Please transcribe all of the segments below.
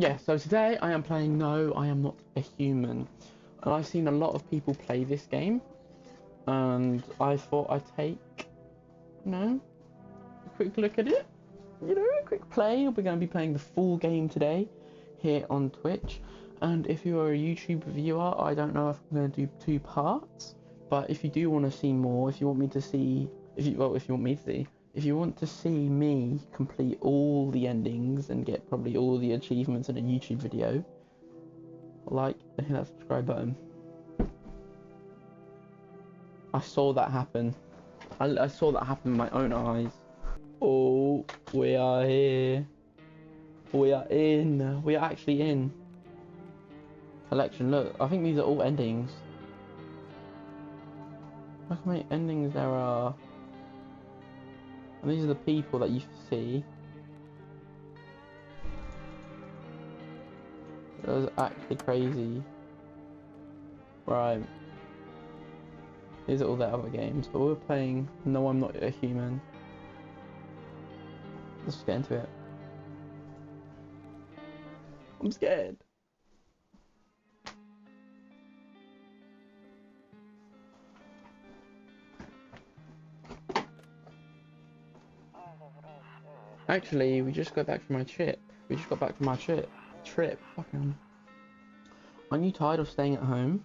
Yeah, so today I am playing No, I Am Not a Human. And I've seen a lot of people play this game. And I thought I'd take, a quick look at it. A quick play. We're going to be playing the full game today here on Twitch. And if you are a YouTube viewer, I don't know if I'm going to do 2 parts. But if you do want to see more, if you want me to see, if you want to see me complete all the endings and get probably all the achievements in a YouTube video, like and hit that subscribe button. I saw that happen. I saw that happen with my own eyes. Oh, we are here. We are in. We are actually in. Collection. Look, I think these are all endings. Look how many endings there are. And these are the people that you see. That was actually crazy. Right. These are all their other games, but we're playing No, I'm Not a Human. Let's just get into it. I'm scared. Actually, we just got back from my trip. Trip. Fucking. Aren't you tired of staying at home?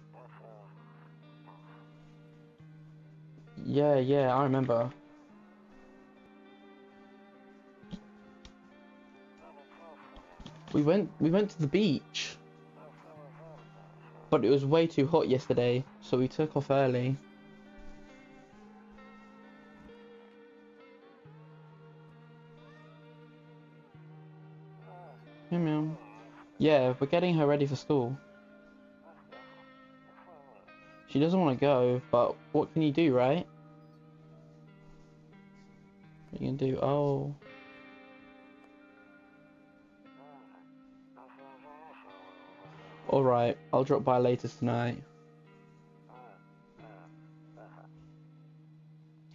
Yeah, I remember. We went to the beach. But it was way too hot yesterday, so we took off early. Yeah, meow. Yeah, we're getting her ready for school. She doesn't want to go, but what can you do, right? What you can do? Oh. Alright, I'll drop by later tonight.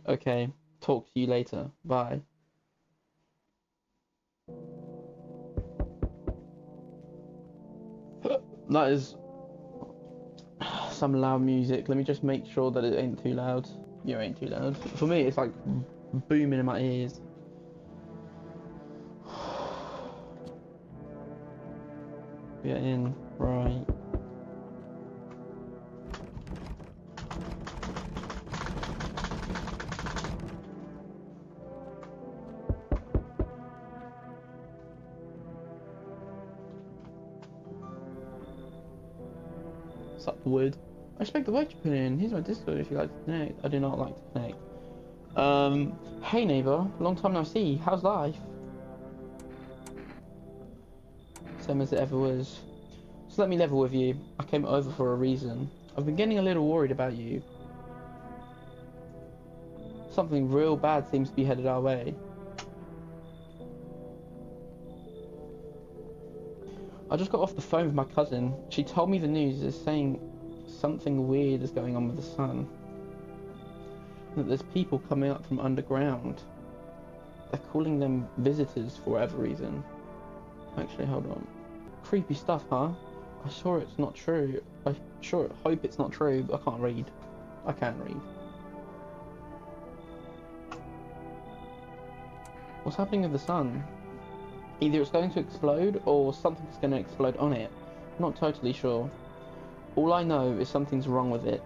Okay, talk to you later. Bye. That is some loud music. Let me just make sure that it ain't too loud. You ain't too loud. For me, it's like booming in my ears. We are in. Right. Sup, wood. I respect the work you put in. Here's my Discord if you like to connect. I do not like to connect. Hey neighbour, long time no see. How's life? Same as it ever was. So let me level with you. I came over for a reason. I've been getting a little worried about you. Something real bad seems to be headed our way. I just got off the phone with my cousin. She told me the news is saying something weird is going on with the sun. That there's people coming up from underground. They're calling them visitors for whatever reason. Actually, hold on. Creepy stuff, huh? I'm sure it's not true. I sure hope it's not true, but I can't read. I can't read. What's happening with the sun? Either it's going to explode or something's going to explode on it. Not totally sure. All I know is something's wrong with it.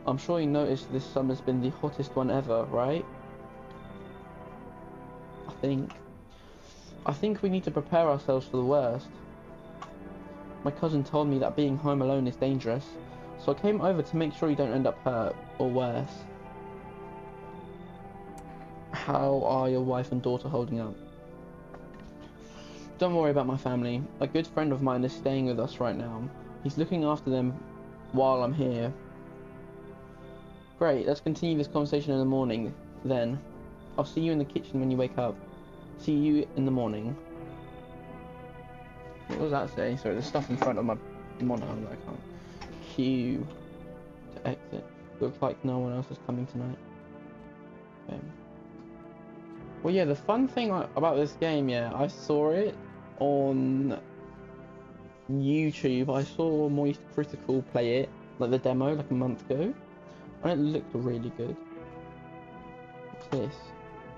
I'm sure you noticed this summer's been the hottest one ever, right? I think we need to prepare ourselves for the worst. My cousin told me that being home alone is dangerous, so I came over to make sure you don't end up hurt, or worse. How are your wife and daughter holding up? Don't worry about my family. A good friend of mine is staying with us right now. He's looking after them while I'm here. Great, let's continue this conversation in the morning, then. I'll see you in the kitchen when you wake up. See you in the morning. What does that say? Sorry, there's stuff in front of my monitor that I can't. Q to exit. Looks like no one else is coming tonight. Okay. Well, yeah, the fun thing about this game, yeah, I saw it on YouTube, I saw Moist Critical play it, like the demo, like a month ago, and it looked really good. What's this?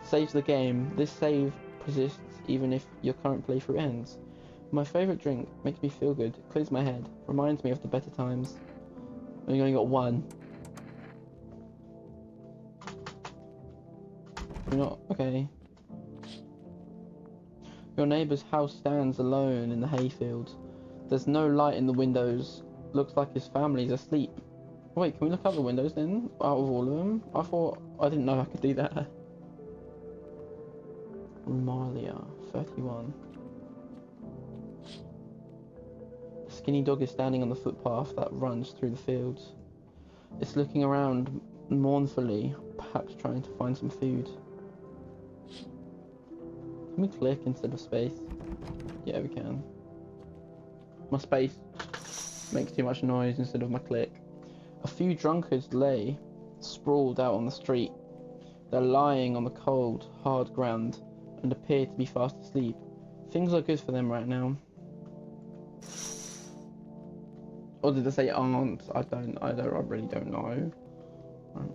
Saves the game. This save persists even if your current playthrough ends. My favourite drink makes me feel good, clears my head, reminds me of the better times. We only got one. We're not okay. Your neighbour's house stands alone in the hayfield. There's no light in the windows. Looks like his family's asleep. Wait, can we look out the windows then? Out of all of them? I didn't know I could do that. Romalia, 31. A skinny dog is standing on the footpath that runs through the fields. It's looking around mournfully, perhaps trying to find some food. Can we click instead of space? Yeah, we can. My space makes too much noise instead of my click. A few drunkards lay sprawled out on the street. They're lying on the cold, hard ground and appear to be fast asleep. Things are good for them right now. Or did they say aren't? I really don't know. Right.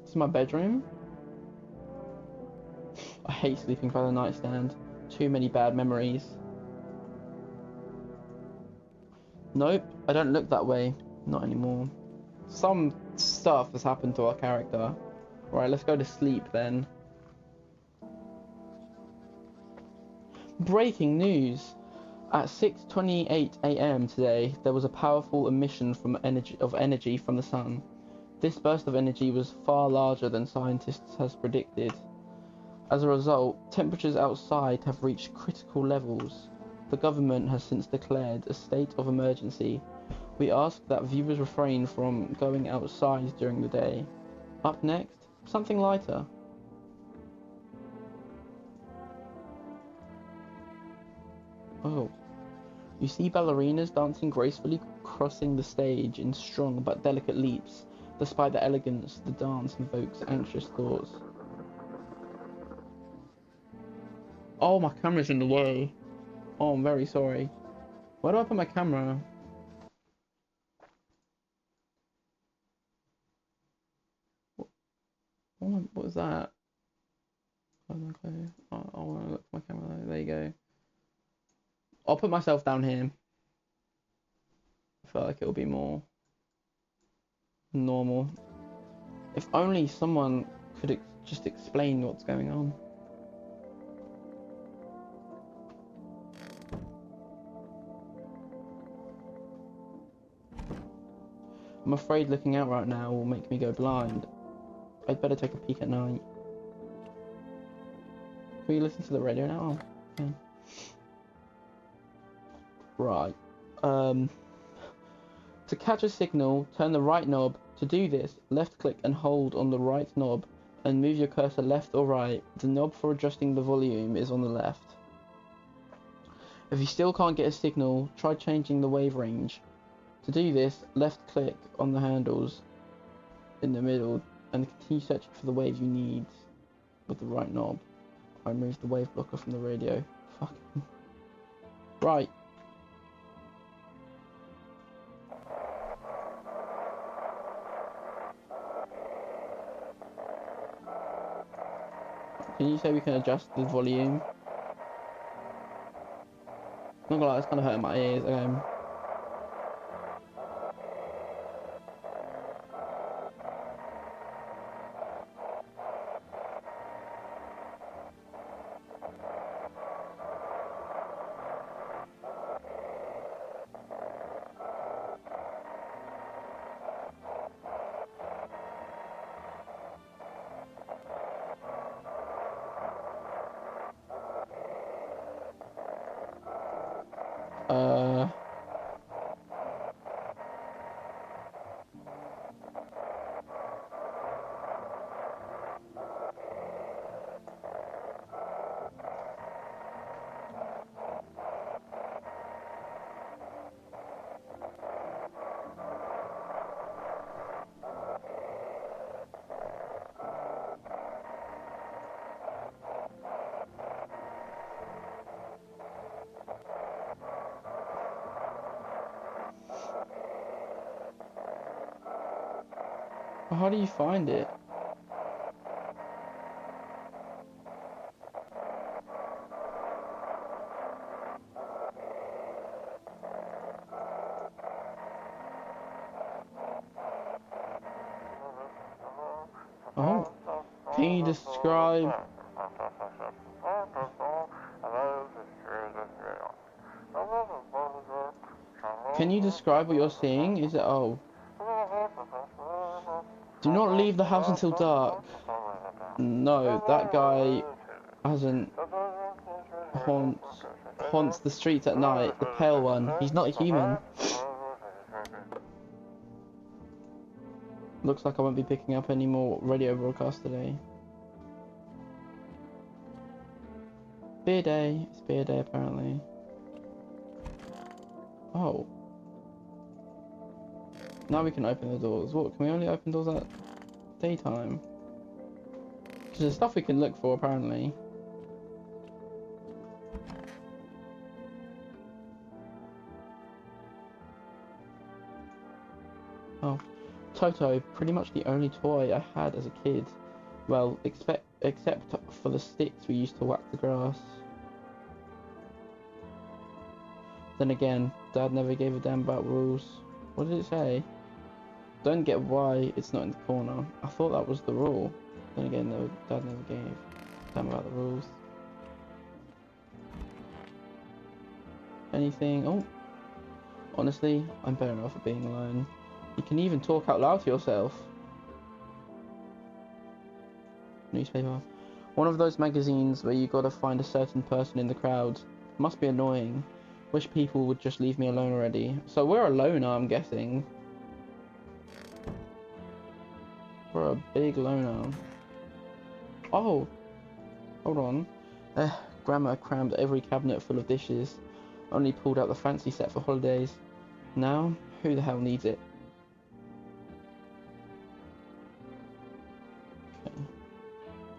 This is my bedroom. I hate sleeping by the nightstand. Too many bad memories. Nope, I don't look that way. Not anymore. Some stuff has happened to our character. Right, let's go to sleep then. Breaking news! At 6:28 AM today, there was a powerful emission of energy from the sun. This burst of energy was far larger than scientists has predicted. As a result, temperatures outside have reached critical levels. The government has since declared a state of emergency. We ask that viewers refrain from going outside during the day. Up next, something lighter. Oh. You see ballerinas dancing gracefully, crossing the stage in strong but delicate leaps. Despite the elegance, the dance invokes anxious thoughts. Oh, my camera's in the way. Oh, I'm very sorry. Where do I put my camera? What was that? I want to look for my camera. There you go. I'll put myself down here. I feel like it'll be more normal. If only someone could just explain what's going on. I'm afraid looking out right now will make me go blind. I'd better take a peek at night. Can you listen to the radio now? Oh, yeah. Right. To catch a signal, turn the right knob. To do this, left click and hold on the right knob and move your cursor left or right. The knob for adjusting the volume is on the left. If you still can't get a signal, try changing the wave range. To do this, left click on the handles in the middle and continue searching for the wave you need with the right knob. I removed the wave blocker from the radio. Fuck. Right. Can you say we can adjust the volume? Not gonna lie, it's kind of hurting my ears. How do you find it? Oh, can you describe? Can you describe what you're seeing? Is it oh? Do not leave the house until dark. No, that guy hasn't haunts the streets at night. The pale one. He's not a human. Looks like I won't be picking up any more radio broadcasts today. Beer day. It's beer day apparently. Oh. Now we can open the doors. What? Can we only open doors at daytime? Because there's stuff we can look for apparently. Oh. Toto, pretty much the only toy I had as a kid. Well, except for the sticks we used to whack the grass. Then again, Dad never gave a damn about rules. What did it say? Don't get why it's not in the corner. I thought that was the rule. Then again, no, Dad never gave a damn about the rules. Anything? Oh. Honestly, I'm better enough at being alone. You can even talk out loud to yourself. Newspaper. One of those magazines where you gotta find a certain person in the crowd. Must be annoying. Wish people would just leave me alone already. So we're a loner, I'm guessing. We're a big loner. Oh. Hold on. Grandma crammed every cabinet full of dishes. Only pulled out the fancy set for holidays. Now, who the hell needs it? Okay.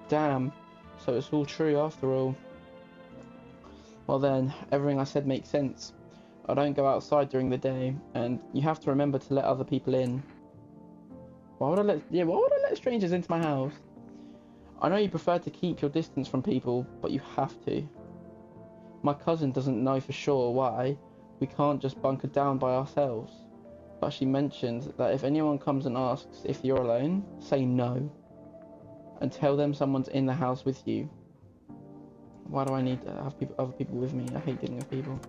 Damn. So it's all true after all. Well then, everything I said makes sense. I don't go outside during the day, and you have to remember to let other people in. Why would I let strangers into my house? I know you prefer to keep your distance from people, but you have to. My cousin doesn't know for sure why we can't just bunker down by ourselves, but she mentioned that if anyone comes and asks if you're alone, say no, and tell them someone's in the house with you. Why do I need to have other people with me? I hate dealing with people.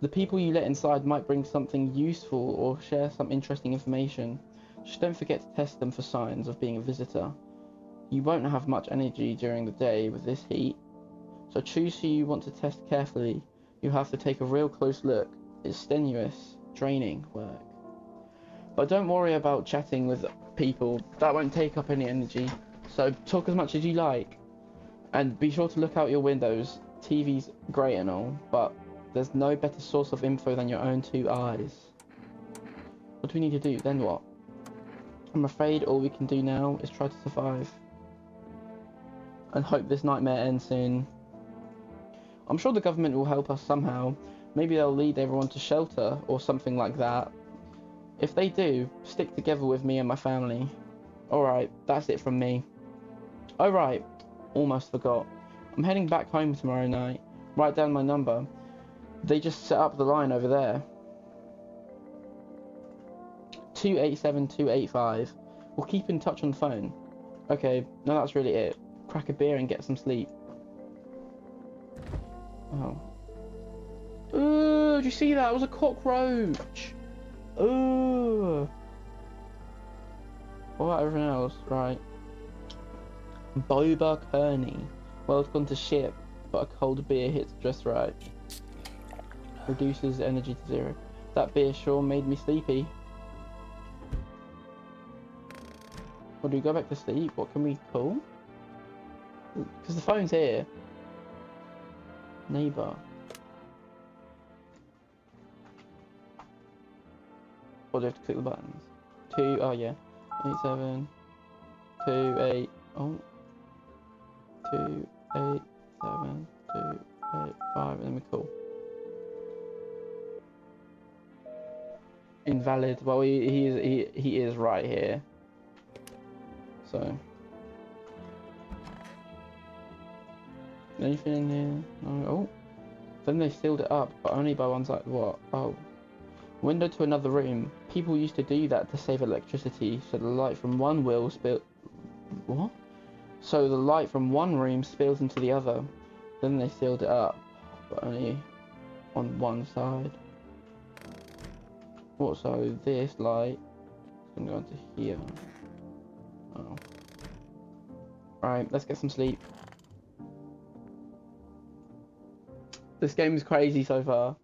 The people you let inside might bring something useful or share some interesting information. Just don't forget to test them for signs of being a visitor. You won't have much energy during the day with this heat, so choose who you want to test carefully. You have to take a real close look. It's strenuous, draining work. But don't worry about chatting with people. That won't take up any energy. So talk as much as you like. And be sure to look out your windows. TV's great and all, but there's no better source of info than your own two eyes. What do we need to do? Then what? I'm afraid all we can do now is try to survive. And hope this nightmare ends soon. I'm sure the government will help us somehow. Maybe they'll lead everyone to shelter or something like that. If they do, stick together with me and my family. Alright, that's it from me. Oh right, almost forgot. I'm heading back home tomorrow night. Write down my number. They just set up the line over there. 287285. We'll keep in touch on the phone. Okay, no, that's really it. Crack a beer and get some sleep. Oh. Ooh, did you see that? It was a cockroach. Ooh. What about everything else? Right. Boba Kearney. Well, it's gone to ship, but a cold beer hits just right. Reduces energy to 0. That beer sure made me sleepy. Well, do we go back to sleep? What can we call? Because the phone's here. Neighbour. Or do we have to click the buttons? 2, oh yeah. 87, 2, 8, oh. 2, 8, 7, 2, 8, 5, and then we call. Invalid. Well, he is right here. So, anything in here? No. Oh, then they sealed it up, but only by one side. What? Oh, window to another room. People used to do that to save electricity, so the light from one will spill. What? So the light from one room spills into the other. Then they sealed it up, but only on one side. What? So this light is gonna go into here. Oh. Right, let's get some sleep. This game is crazy so far.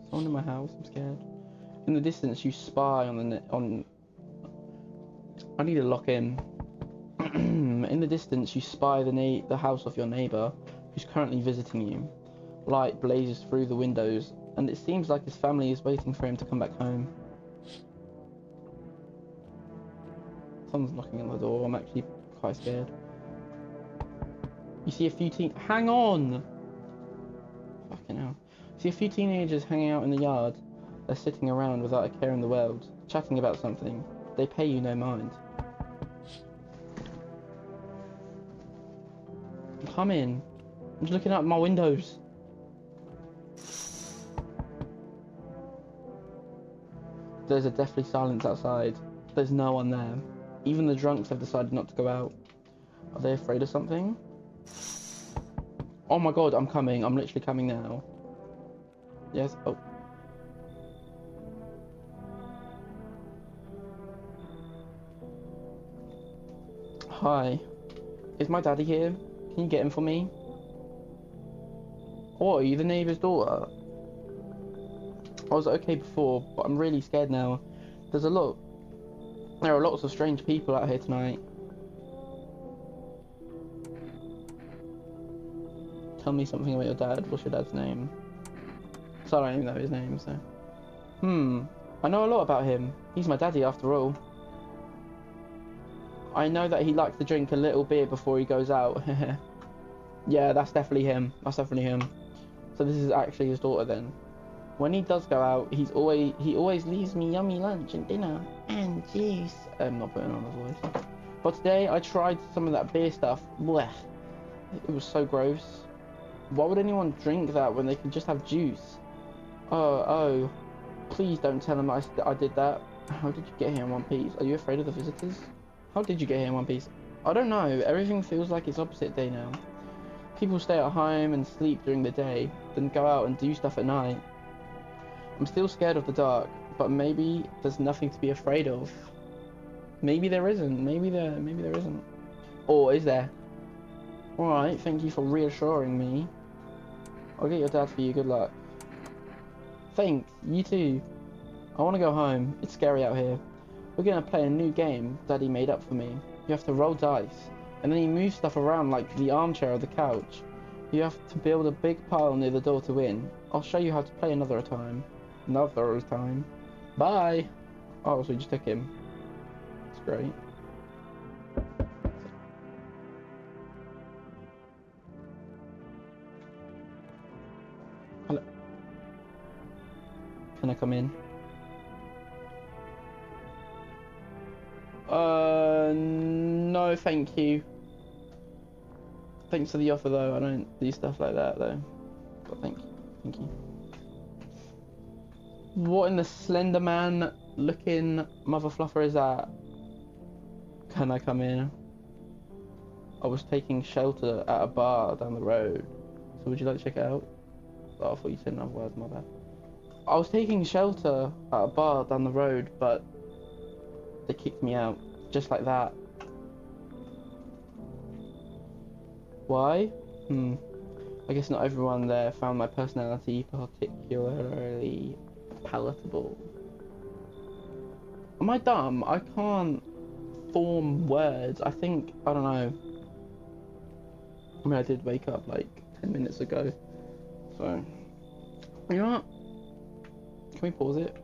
Someone in my house, I'm scared. In the distance, you spy on the I need to lock in. In the distance, you spy the house of your neighbour, who's currently visiting you. Light blazes through the windows, and it seems like his family is waiting for him to come back home. Someone's knocking on the door. I'm actually quite scared. You see a few hang on! Fucking hell. You see a few teenagers hanging out in the yard. They're sitting around without a care in the world, chatting about something. They pay you no mind. Come in. I'm just looking out my windows. There's a deathly silence outside. There's no one there. Even the drunks have decided not to go out. Are they afraid of something? Oh my god, I'm coming. I'm literally coming now. Yes. Oh. Hi. Is my daddy here? Can you get him for me? What, are you the neighbour's daughter? I was okay before, but I'm really scared now. There are lots of strange people out here tonight. Tell me something about your dad. What's your dad's name? So I don't even know his name, so. I know a lot about him. He's my daddy after all. I know that he likes to drink a little beer before he goes out. Yeah, that's definitely him. That's definitely him. So this is actually his daughter then. When he does go out, he always leaves me yummy lunch and dinner and juice. I'm not putting on a voice. But today I tried some of that beer stuff. Blech. It was so gross. Why would anyone drink that when they can just have juice? Oh. Please don't tell him I did that. How did you get here in one piece? Are you afraid of the visitors? How did you get here in one piece? I don't know. Everything feels like it's opposite day now. People stay at home and sleep during the day, then go out and do stuff at night. I'm still scared of the dark, but maybe there's nothing to be afraid of. Maybe there isn't. Maybe there isn't. Or is there? Alright, thank you for reassuring me. I'll get your dad for you, good luck. Thanks, you too. I want to go home. It's scary out here. We're going to play a new game Daddy made up for me. You have to roll dice, and then you move stuff around like the armchair or the couch. You have to build a big pile near the door to win. I'll show you how to play another time. Another time. Bye! Oh, so we just took him. That's great. Hello. Can I come in? No, thank you. Thanks for the offer, though. I don't do stuff like that, though. But thank you. What in the Slender Man looking mother fluffer is that? Can I come in? I was taking shelter at a bar down the road. So would you like to check it out? Oh, I thought you said another word, my bad. I was taking shelter at a bar down the road, but they kicked me out. Just like that. Why? I guess not everyone there found my personality particularly palatable. Am I dumb? I can't form words. I think, I don't know. I mean, I did wake up like 10 minutes ago. So, you know what? Can we pause it?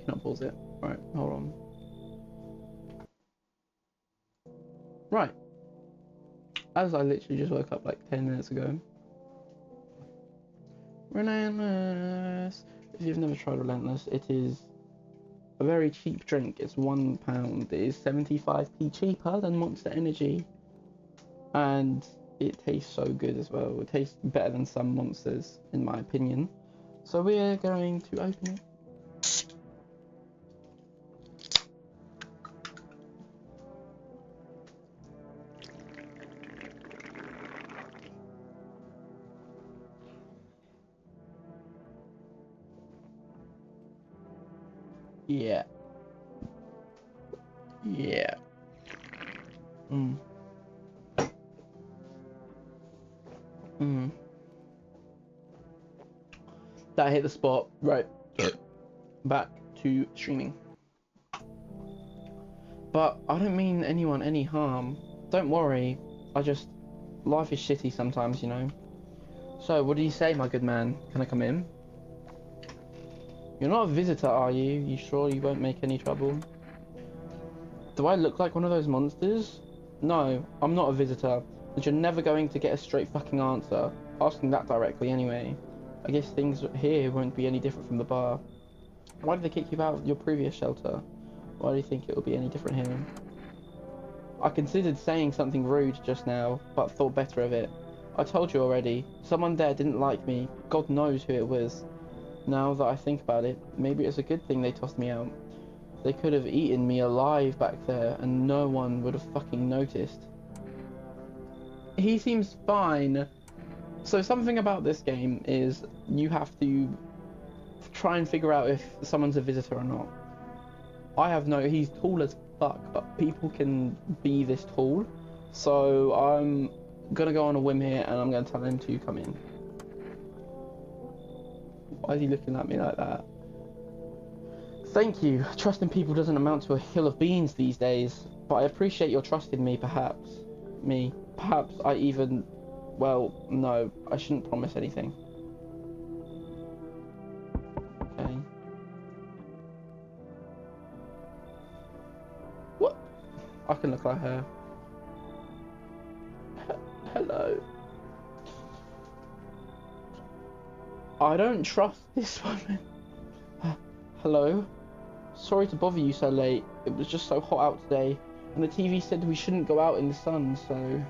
Cannot pause it. Right, hold on. Right. As I literally just woke up like 10 minutes ago. Relentless. If you've never tried Relentless, it is a very cheap drink. It's £1. It is 75p cheaper than Monster Energy, and it tastes so good as well. It tastes better than some Monsters, in my opinion. So we're going to open it. Yeah. Yeah. That hit the spot. Right. Back to streaming. But I don't mean anyone any harm. Don't worry. Life is shitty sometimes, you know. So, what do you say, my good man? Can I come in? You're not a visitor, are you? You sure you won't make any trouble? Do I look like one of those monsters? No, I'm not a visitor. And you're never going to get a straight fucking answer. Asking that directly anyway. I guess things here won't be any different from the bar. Why did they kick you out of your previous shelter? Why do you think it will be any different here? I considered saying something rude just now, but thought better of it. I told you already. Someone there didn't like me. God knows who it was. Now that I think about it, maybe it's a good thing they tossed me out. They could have eaten me alive back there, and no one would have fucking noticed. He seems fine. So something about this game is you have to try and figure out if someone's a visitor or not. He's tall as fuck, but people can be this tall. So I'm gonna go on a whim here and I'm gonna tell him to come in. Why is he looking at me like that? Thank you. Trusting people doesn't amount to a hill of beans these days, but I appreciate your trust in me, perhaps. Perhaps I even... Well, no, I shouldn't promise anything. Okay. What? I can look like her. Hello. I don't trust this woman. Hello? Sorry to bother you so late. It was just so hot out today, and the TV said we shouldn't go out in the sun, so...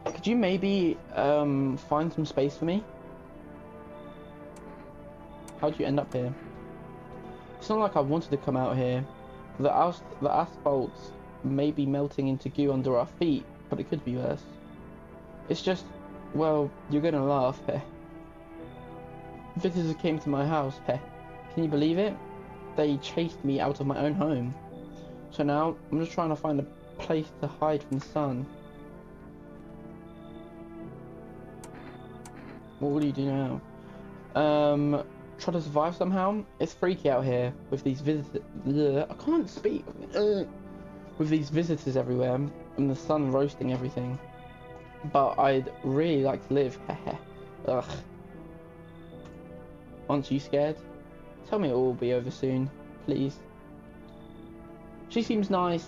Could you maybe find some space for me? How'd you end up here? It's not like I wanted to come out here. The asphalt may be melting into goo under our feet, but it could be worse. It's just, well, you're gonna laugh, heh. Visitors came to my house, heh. Can you believe it? They chased me out of my own home. So now, I'm just trying to find a place to hide from the sun. What will you do now? Try to survive somehow? It's freaky out here with these visitors. I can't speak. With these visitors everywhere and the sun roasting everything. But I'd really like to live. Ugh. Aren't you scared? Tell me it will be over soon, please. She seems nice.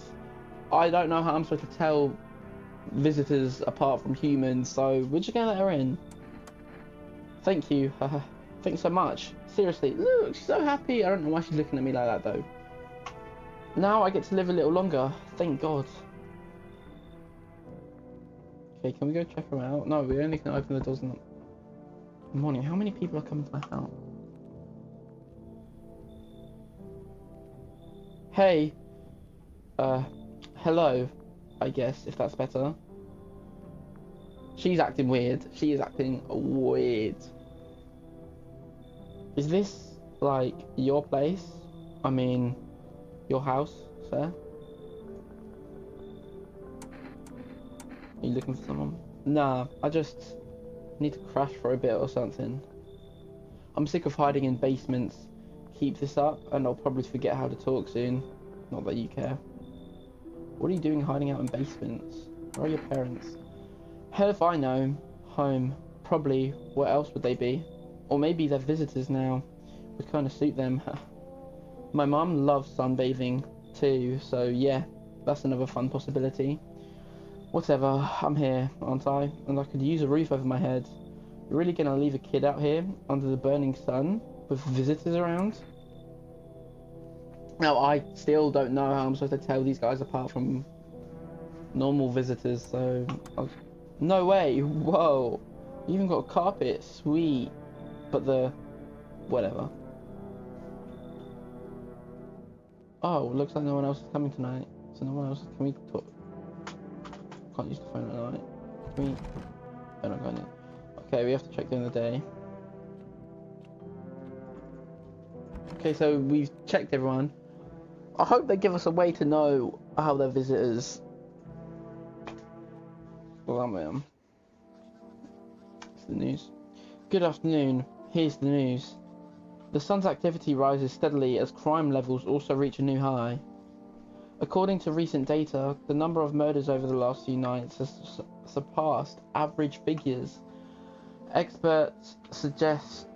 I don't know how I'm supposed to tell visitors apart from humans, so we're just gonna let her in. Thank you. Thanks so much. Seriously, look, she's so happy. I don't know why she's looking at me like that though. Now I get to live a little longer. Thank God. Okay, can we go check her out? No, we only can open the doors in the morning. How many people are coming to my house? Hey. Hello. I guess, if that's better. She's acting weird. She is acting weird. Is this, like, your place? I mean, your house, sir? Are you looking for someone? Nah, I just need to crash for a bit or something. I'm sick of hiding in basements. Keep this up and I'll probably forget how to talk soon. Not that you care. What are you doing hiding out in basements? Where are your parents? Hell if I know. Home. Probably. Where else would they be? Or maybe they're visitors now. Would kind of suit them. My mum loves sunbathing too, so yeah, that's another fun possibility. Whatever, I'm here, aren't I? And I could use a roof over my head. You're really gonna leave a kid out here under the burning sun with visitors around? Now, I still don't know how I'm supposed to tell these guys apart from normal visitors, so... No way, whoa. You even got a carpet, sweet. But the... whatever. Oh, looks like no one else is coming tonight. So no one else is... Can we talk? Can't use the phone at night. Can we... Oh, not going in. Okay, we have to check during the day. Okay, so we've checked everyone. I hope they give us a way to know how their visitors... Well, it's the news. Good afternoon. Here's the news. The sun's activity rises steadily as crime levels also reach a new high. According to recent data, the number of murders over the last few nights has surpassed average figures. Experts suggest...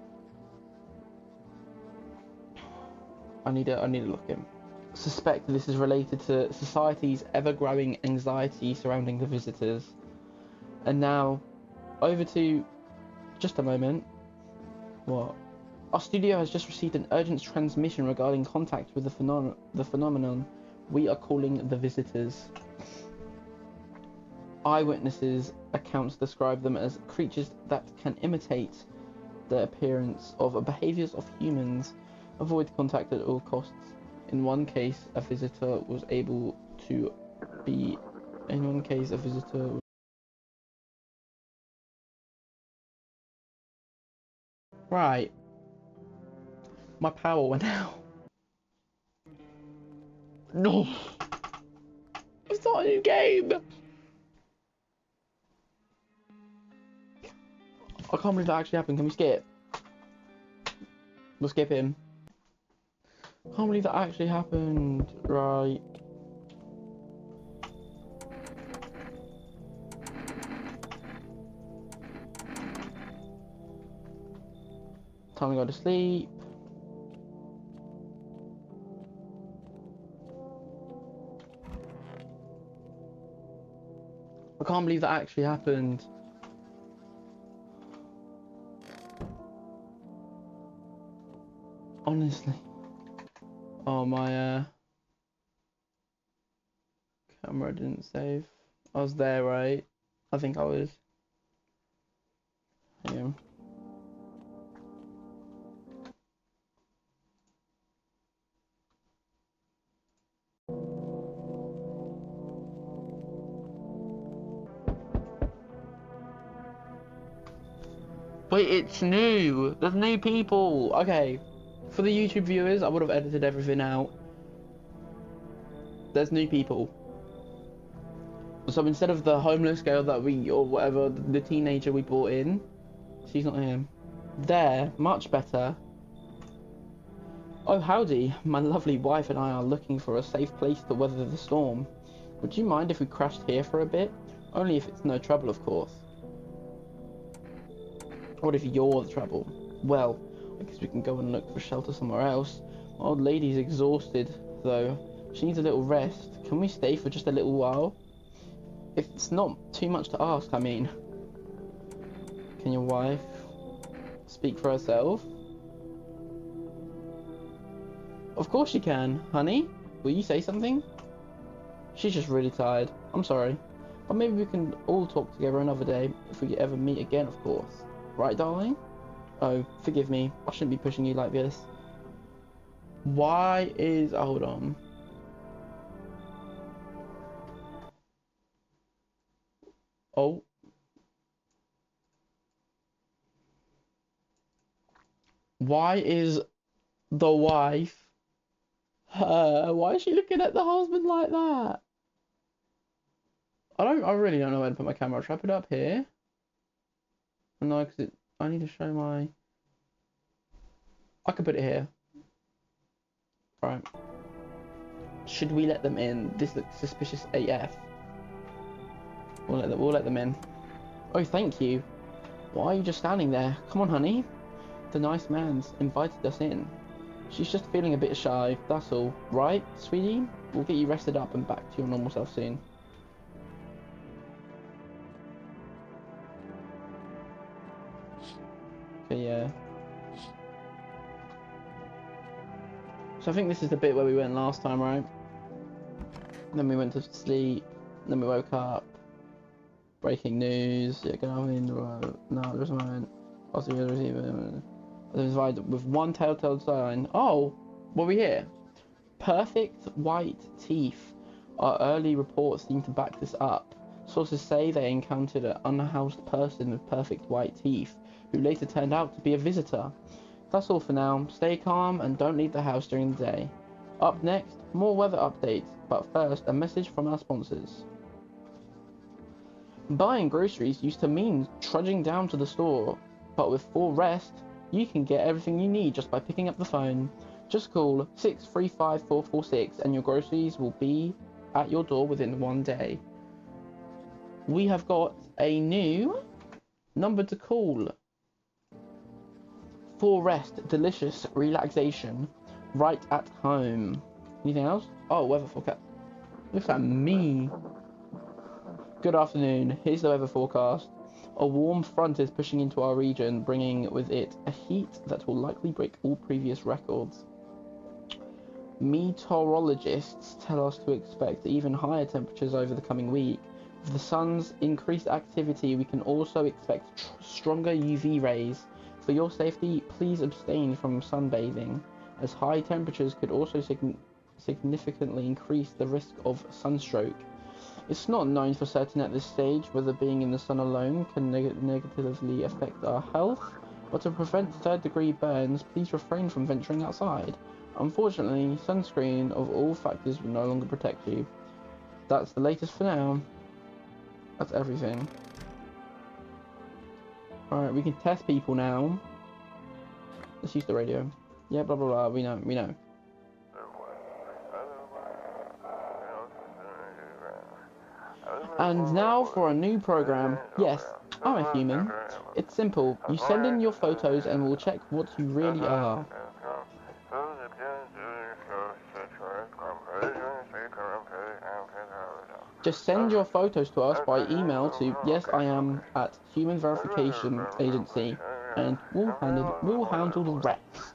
I need to look in. Suspect this is related to society's ever-growing anxiety surrounding the visitors. And now, over to... just a moment. What? Our studio has just received an urgent transmission regarding contact with the phenomenon we are calling the visitors. Eyewitnesses' accounts describe them as creatures that can imitate the appearance of behaviours of humans, avoid contact at all costs. In one case, a visitor was able to be... In one case, a visitor... Right. My power went out. No! It's not a new game! I can't believe that actually happened. Can we skip? We'll skip him. I can't believe that actually happened. Right. Time to go to sleep. I can't believe that actually happened. Honestly. Oh, my camera didn't save. I was there, right? I think I was. Yeah. Wait, it's new. There's new people. Okay. For the YouTube viewers, I would have edited everything out. There's new people. So instead of the homeless girl that we, or whatever, the teenager we brought in, she's not here. There, much better. Oh, howdy. My lovely wife and I are looking for a safe place to weather the storm. Would you mind if we crashed here for a bit? Only if it's no trouble, of course. What if you're the trouble? Well, I guess we can go and look for shelter somewhere else. My old lady's exhausted, though. She needs a little rest. Can we stay for just a little while? If it's not too much to ask, I mean. Can your wife speak for herself? Of course she can, honey. Will you say something? She's just really tired. I'm sorry. But maybe we can all talk together another day, if we ever meet again, of course. Right, darling? Oh, forgive me. I shouldn't be pushing you like this. Why is... hold on. Oh. Why is the wife... why is she looking at the husband like that? I really don't know where to put my camera. Should I put it up here? No, because I need to show my... I could put it here. Right. Should we let them in? This looks suspicious AF. We'll let them in. Oh, thank you. Why are you just standing there? Come on, honey. The nice man's invited us in. She's just feeling a bit shy, that's all. Right, sweetie? We'll get you rested up and back to your normal self soon. Okay, yeah. So I think this is the bit where we went last time, right? Then we went to sleep. Then we woke up. Breaking news. Yeah, get out in the road. No, just a moment. Also, you receive it. With one telltale sign. Oh, what we here? Perfect white teeth. Our early reports seem to back this up. Sources say they encountered an unhoused person with perfect white teeth, who later turned out to be a visitor. That's all for now. Stay calm and don't leave the house during the day. Up next, more weather updates, but first, a message from our sponsors. Buying groceries used to mean trudging down to the store, but with full rest, you can get everything you need just by picking up the phone. Just call 635-446 and your groceries will be at your door within one day. We have got a new number to call. Full rest, delicious relaxation, right at home. Anything else? Oh, weather forecast. Looks like me. Good afternoon. Here's the weather forecast. A warm front is pushing into our region, bringing with it a heat that will likely break all previous records. Meteorologists tell us to expect even higher temperatures over the coming week. With the sun's increased activity, we can also expect stronger UV rays. For your safety, please abstain from sunbathing, as high temperatures could also significantly increase the risk of sunstroke. It's not known for certain at this stage whether being in the sun alone can negatively affect our health, but to prevent third-degree burns, please refrain from venturing outside. Unfortunately, sunscreen of all factors will no longer protect you. That's the latest for now. That's everything. Alright, we can test people now. Let's use the radio. Yeah, blah blah blah, we know. And now for a new program. Yes, I'm a human. It's simple. You send in your photos and we'll check what you really are. Just send your photos to us by email to yesiam@humanverifikationagency and we'll handle the rest.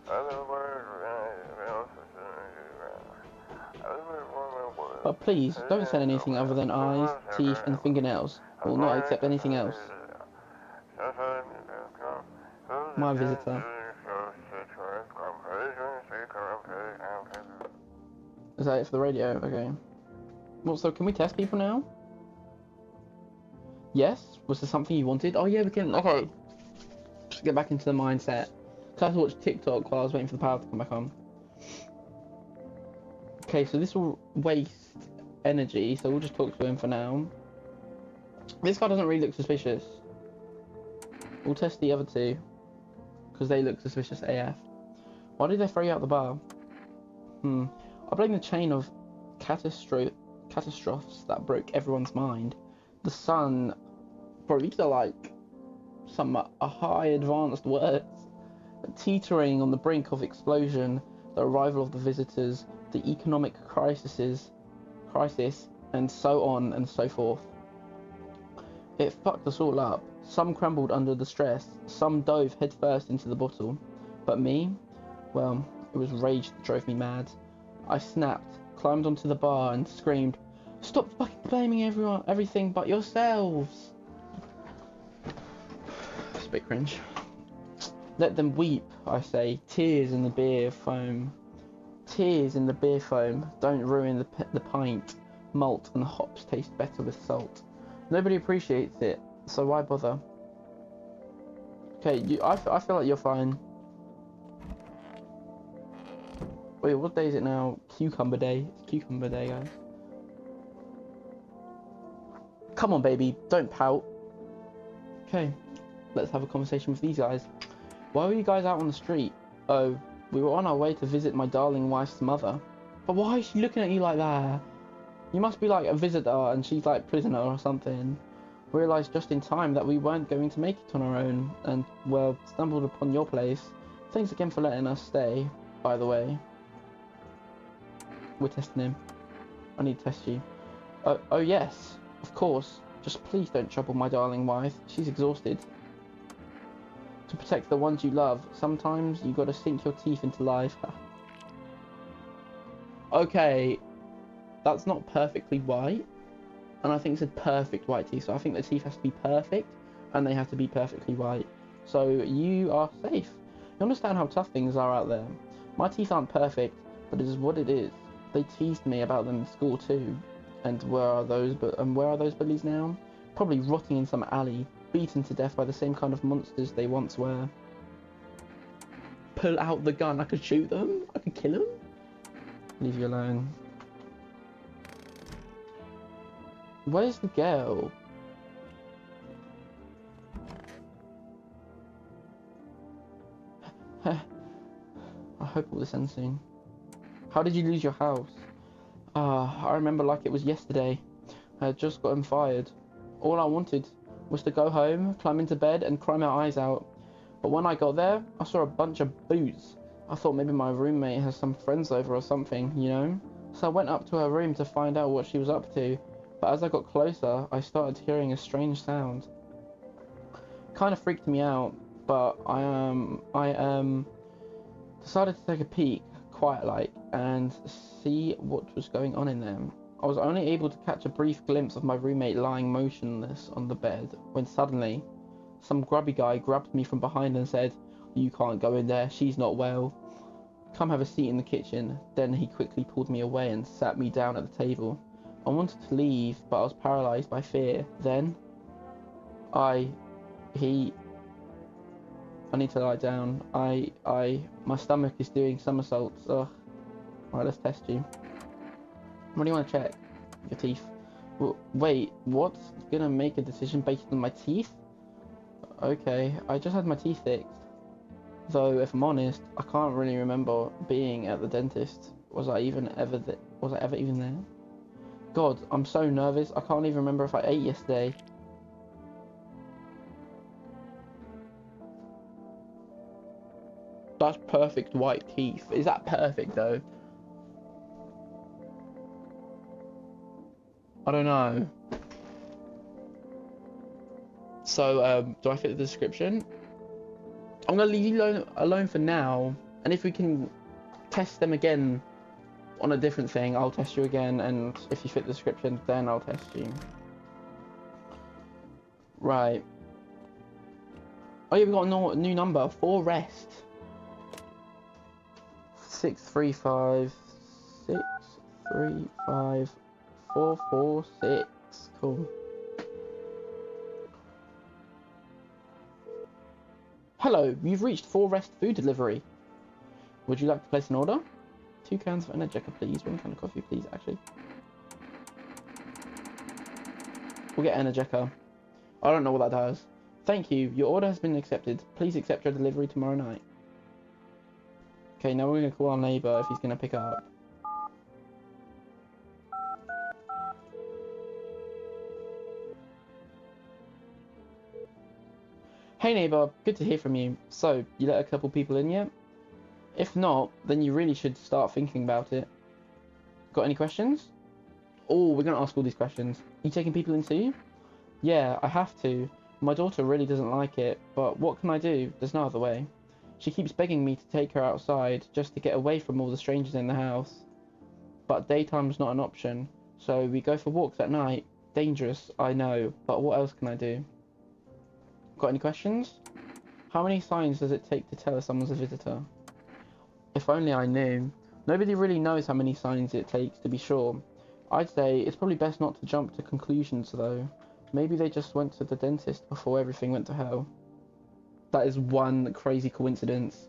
But please, don't send anything other than eyes, teeth and fingernails. We'll not accept anything else. My visitor. Is that it for the radio? Okay. Well, so can we test people now? Yes? Was there something you wanted? Oh yeah, we can. Okay. Just get back into the mindset. So I had to watch TikTok while I was waiting for the power to come back on. Okay, so this will waste energy, so we'll just talk to him for now. This guy doesn't really look suspicious. We'll test the other two, because they look suspicious AF. Why did they throw you out the bar? I blame the chain of catastrophes that broke everyone's mind. The sun, bro, these are like some high advanced words. Teetering on the brink of explosion, the arrival of the visitors, the economic crisis, and so on and so forth. It fucked us all up. Some crumbled under the stress, some dove headfirst into the bottle. But me? Well, it was rage that drove me mad. I snapped, climbed onto the bar and screamed, "Stop fucking blaming everything but yourselves!" It's a bit cringe. Let them weep, I say, tears in the beer foam. Tears in the beer foam, don't ruin the pint. Malt and hops taste better with salt. Nobody appreciates it, so why bother? Okay, I feel like you're fine. Wait, what day is it now? Cucumber day. It's cucumber day, guys. Come on, baby, don't pout. Okay, let's have a conversation with these guys. Why were you guys out on the street? Oh, we were on our way to visit my darling wife's mother. But why is she looking at you like that? You must be like a visitor and she's like prisoner or something. Realised just in time that we weren't going to make it on our own and, well, stumbled upon your place. Thanks again for letting us stay, by the way. We're testing him. I need to test you. Oh yes, of course. Just please don't trouble my darling wife. She's exhausted. to protect the ones you love. Sometimes you gotta sink your teeth into life. Okay, that's not perfectly white, and I think it's a perfect white teeth, so I think the teeth has to be perfect, and they have to be perfectly white. So you are safe. You understand how tough things are out there. My teeth aren't perfect, but it is what it is. They teased me about them in school too. And where are those bullies now? Probably rotting in some alley, beaten to death by the same kind of monsters they once were. Pull out the gun. I could shoot them. I could kill them. Leave you alone. Where's the girl? I hope all this ends soon. How did you lose your house? I remember like it was yesterday. I had just gotten fired. All I wanted was to go home, climb into bed, and cry my eyes out. But when I got there, I saw a bunch of boots. I thought maybe my roommate has some friends over or something, you know? So I went up to her room to find out what she was up to. But as I got closer, I started hearing a strange sound. Kind of freaked me out, but I decided to take a peek, quiet like, and see what was going on in there. I was only able to catch a brief glimpse of my roommate lying motionless on the bed, when suddenly, some grubby guy grabbed me from behind and said, "You can't go in there, she's not well. Come have a seat in the kitchen." Then he quickly pulled me away and sat me down at the table. I wanted to leave, but I was paralysed by fear. Then, I need to lie down. My stomach is doing somersaults. Ugh. Alright, let's test you. What do you want to check? Your teeth. Wait, what's gonna make a decision based on my teeth? Okay, I just had my teeth fixed. Though, if I'm honest, I can't really remember being at the dentist. Was I ever even there? God, I'm so nervous. I can't even remember if I ate yesterday. That's perfect white teeth. Is that perfect though? I don't know. So, do I fit the description? I'm gonna leave you alone for now, and if we can test them again on a different thing, I'll test you again, and if you fit the description, then I'll test you. Right. Oh yeah, we got a new number. 4 rest. 635 635 446. Cool. Hello, you've reached 4 Rest Food Delivery. Would you like to place an order? 2 cans of Energeca, please. 1 can of coffee, please, actually. We'll get Energeca. I don't know what that does. Thank you. Your order has been accepted. Please accept your delivery tomorrow night. Okay, now we're going to call our neighbour if he's going to pick up. Hey neighbour, good to hear from you. So, you let a couple people in yet? If not, then you really should start thinking about it. Got any questions? Oh, we're going to ask all these questions. You taking people in too? Yeah, I have to. My daughter really doesn't like it, but what can I do? There's no other way. She keeps begging me to take her outside, just to get away from all the strangers in the house. But daytime's not an option, so we go for walks at night. Dangerous, I know, but what else can I do? Got any questions? How many signs does it take to tell if someone's a visitor? If only I knew. Nobody really knows how many signs it takes to be sure. I'd say it's probably best not to jump to conclusions though. Maybe they just went to the dentist before everything went to hell. That is one crazy coincidence.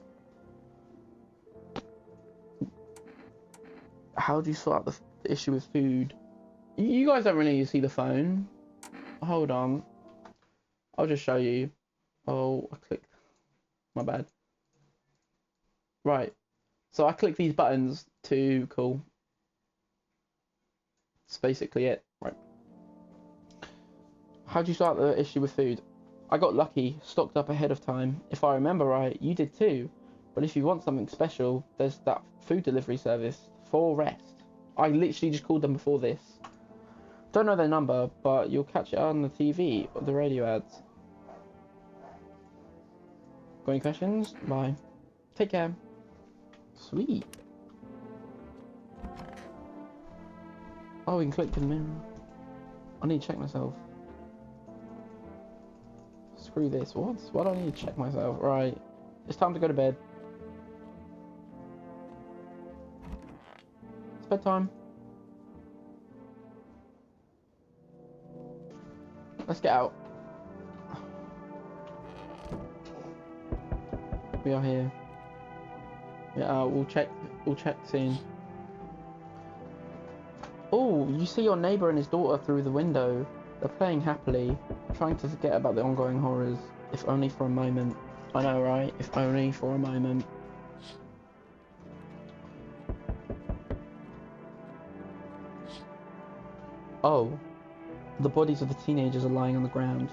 How do you sort out the issue with food? You guys don't really see the phone. Hold on. I'll just show you. Oh, I clicked. My bad. Right. So I click these buttons to cool. That's basically it. Right. How do you sort out the issue with food? I got lucky, stocked up ahead of time. If I remember right, you did too. But if you want something special, there's that food delivery service, 4 Rest. I literally just called them before this. Don't know their number, but you'll catch it on the TV or the radio ads. Got any questions? Bye. Take care. Sweet. Oh, we can click the mirror. I need to check myself. Screw this. What? Why do I need to check myself? Right. It's time to go to bed. It's bedtime. Let's get out. We are here. Yeah, we'll check soon. Oh, you see your neighbour and his daughter through the window. They're playing happily, trying to forget about the ongoing horrors, if only for a moment. I know, right? If only for a moment. Oh, the bodies of the teenagers are lying on the ground.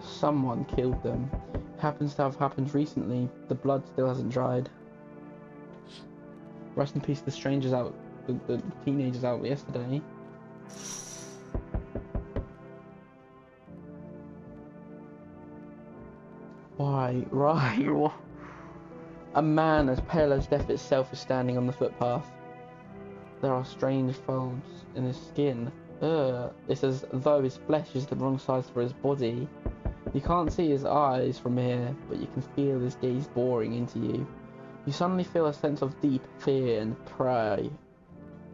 Someone killed them. Happens to have happened recently. The blood still hasn't dried. Rest in peace, the strangers out, the teenagers out yesterday. Why? Right. A man as pale as death itself is standing on the footpath. There are strange folds in his skin. It's as though his flesh is the wrong size for his body. You can't see his eyes from here, but you can feel his gaze boring into you. You suddenly feel a sense of deep fear and pride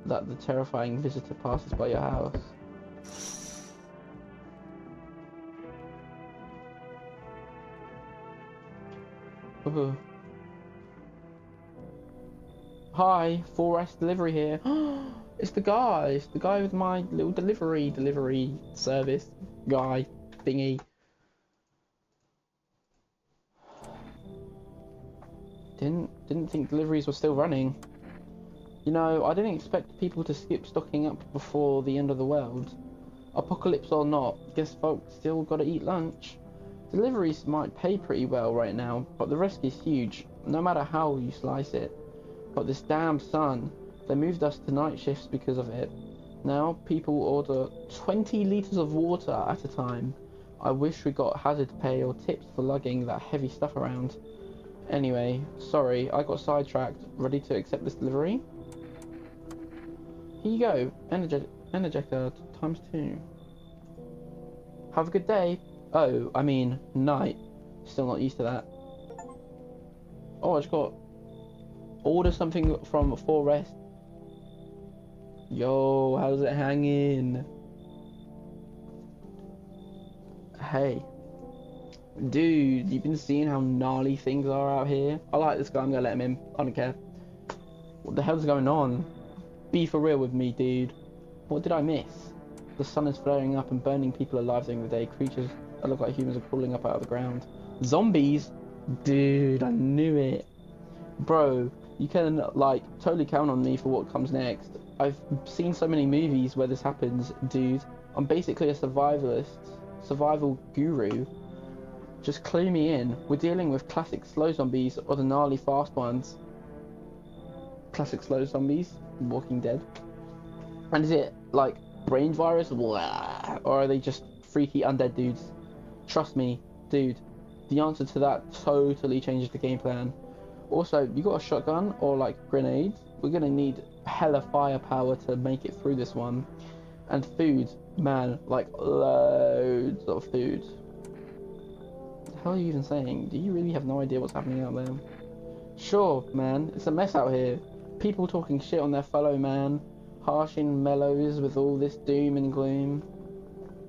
that the terrifying visitor passes by your house. Ooh. Hi, 4S delivery here. It's the guy with my little delivery service guy thingy. Didn't think deliveries were still running. You know, I didn't expect people to skip stocking up before the end of the world. Apocalypse or not, guess folks still gotta eat lunch. Deliveries might pay pretty well right now, but the risk is huge, no matter how you slice it. But this damn sun, they moved us to night shifts because of it. Now people order 20 litres of water at a time. I wish we got hazard pay or tips for lugging that heavy stuff around. Anyway, sorry, I got sidetracked. Ready to accept this delivery? Here you go, Energizer ×2. Have a good day. Oh, I mean, night. Still not used to that. Oh, I just got... Order something from 4S. Yo, how's it hanging? Hey. Dude, you've been seeing how gnarly things are out here? I like this guy, I'm gonna let him in. I don't care. What the hell's going on? Be for real with me, dude. What did I miss? The sun is flaring up and burning people alive during the day. Creatures that look like humans are crawling up out of the ground. Zombies? Dude, I knew it. Bro, you can, like, totally count on me for what comes next. I've seen so many movies where this happens, dude. I'm basically a survival guru. Just clue me in. We're dealing with classic slow zombies or the gnarly fast ones. Classic slow zombies, Walking Dead. And is it like brain virus, blah, or are they just freaky undead dudes? Trust me, dude, the answer to that totally changes the game plan. Also, you got a shotgun or like grenades? We're gonna need hella firepower to make it through this one. And food, man, like loads of food. What the hell are you even saying? Do you really have no idea what's happening out there? Sure, man, it's a mess out here. People talking shit on their fellow man, harshing mellows with all this doom and gloom.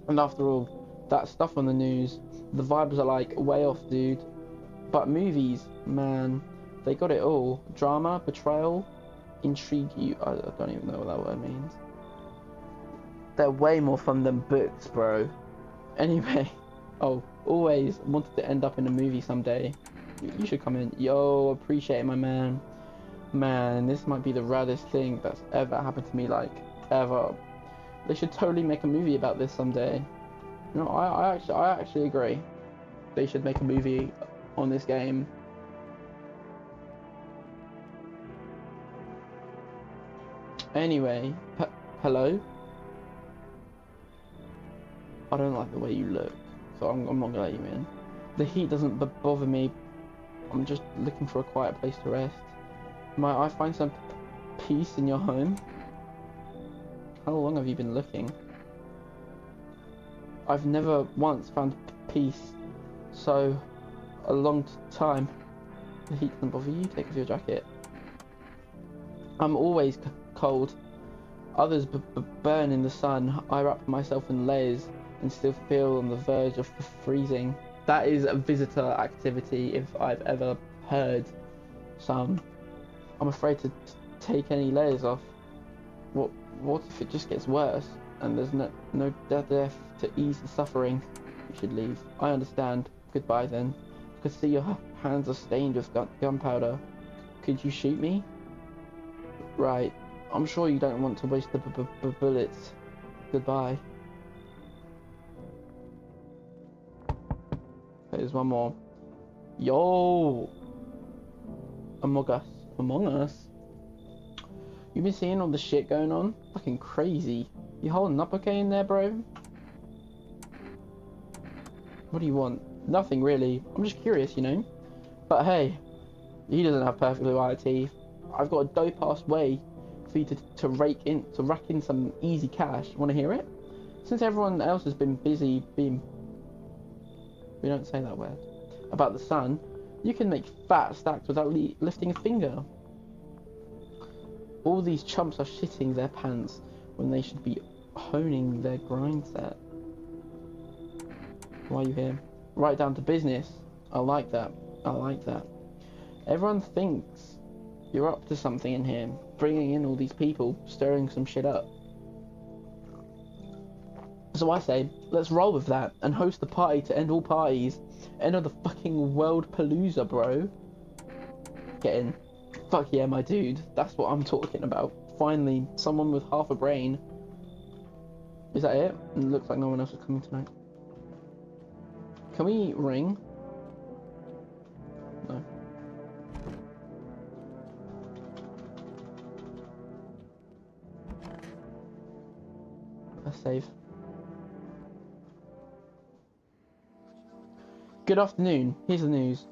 And after all, that stuff on the news, the vibes are like way off, dude. But movies, man, they got it all. Drama, betrayal, intrigue you. I don't even know what that word means. They're way more fun than books, bro. Anyway, oh, always wanted to end up in a movie someday. You should come in. Yo, appreciate it, my man. Man, this might be the raddest thing that's ever happened to me, like, ever. They should totally make a movie about this someday. You know, I actually agree. They should make a movie on this game. Anyway, hello? I don't like the way you look, so I'm not gonna let you in. The heat doesn't bother me. I'm just looking for a quiet place to rest. Might I find some peace in your home? How long have you been looking? I've never once found peace, so a long time. The heat doesn't bother you? Take off your jacket. I'm always cold. Others burn in the sun. I wrap myself in layers and still feel on the verge of freezing. That is a visitor activity if I've ever heard some. I'm afraid to take any layers off. What if it just gets worse and there's no death to ease the suffering? You should leave. I understand. Goodbye then. I could see your hands are stained with gunpowder. Could you shoot me? Right. I'm sure you don't want to waste the bullets. Goodbye. There's one more. Yo! Among Us? You been seeing all the shit going on? Fucking crazy. You holding up okay in there, bro? What do you want? Nothing really. I'm just curious, you know? But hey, he doesn't have perfectly white teeth. I've got a dope-ass way for you to rack in some easy cash. Wanna hear it? Since everyone else has been busy being... We don't say that word. About the sun, you can make fat stacks without lifting a finger. All these chumps are shitting their pants when they should be honing their grind set. Why are you here? Right down to business. I like that. I like that. Everyone thinks you're up to something in here, bringing in all these people, stirring some shit up. So I say, let's roll with that and host the party to end all parties. End of the fucking world palooza, bro. Get in. Fuck yeah, my dude. That's what I'm talking about. Finally, someone with half a brain. Is that it? It looks like no one else is coming tonight. Can we ring? No. Let's save. Good afternoon. Here's the news.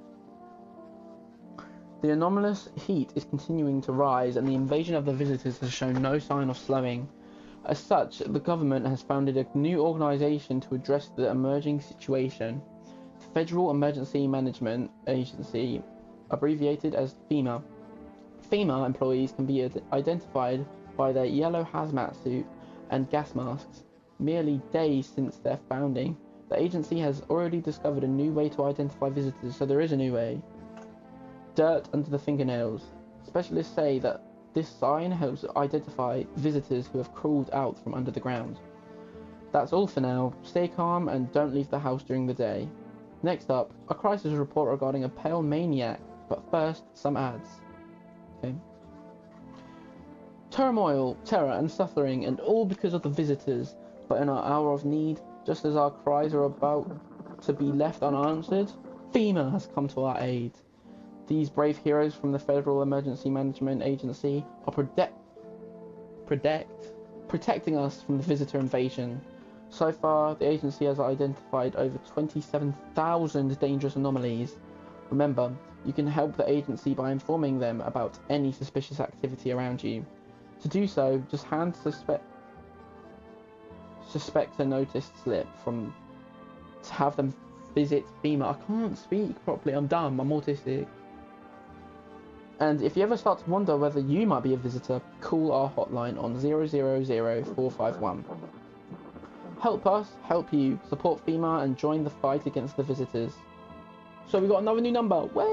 The anomalous heat is continuing to rise and the invasion of the visitors has shown no sign of slowing. As such, the government has founded a new organisation to address the emerging situation. The Federal Emergency Management Agency, abbreviated as FEMA. FEMA employees can be identified by their yellow hazmat suit and gas masks. Merely days since their founding, the agency has already discovered a new way to identify visitors, so there is a new way. Dirt under the fingernails. Specialists say that this sign helps identify visitors who have crawled out from under the ground. That's all for now. Stay calm and don't leave the house during the day. Next up, a crisis report regarding a pale maniac, but first, some ads. Okay. Turmoil, terror and suffering, and all because of the visitors. But in our hour of need, just as our cries are about to be left unanswered, FEMA has come to our aid. These brave heroes from the Federal Emergency Management Agency are protecting us from the visitor invasion. So far, the agency has identified over 27,000 dangerous anomalies. Remember, you can help the agency by informing them about any suspicious activity around you. To do so, just hand suspect a notice slip to have them visit FEMA. I can't speak properly, I'm dumb, I'm autistic. And if you ever start to wonder whether you might be a visitor, call our hotline on 000-451. Help us, help you, support FEMA and join the fight against the visitors. So we got another new number. Way.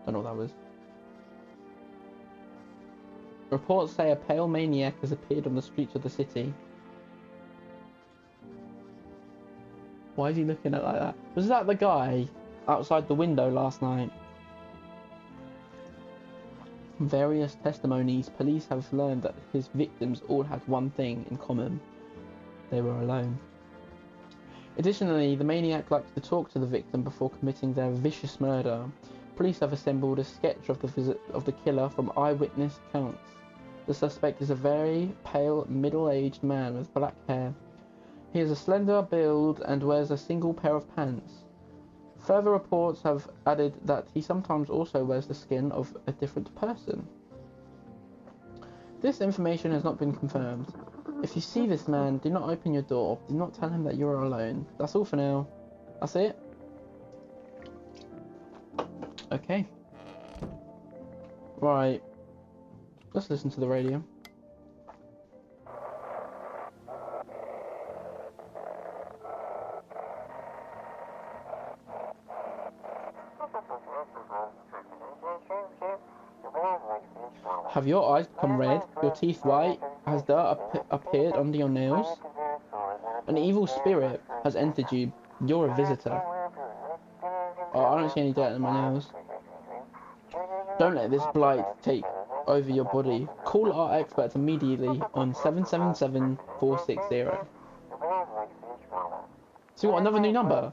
Don't know what that was. Reports say a pale maniac has appeared on the streets of the city. Why is he looking at it like that? Was that the guy outside the window last night? From various testimonies, police have learned that his victims all had one thing in common. They were alone. Additionally, the maniac likes to talk to the victim before committing their vicious murder. Police have assembled a sketch of the killer from eyewitness accounts. The suspect is a very pale, middle-aged man with black hair. He has a slender build and wears a single pair of pants. Further reports have added that he sometimes also wears the skin of a different person. This information has not been confirmed. If you see this man, do not open your door. Do not tell him that you are alone. That's all for now. That's it. Okay. Right. Let's listen to the radio. Have your eyes become red, your teeth white? Has dirt appeared under your nails? An evil spirit has entered you. You're a visitor. Oh, I don't see any dirt in my nails. Don't let this blight take over your body. Call our experts immediately on 777-460. So you got another new number?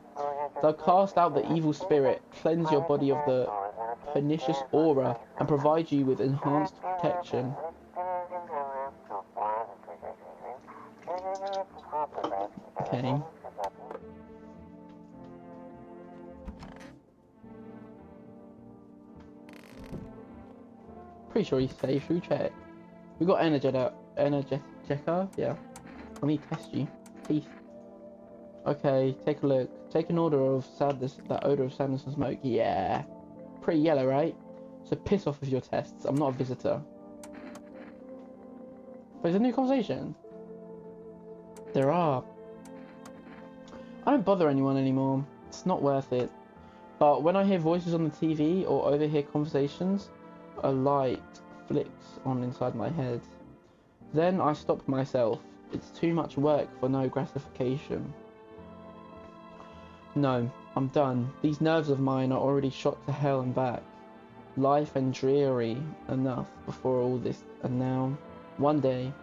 They'll cast out the evil spirit, cleanse your body of the pernicious aura, and provide you with enhanced protection. Okay. Pretty sure he's safe. Should we check? We got energetic, yeah. I need to test you. Teeth. Okay, take a look. Take an order of sadness, that odor of sadness and smoke. Yeah. Pretty yellow, right? So piss off with your tests. I'm not a visitor. But there's a new conversation. There are. I don't bother anyone anymore. It's not worth it. But when I hear voices on the TV or overhear conversations, a light flicks on inside my head. Then I stop myself. It's too much work for no gratification. No, I'm done. These nerves of mine are already shot to hell and back. Life and dreary enough before all this, and now, one day,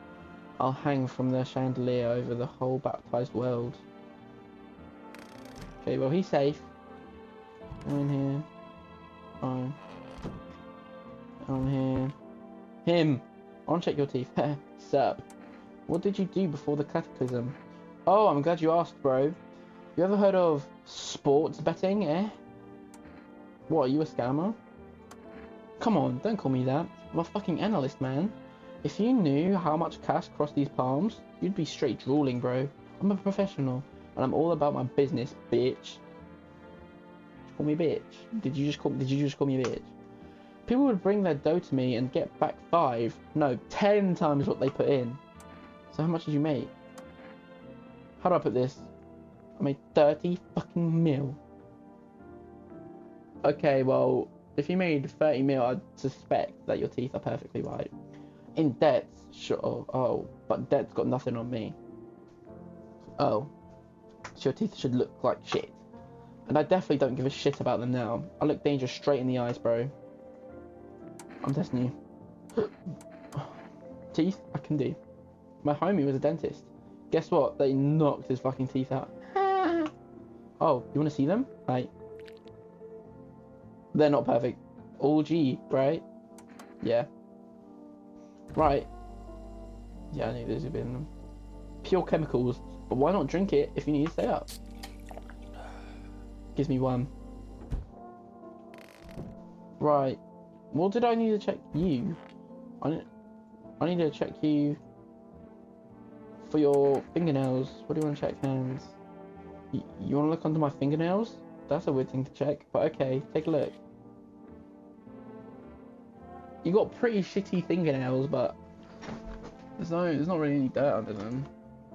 I'll hang from the chandelier over the whole baptized world. Okay, well, he's safe. I'm in here. Oh. I'm here. Him! I want to check your teeth. Sup? What did you do before the cataclysm? Oh, I'm glad you asked, bro. You ever heard of sports betting, eh? What, are you a scammer? Come on, don't call me that. I'm a fucking analyst, man. If you knew how much cash crossed these palms, you'd be straight drooling, bro. I'm a professional, and I'm all about my business, bitch. Call me bitch. Did you just call me a bitch? People would bring their dough to me and get back 10 times what they put in. So how much did you make? How do I put this? I made 30 fucking mil. Okay, well, if you made 30 mil, I'd suspect that your teeth are perfectly white. In debts, sure. Oh, but debt's got nothing on me. Oh, so your teeth should look like shit. And I definitely don't give a shit about them now. I look dangerous straight in the eyes, bro. I'm testing you. Teeth, I can do. My homie was a dentist. Guess what? They knocked his fucking teeth out. Oh, you want to see them? Right. They're not perfect. All G, right? Yeah. Right. Yeah, I knew there's a bit in them. Pure chemicals. But why not drink it if you need to stay up? Gives me one. Right. What did I need to check you? I need to check you for your fingernails. What do you want to check, hands? You want to look under my fingernails? That's a weird thing to check, but okay, take a look. You got pretty shitty fingernails, but there's not really any dirt under them.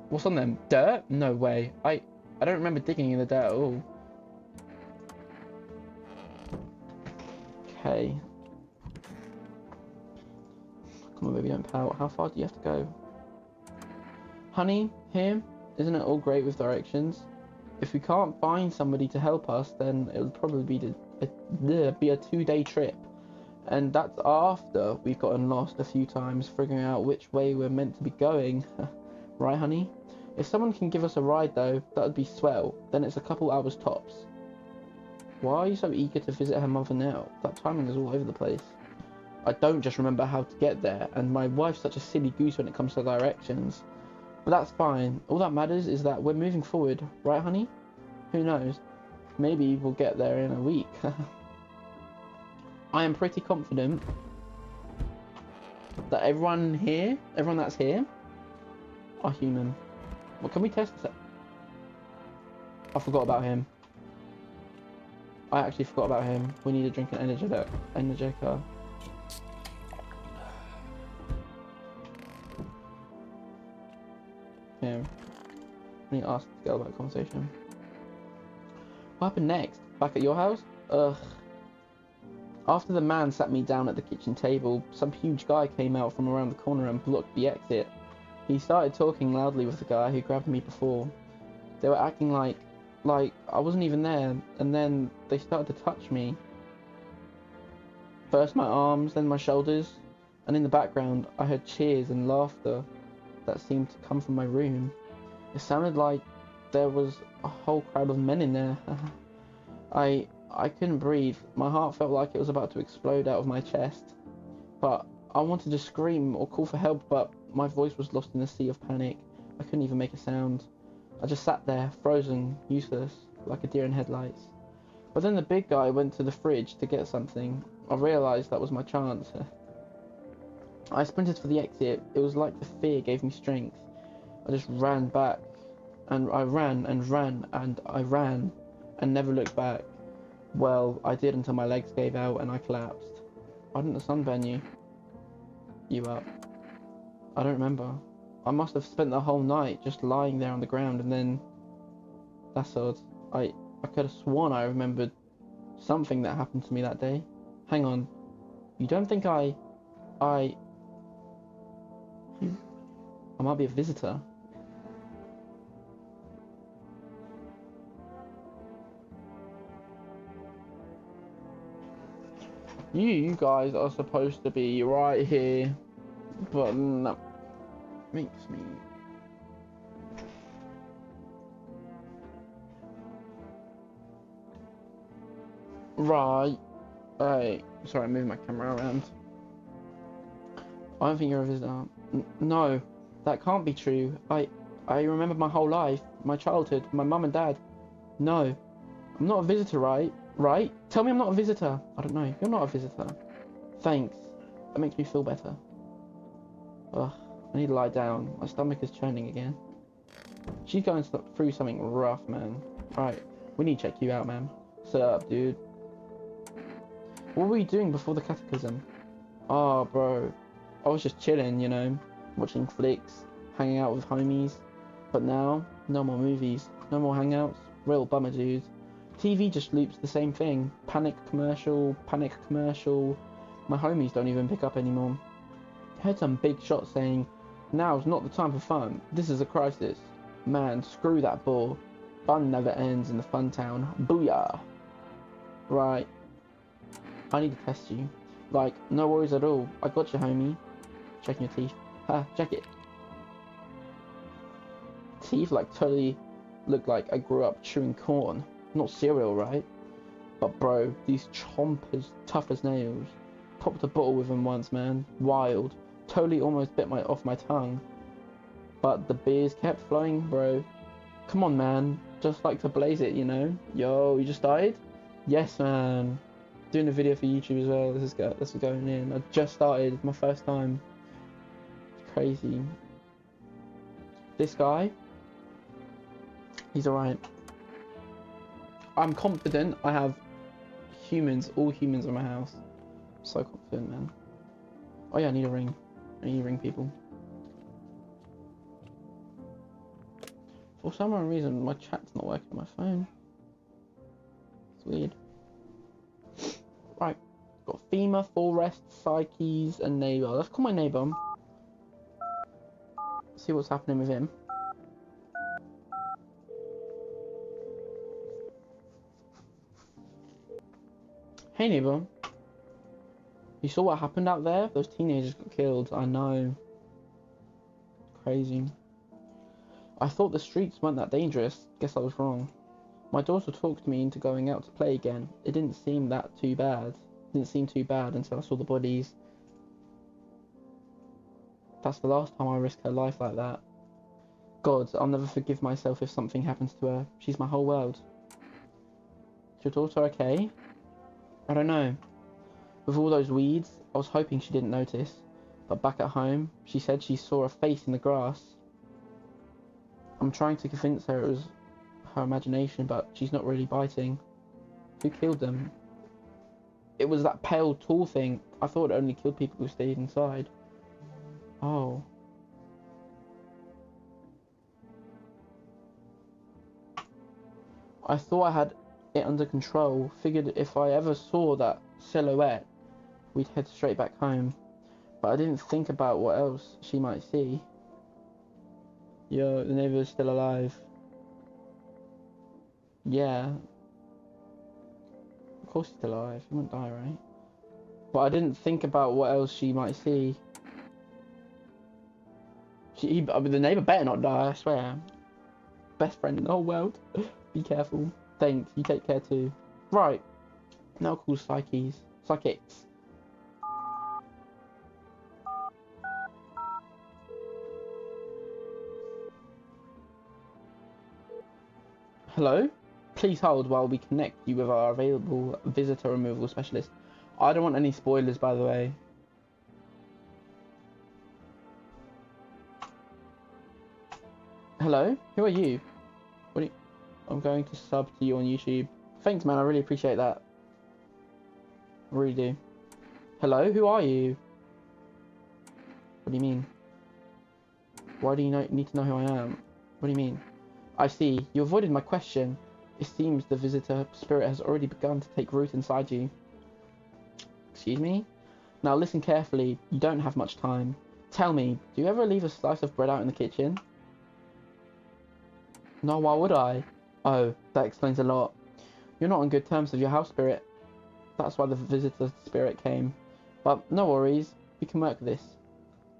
What's on them? Dirt? No way. I don't remember digging in the dirt at all. Okay. Come on, baby, don't pout. How far do you have to go? Honey, here, isn't it all great with directions? If we can't find somebody to help us, then it'll probably be a 2-day trip. And that's after we've gotten lost a few times figuring out which way we're meant to be going. Right, honey? If someone can give us a ride, though, that would be swell. Then it's a couple hours tops. Why are you so eager to visit her mother now? That timing is all over the place. I don't just remember how to get there, and my wife's such a silly goose when it comes to directions. But that's fine. All that matters is that we're moving forward, right, honey? Who knows? Maybe we'll get there in a week. I am pretty confident that everyone that's here, are human. Well, can we test this? I forgot about him. I actually forgot about him. We need to drink an Energica. Yeah. I need to ask this girl about the conversation. What happened next? Back at your house? Ugh. After the man sat me down at the kitchen table, some huge guy came out from around the corner and blocked the exit. He started talking loudly with the guy who grabbed me before. They were acting like I wasn't even there, and then they started to touch me. First my arms, then my shoulders, and in the background I heard cheers and laughter that seemed to come from my room. It sounded like there was a whole crowd of men in there. I couldn't breathe. My heart felt like it was about to explode out of my chest. But I wanted to scream or call for help, but my voice was lost in a sea of panic. I couldn't even make a sound. I just sat there, frozen, useless, like a deer in headlights. But then the big guy went to the fridge to get something. I realised that was my chance. I sprinted for the exit. It was like the fear gave me strength. I just ran back, and I ran and ran and I ran, and never looked back. Well, I did until my legs gave out and I collapsed. Why didn't the sun burn you up? I don't remember. I must have spent the whole night just lying there on the ground, and then... That's odd. I could have sworn I remembered something that happened to me that day. Hang on. You don't think I might be a visitor? You guys are supposed to be right here, but that makes me... Right. Hey, sorry, I'm moving my camera around. I don't think you're a visitor. No, that can't be true. I remember my whole life, my childhood, my mum and dad. No, I'm not a visitor, right? Right? Tell me I'm not a visitor. I don't know. You're not a visitor. Thanks. That makes me feel better. Ugh, I need to lie down. My stomach is churning again. She's going through something rough, man. Right, we need to check you out, man. Sit up, dude. What were you doing before the cataclysm? Oh, bro. I was just chilling, you know, watching flicks, hanging out with homies. But now, no more movies, no more hangouts. Real bummer, dude. TV just loops the same thing. Panic commercial, panic commercial. My homies don't even pick up anymore. I heard some big shot saying, "Now's not the time for fun. This is a crisis." Man, screw that bore. Fun never ends in the fun town. Booyah. Right. I need to test you. Like, no worries at all. I got you, homie. Checking your teeth. Ha, check it. Teeth like totally look like I grew up chewing corn. Not cereal, right? But bro, these chompers tough as nails. Popped a bottle with them once, man. Wild. Totally almost bit off my tongue. But the beers kept flowing, bro. Come on, man. Just like to blaze it, you know? Yo, you just died? Yes, man. Doing a video for YouTube as well. This is going in. I just started. It's my first time. It's crazy. This guy, he's alright. I'm confident I have all humans in my house. I'm so confident, man. Oh yeah, I need a ring. I need to ring people. For some reason, my chat's not working on my phone. It's weird. Right, got FEMA, Forest, Psyches, and Neighbour. Let's call my neighbour. See what's happening with him. Hey neighbour. You saw what happened out there? Those teenagers got killed. I know. Crazy. I thought the streets weren't that dangerous. Guess I was wrong. My daughter talked me into going out to play again. It didn't seem too bad until I saw the bodies. That's the last time I risked her life like that. God, I'll never forgive myself if something happens to her. She's my whole world. Is your daughter okay? I don't know. With all those weeds, I was hoping she didn't notice. But back at home, she said she saw a face in the grass. I'm trying to convince her it was her imagination, but she's not really biting. Who killed them? It was that pale, tall thing. I thought it only killed people who stayed inside. Oh. I thought I had it under control. Figured if I ever saw that silhouette, we'd head straight back home. But I didn't think about what else she might see. Yo, the neighbor's still alive. Yeah. Of course he's still alive. He won't die, right? But I didn't think about what else she might see. I mean, the neighbor better not die, I swear. Best friend in the whole world. Be careful. Thanks. You take care too. Right. Now call psychics. Hello? Please hold while we connect you with our available visitor removal specialist. I don't want any spoilers, by the way. Hello? Who are you? I'm going to sub to you on YouTube. Thanks, man. I really appreciate that. I really do. Hello? Who are you? What do you mean? Why do you need to know who I am? What do you mean? I see. You avoided my question. It seems the visitor spirit has already begun to take root inside you. Excuse me? Now listen carefully. You don't have much time. Tell me, do you ever leave a slice of bread out in the kitchen? No, why would I? Oh, that explains a lot. You're not on good terms with your house spirit. That's why the visitor spirit came. But no worries, we can work this.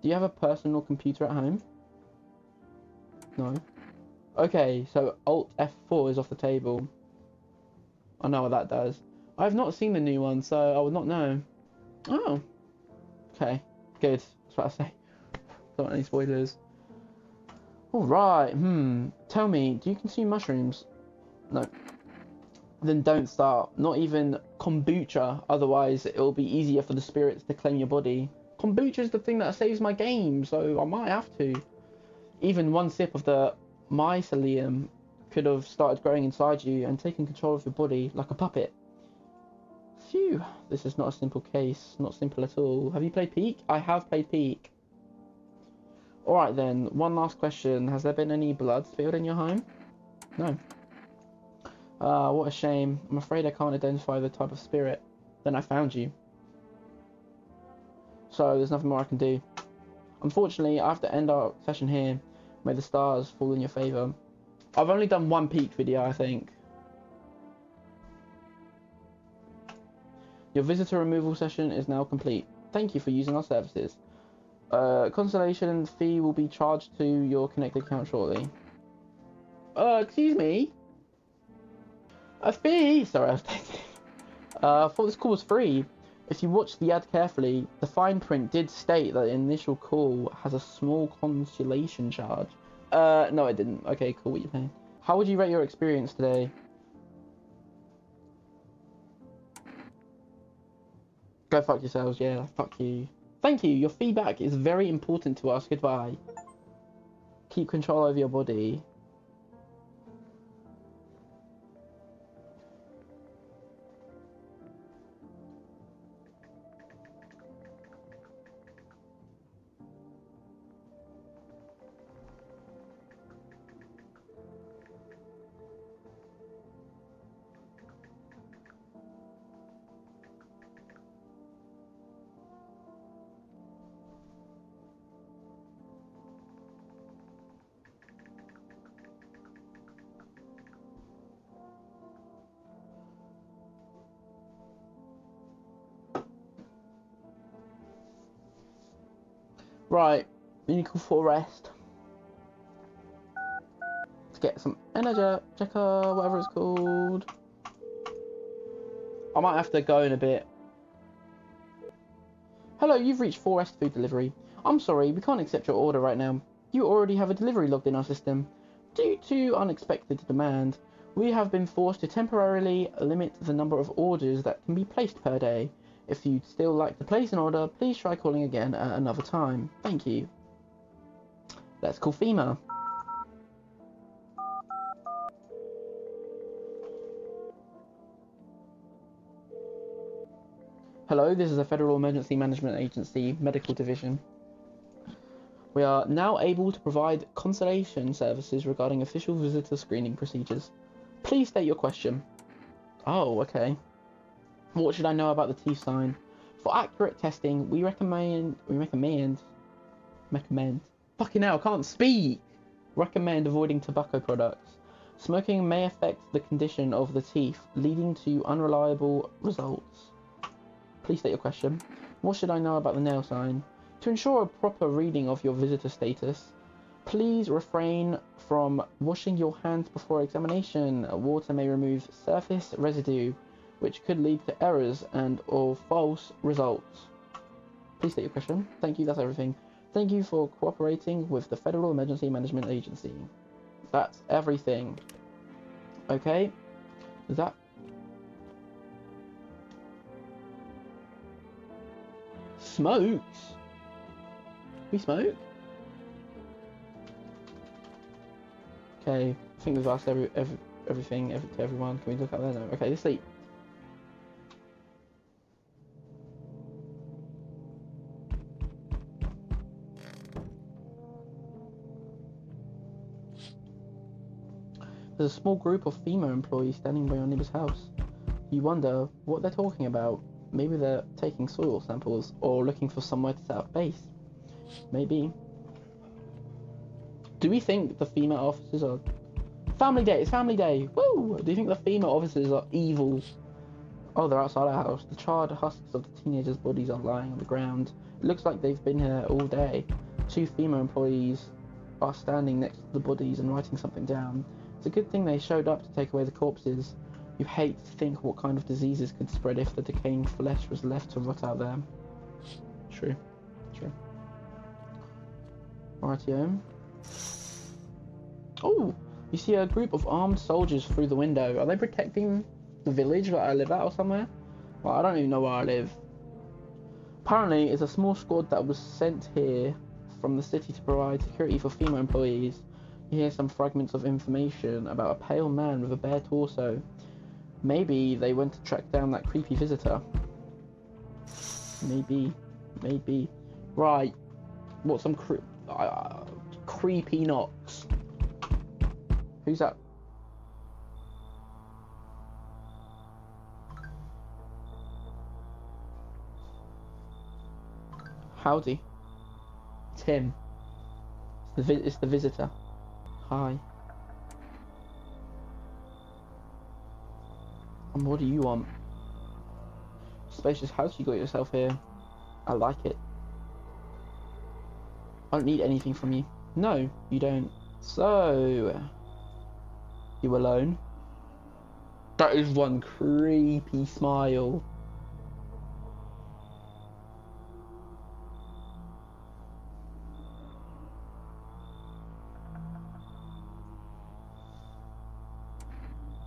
Do you have a personal computer at home? No. Okay, so Alt F4 is off the table. I know what that does. I've not seen the new one, so I would not know. Oh. Okay, good. That's what I say. Don't want any spoilers. Alright, Tell me, do you consume mushrooms? No. Then don't start. Not even kombucha, otherwise it'll be easier for the spirits to claim your body. Kombucha is the thing that saves my game, so I might have to. Even one sip of the mycelium could have started growing inside you and taken control of your body like a puppet. Phew, this is not a simple case. Not simple at all. Have you played Peak? I have played Peak. Alright then, one last question. Has there been any blood spilled in your home? No. What a shame. I'm afraid I can't identify the type of spirit. Then I found you. So there's nothing more I can do. Unfortunately, I have to end our session here. May the stars fall in your favour. I've only done one Peak video, I think. Your visitor removal session is now complete. Thank you for using our services. Consolation fee will be charged to your connected account shortly. Excuse me? A fee? Sorry, I was thinking. I thought this call was free. If you watch the ad carefully, the fine print did state that the initial call has a small consolation charge. No it didn't. Okay, cool, what you paying? How would you rate your experience today? Go fuck yourselves, yeah, fuck you. Thank you, your feedback is very important to us. Goodbye. Keep control over your body. Right, Unicorn Forest. Let's get some energy checker, whatever it's called. I might have to go in a bit. Hello, you've reached Forest Food Delivery. I'm sorry, we can't accept your order right now. You already have a delivery logged in our system. Due to unexpected demand, We have been forced to temporarily limit the number of orders that can be placed per day. If you'd still like to place an order, please try calling again at another time. Thank you. Let's call FEMA. Hello, this is the Federal Emergency Management Agency Medical Division. We are now able to provide consultation services regarding official visitor screening procedures. Please state your question. Oh, okay. What should I know about the teeth sign? For accurate testing, we recommend. Fucking hell, I can't speak. Recommend avoiding tobacco products. Smoking may affect the condition of the teeth, leading to unreliable results. Please state your question. What should I know about the nail sign? To ensure a proper reading of your visitor status, please refrain from washing your hands before examination. Water may remove surface residue, which could lead to errors and or false results. Please state your question. Thank you, that's everything. Thank you for cooperating with the Federal Emergency Management Agency. That's everything. Okay. Is that... Smokes? We smoke? Okay, I think we've asked everything to everyone. Can we look at that now? Okay, let's sleep. There's a small group of FEMA employees standing by your neighbor's house. You wonder what they're talking about. Maybe they're taking soil samples or looking for somewhere to set up base. Maybe. Do we think the FEMA officers are... Family day! It's family day! Woo! Do you think the FEMA officers are evil? Oh, they're outside our house. The charred husks of the teenagers' bodies are lying on the ground. It looks like they've been here all day. 2 FEMA employees are standing next to the bodies and writing something down. It's a good thing they showed up to take away the corpses. You hate to think what kind of diseases could spread if the decaying flesh was left to rot out there. True. True. Rightio. Oh! You see a group of armed soldiers through the window. Are they protecting the village that I live at or somewhere? Well, I don't even know where I live. Apparently, it's a small squad that was sent here from the city to provide security for FEMA employees. You hear some fragments of information about a pale man with a bare torso. Maybe they went to track down that creepy visitor. Maybe. Right. What some creepy knocks. Who's that? Howdy. It's him. It's the visitor. Hi. And what do you want? Spacious house you got yourself here. I like it. I don't need anything from you. No, you don't. So... You alone? That is one creepy smile.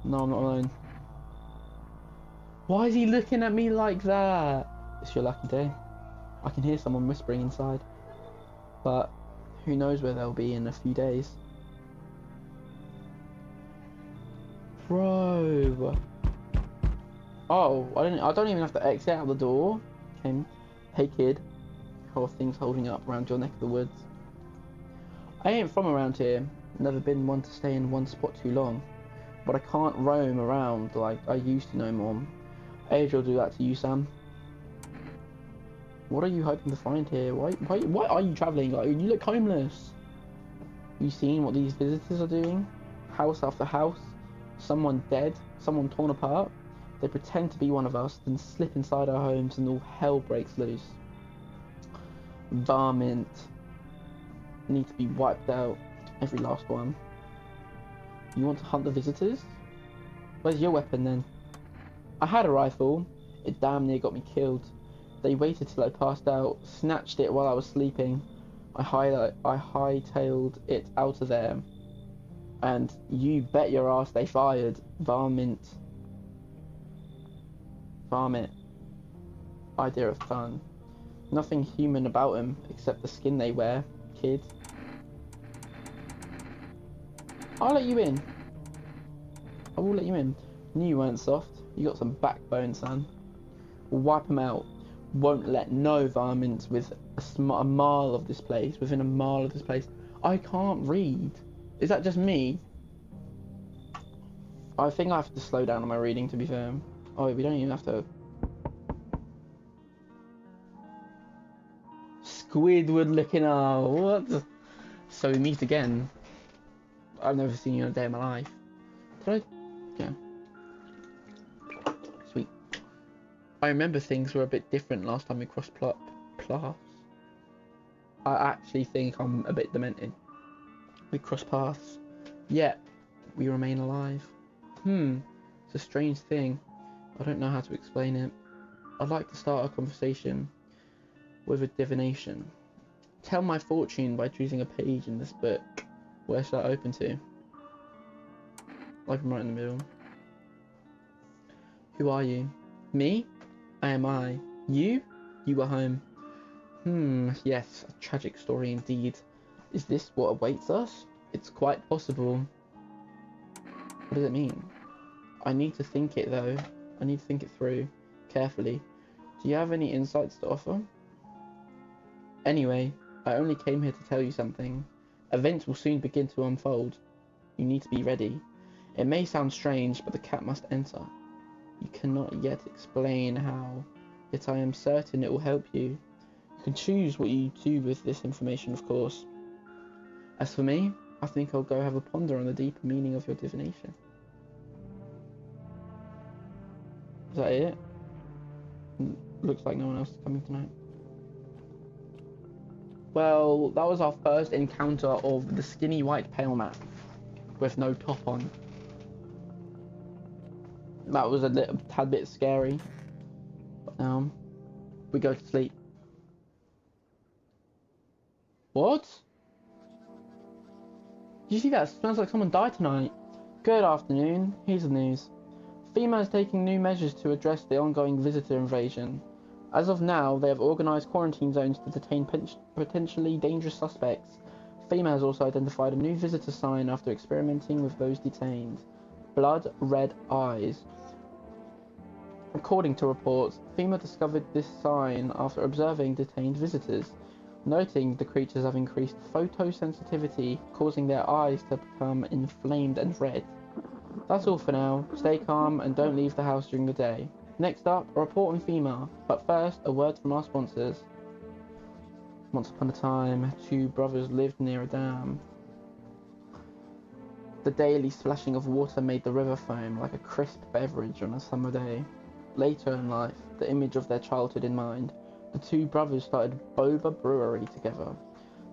No, I'm not alone. Why is he looking at me like that? It's your lucky day. I can hear someone whispering inside. But who knows where they'll be in a few days. Bro. Oh, I don't even have to exit out the door. Okay. Hey kid. How are things holding up around your neck of the woods? I ain't from around here. Never been one to stay in one spot too long. But I can't roam around like I used to no more. Age will do that to you, Sam. What are you hoping to find here? Why are you travelling? Like, you look homeless. You seen what these visitors are doing? House after house. Someone dead. Someone torn apart. They pretend to be one of us, then slip inside our homes and all hell breaks loose. Varmint. Need to be wiped out. Every last one. You want to hunt the visitors? Where's your weapon then? I had a rifle. It damn near got me killed. They waited till I passed out, snatched it while I was sleeping. I hightailed it out of there. And you bet your ass they fired Varmint. Varmint. Idea of fun. Nothing human about him except the skin they wear, kid. I'll let you in. I will let you in. Knew you weren't soft. You got some backbone, son. We'll wipe them out. Won't let no varmints with a mile of this place. Within a mile of this place. I can't read. Is that just me? I think I have to slow down on my reading, to be fair. Oh, we don't even have to. Squidward looking out. What? So we meet again. I've never seen you in a day of my life. Did I? Yeah. Sweet. I remember things were a bit different last time we crossed paths. I actually think I'm a bit demented. We crossed paths. Yet, we remain alive. It's a strange thing. I don't know how to explain it. I'd like to start a conversation with a divination. Tell my fortune by choosing a page in this book. Where should I open to? Like I'm right in the middle. Who are you? Me? I am I. You? You were home. Yes, a tragic story indeed. Is this what awaits us? It's quite possible. What does it mean? I need to think it though. I need to think it through carefully. Do you have any insights to offer? Anyway, I only came here to tell you something. Events will soon begin to unfold. You need to be ready. It may sound strange, but the cat must enter. You cannot yet explain how, yet I am certain it will help you. You can choose what you do with this information, of course. As for me, I think I'll go have a ponder on the deeper meaning of your divination. Is that it? Looks like no one else is coming tonight. Well, that was our first encounter of the skinny white pale man with no top on. That was a little tad bit scary. But now we go to sleep. What? Did you see that? It smells like someone died tonight. Good afternoon. Here's the news. FEMA is taking new measures to address the ongoing visitor invasion. As of now, they have organised quarantine zones to detain potentially dangerous suspects. FEMA has also identified a new visitor sign after experimenting with those detained. Blood red eyes. According to reports, FEMA discovered this sign after observing detained visitors, noting the creatures have increased photosensitivity, causing their eyes to become inflamed and red. That's all for now. Stay calm and don't leave the house during the day. Next up, a report on FEMA, but first, a word from our sponsors. Once upon a time, two brothers lived near a dam. The daily splashing of water made the river foam like a crisp beverage on a summer day. Later in life, the image of their childhood in mind, the two brothers started Boba Brewery together.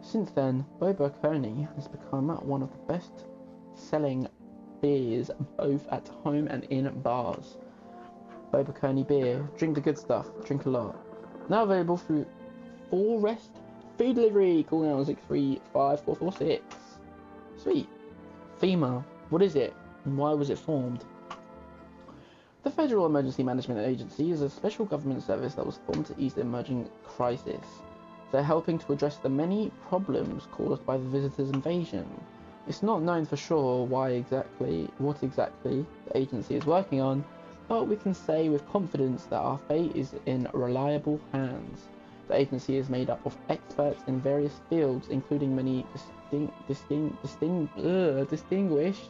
Since then, Boba Kearney has become one of the best-selling beers both at home and in bars. Boba Kearney beer, drink the good stuff, drink a lot. Now available through Forest Food Delivery. Call now 635-446. Sweet. FEMA, what is it and why was it formed? The Federal Emergency Management Agency is a special government service that was formed to ease the emerging crisis. They're helping to address the many problems caused by the visitors' invasion. It's not known for sure what exactly the agency is working on, but we can say with confidence that our fate is in reliable hands. The agency is made up of experts in various fields, including many distinguished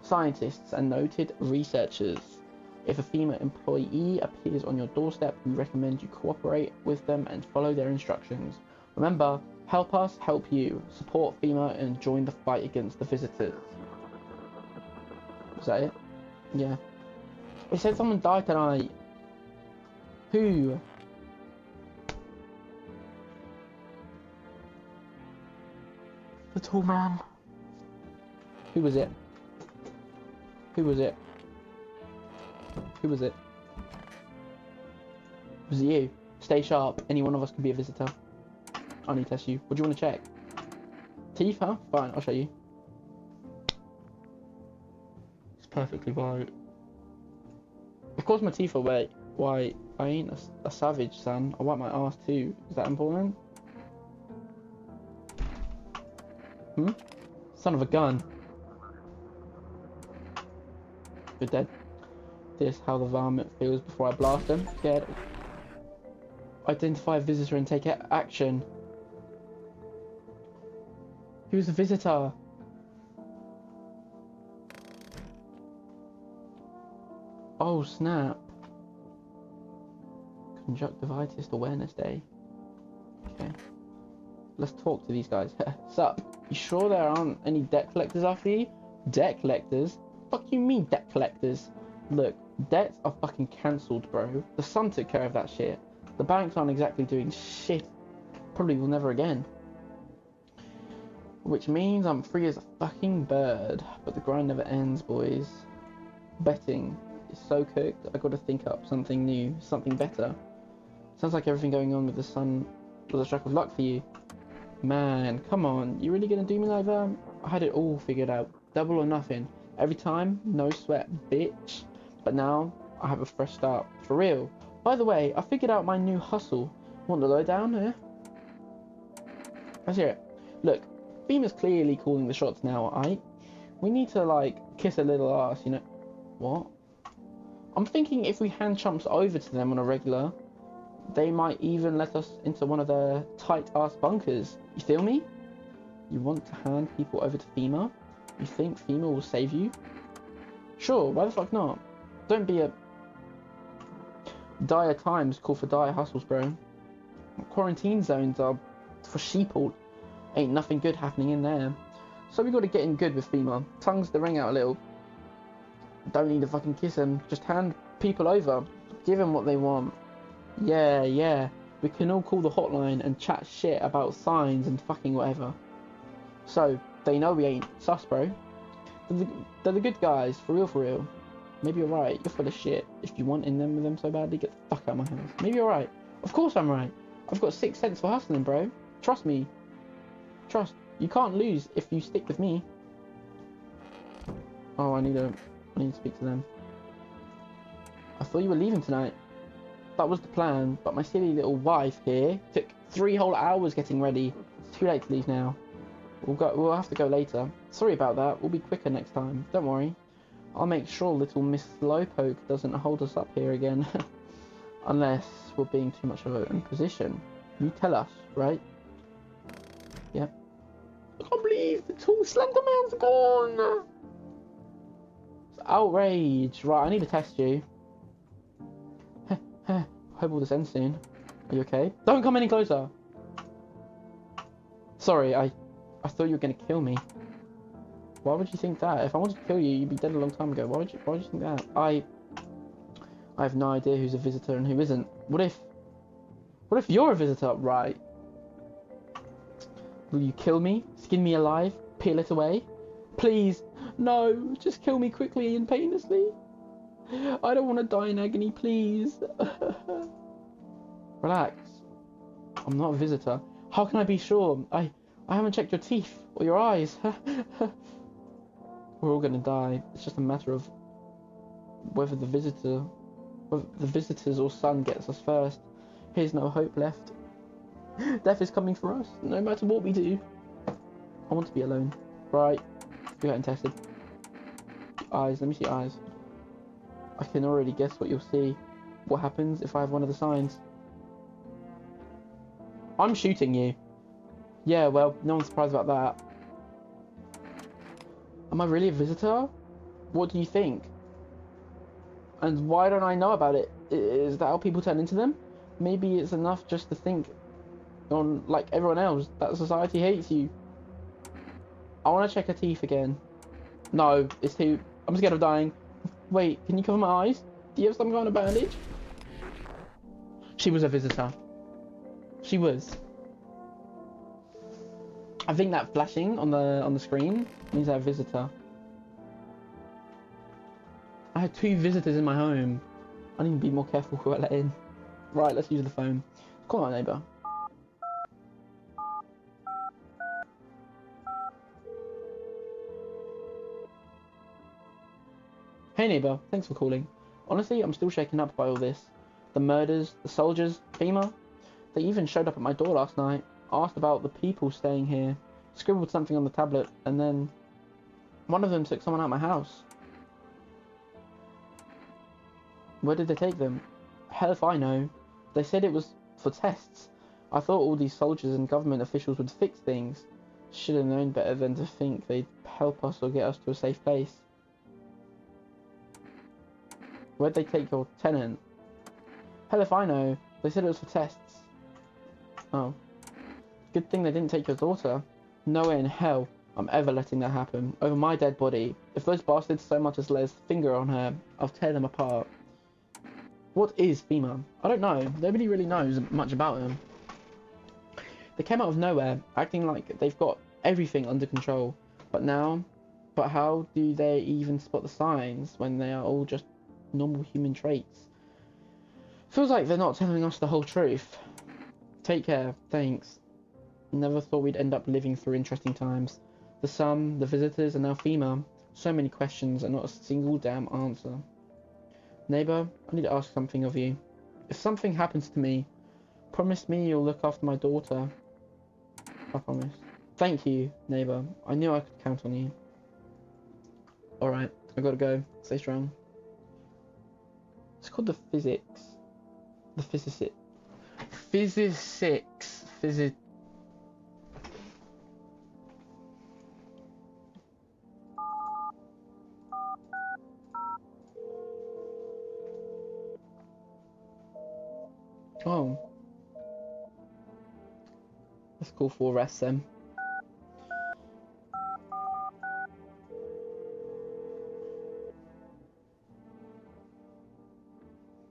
scientists and noted researchers. If a FEMA employee appears on your doorstep, we recommend you cooperate with them and follow their instructions. Remember, help us help you. Support FEMA and join the fight against the visitors. Is that it? Yeah. It said someone died tonight. Who? The tall man. Who was it? Who was it? Who was it? Was it you? Stay sharp. Any one of us could be a visitor. I need to test you. What do you want to check? Teeth, huh? Fine, I'll show you. perfectly white. Of course my teeth are white. I ain't a savage, son. I wipe my ass too. Is that important? Hmm? Son of a gun. You're dead. This how the varmint feels before I blast them. Scared. Identify a visitor and take action. Who's the visitor? Oh snap. Conjunctivitis Awareness Day. Okay. Let's talk to these guys. Sup? You sure there aren't any debt collectors after you? Debt collectors? Fuck you mean debt collectors? Look, debts are fucking cancelled, bro. The sun took care of that shit. The banks aren't exactly doing shit. Probably will never again. Which means I'm free as a fucking bird. But the grind never ends, boys. Betting is so cooked, I gotta think up something new, something better. Sounds like everything going on with the sun was a stroke of luck for you. Man, come on, you really gonna do me like that? I had it all figured out. Double or nothing. Every time, no sweat, bitch. But now, I have a fresh start. For real. By the way, I figured out my new hustle. Want the lowdown, eh? Let's hear it. Look, Beamer's clearly calling the shots now, aight? We need to, like, kiss a little ass, you know? What? I'm thinking if we hand chumps over to them on a regular, they might even let us into one of their tight-ass bunkers. You feel me? You want to hand people over to FEMA? You think FEMA will save you? Sure, why the fuck not? Don't be a... Dire times call for dire hustles, bro. Quarantine zones are for sheeple. Ain't nothing good happening in there. So we gotta get in good with FEMA. Tongues the ring out a little. Don't need to fucking kiss them. Just hand people over. Give them what they want. Yeah. We can all call the hotline and chat shit about signs and fucking whatever. So, they know we ain't sus, bro. They're the good guys, for real. Maybe you're right, you're full of shit. If you want in them with them so badly, get the fuck out of my house. Maybe you're right. Of course I'm right. I've got 6 cents for hustling, bro. Trust me. Trust. You can't lose if you stick with me. Oh, I need to speak to them. I thought you were leaving tonight. That was the plan, but my silly little wife here took 3 whole hours getting ready. It's too late to leave now. We'll have to go later. Sorry about that. We'll be quicker next time. Don't worry. I'll make sure little Miss Slowpoke doesn't hold us up here again. Unless we're being too much of an imposition. You tell us, right? Yep. I can't believe the tall slender man's gone. It's outrage. Right, I need to test you. Hope all this ends soon. Are you okay? Don't come any closer. Sorry, I thought you were gonna kill me. Why would you think that? If I wanted to kill you, you'd be dead a long time ago. Why would you think that? I have no idea who's a visitor and who isn't. What if you're a visitor? Right. Will you kill me? Skin me alive? Peel it away? Please, no, just kill me quickly and painlessly. I don't want to die in agony, please. Relax. I'm not a visitor. How can I be sure? I haven't checked your teeth or your eyes. We're all gonna die. It's just a matter of whether the visitors or sun gets us first. Here's no hope left. Death is coming for us, no matter what we do. I want to be alone. Right. You're getting tested. Eyes. Let me see eyes. I can already guess what you'll see. What happens if I have one of the signs? I'm shooting you. Yeah, well, no one's surprised about that. Am I really a visitor? What do you think? And why don't I know about it? Is that how people turn into them? Maybe it's enough just to think on, like everyone else, that society hates you. I want to check her teeth again. No, it's too... I'm scared of dying. Wait, can you cover my eyes? Do you have some kind of bandage? She was a visitor. She was. I think that flashing on the screen means they're a visitor. I had 2 visitors in my home. I need to be more careful who I let in. Right, let's use the phone. Call my neighbour. Hey neighbour, thanks for calling. Honestly, I'm still shaken up by all this. The murders, the soldiers, FEMA. They even showed up at my door last night, asked about the people staying here, scribbled something on the tablet, and then one of them took someone out of my house. Where did they take them? Hell if I know. They said it was for tests. I thought all these soldiers and government officials would fix things. Should have known better than to think they'd help us or get us to a safe place. Where'd they take your tenant? Hell if I know. They said it was for tests. Oh. Good thing they didn't take your daughter. No way in hell I'm ever letting that happen. Over my dead body. If those bastards so much as lay a finger on her, I'll tear them apart. What is FEMA? I don't know. Nobody really knows much about them. They came out of nowhere, acting like they've got everything under control. But how do they even spot the signs when they are all just normal human traits? Feels like they're not telling us the whole truth. Take care, thanks. Never thought we'd end up living through interesting times. The sun, the visitors, and now FEMA. So many questions and not a single damn answer. Neighbour, I need to ask something of you. If something happens to me, promise me you'll look after my daughter. I promise. Thank you, neighbour. I knew I could count on you. Alright, I gotta go. Stay strong. It's called the physics. The physicist. Physics. Oh. Let's call for arrest then.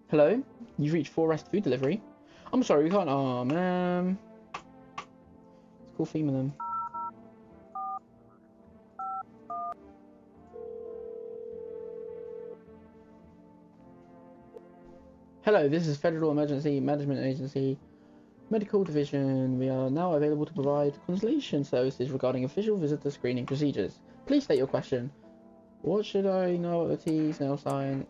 Hello? You've reached 4 Rest Food Delivery. I'm sorry, we can't. Oh, man. Let's call FEMA then. Hello, this is Federal Emergency Management Agency Medical Division. We are now available to provide consultation services regarding official visitor screening procedures. Please state your question. What should I know about the T cell sign?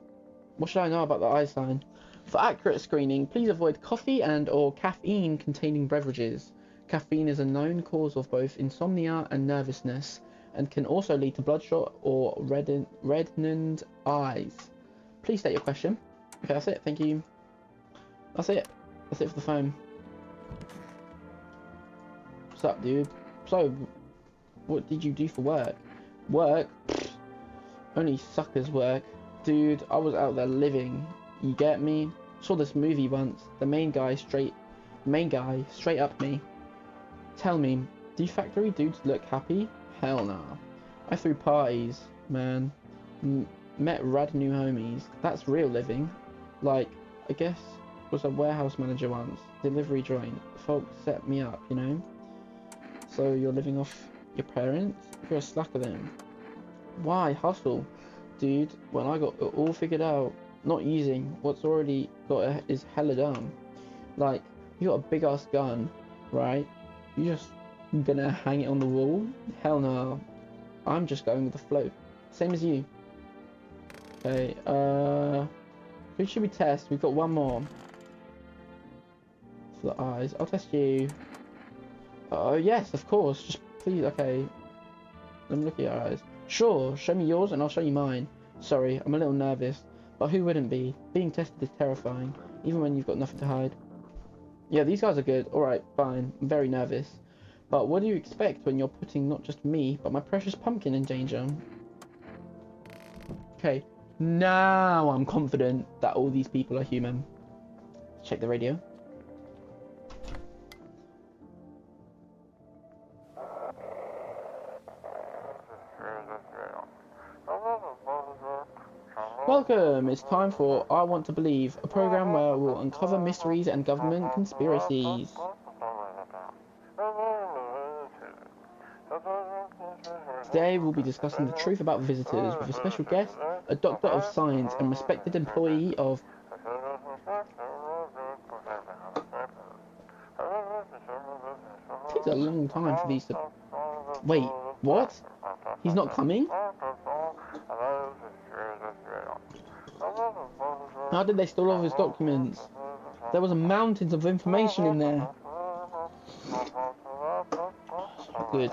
What should I know about the I sign? For accurate screening, please avoid coffee and or caffeine containing beverages. Caffeine is a known cause of both insomnia and nervousness, and can also lead to bloodshot or reddened eyes. Please state your question. Okay, that's it. Thank you. That's it. That's it for the phone. What's up, dude? So, what did you do for work? Work? Pfft, only suckers work. Dude, I was out there living. You get me? Saw this movie once. The main guy straight up me. Tell me, do factory dudes look happy? Hell nah. I threw parties, man. Met rad new homies. That's real living. Like, I guess was a warehouse manager once. Delivery joint. Folks set me up, you know? So you're living off your parents? You're a slacker then. Why hustle? Dude, when I got it all figured out, not using what's already got is hella dumb. Like, you got a big ass gun, right? You just gonna hang it on the wall? Hell no. I'm just going with the flow. Same as you. Okay, who should we test? We've got one more. For the eyes. I'll test you. Oh, yes, of course. Just please, okay. Let me look at your eyes. Sure, show me yours and I'll show you mine. Sorry, I'm a little nervous, but who wouldn't be? Being tested is terrifying, even when you've got nothing to hide. Yeah, these guys are good. Alright, fine. I'm very nervous. But what do you expect when you're putting not just me, but my precious pumpkin in danger? Okay, now I'm confident that all these people are human. Check the radio. Welcome! It's time for I Want to Believe, a program where we'll uncover mysteries and government conspiracies. Today we'll be discussing the truth about visitors with a special guest, a doctor of science and respected employee of... It takes a long time for these to... Wait, what? He's not coming? How did they steal all of his documents? There was a mountains of information in there. Good.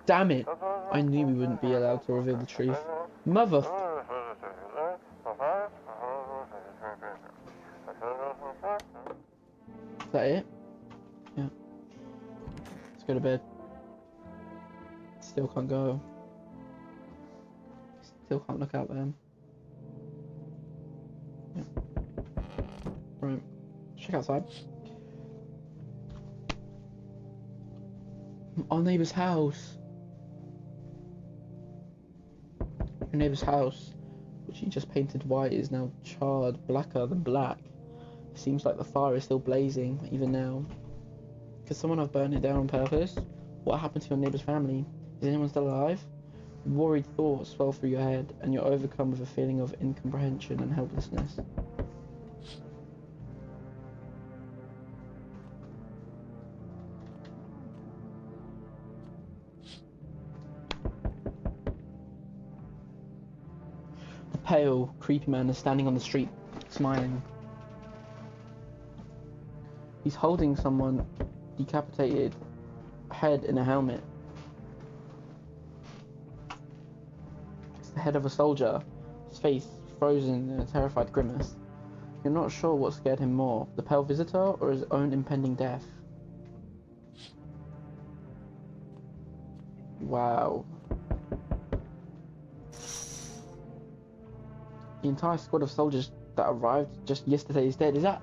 Damn it. I knew we wouldn't be allowed to reveal the truth. Mother... Is that it? Yeah. Let's go to bed. Still can't go. Still can't look out there. Yeah. Right. Check outside. Our neighbour's house. Your neighbour's house, which he just painted white, is now charred blacker than black. It seems like the fire is still blazing, even now. Could someone have burned it down on purpose? What happened to your neighbour's family? Is anyone still alive? Worried thoughts swell through your head, and you're overcome with a feeling of incomprehension and helplessness. The pale, creepy man is standing on the street, smiling. He's holding someone decapitated head in a helmet. It's the head of a soldier, his face frozen in a terrified grimace. You're not sure what scared him more, the pale visitor or his own impending death. Wow. The entire squad of soldiers that arrived just yesterday is dead. Is that...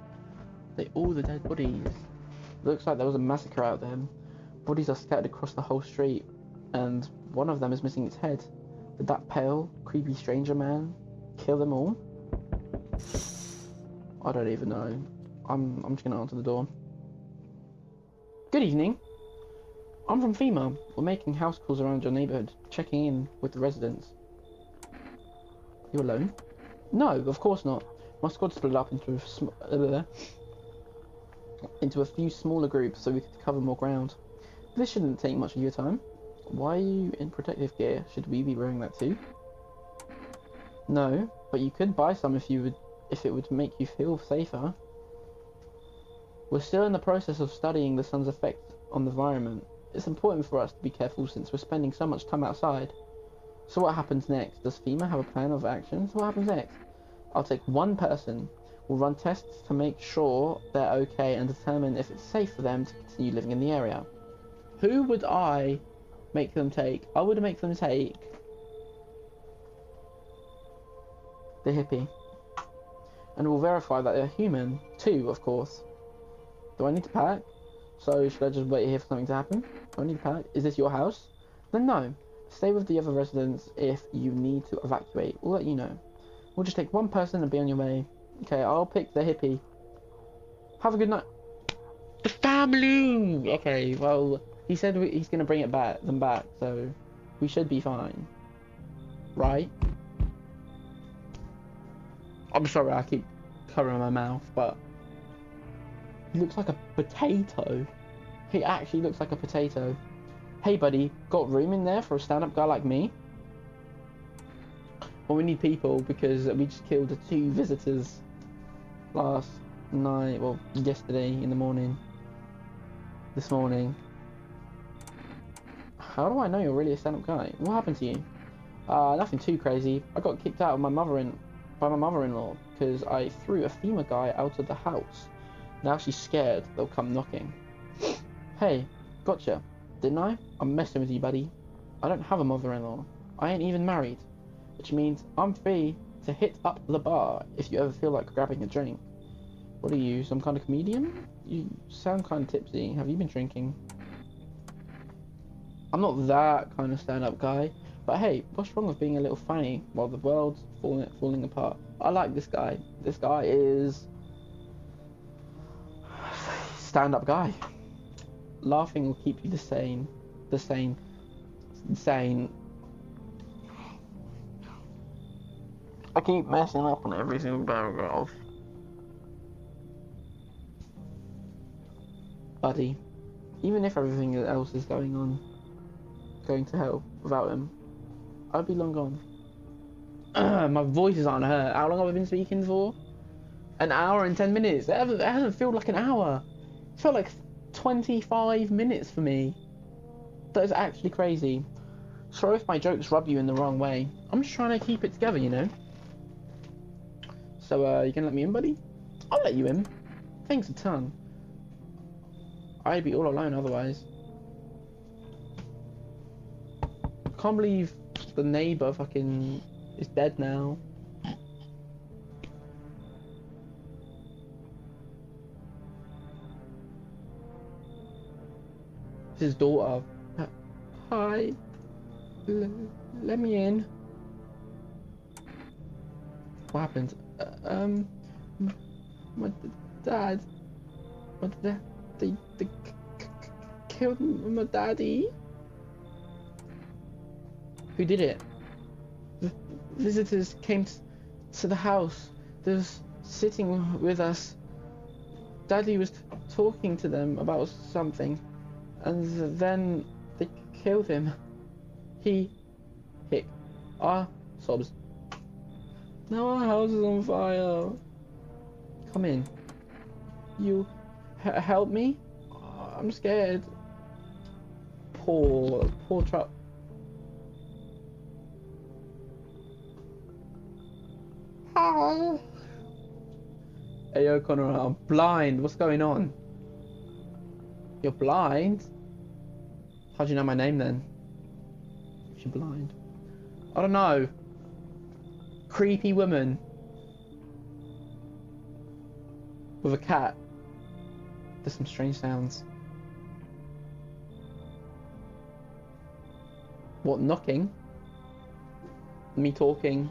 all the dead bodies? Looks like there was a massacre out there. Bodies are scattered across the whole street, and one of them is missing its head. Did that pale, creepy stranger man kill them all? I don't even know. I'm just gonna answer the door. Good evening. I'm from FEMA. We're making house calls around your neighbourhood, checking in with the residents. You alone? No, of course not. My squad split up into a few smaller groups so we could cover more ground. This shouldn't take much of your time. Why are you in protective gear? Should we be wearing that too? No, but you could buy some if it would make you feel safer. We're still in the process of studying the sun's effect on the environment. It's important for us to be careful since we're spending so much time outside. So what happens next? Does FEMA have a plan of action? So what happens next? I'll take one person. We'll run tests to make sure they're okay and determine if it's safe for them to continue living in the area. Who would I make them take? I would make them take the hippie. And we'll verify that they're human too, of course. Do I need to pack? So should I just wait here for something to happen? Do I need to pack? Is this your house? Then no. Stay with the other residents if you need to evacuate. We'll let you know. We'll just take one person and be on your way. Okay, I'll pick the hippie. Have a good night. The family! Okay, well, he said he's going to bring them back, so we should be fine. Right? I'm sorry, I keep covering my mouth, but he looks like a potato. He actually looks like a potato. Hey, buddy, got room in there for a stand-up guy like me? Well, we need people because we just killed 2 visitors last night, well, yesterday in the morning. This morning. How do I know you're really a stand-up guy? What happened to you? Nothing too crazy. I got kicked out of by my mother-in-law because I threw a FEMA guy out of the house. Now she's scared they'll come knocking. Hey, gotcha. Didn't I? I'm messing with you, buddy. I don't have a mother-in-law. I ain't even married. Which means I'm free to hit up the bar if you ever feel like grabbing a drink. What are you, some kind of comedian? You sound kind of tipsy. Have you been drinking? I'm not that kind of stand-up guy. But hey, what's wrong with being a little funny while the world's falling apart? I like this guy. This guy is... stand-up guy. Laughing will keep you sane. I keep messing up on every single paragraph. Buddy, even if everything else is going to hell without him, I'd be long gone. My voice is starting to hurt. How long have I been speaking for? An hour and 10 minutes. It hasn't felt like an hour. It felt like 25 minutes for me. That is actually crazy. Sorry if my jokes rub you in the wrong way. I'm just trying to keep it together, you know. So, you gonna let me in, buddy? I'll let you in. Thanks a ton. I'd be all alone otherwise. Can't believe the neighbor fucking is dead now. His daughter. Hi. Let me in. What happened? My dad. They killed my daddy. Who did it? Visitors came to the house. They was sitting with us. Daddy was talking to them about something, and then they killed him. Sobs. Now our house is on fire. Come in. You help me? I'm scared. Poor truck. Hey, yo, Connor, I'm blind. What's going on? You're blind? How'd you know my name then? If you're blind. I don't know. Creepy woman. With a cat. There's some strange sounds. What, knocking? Me talking?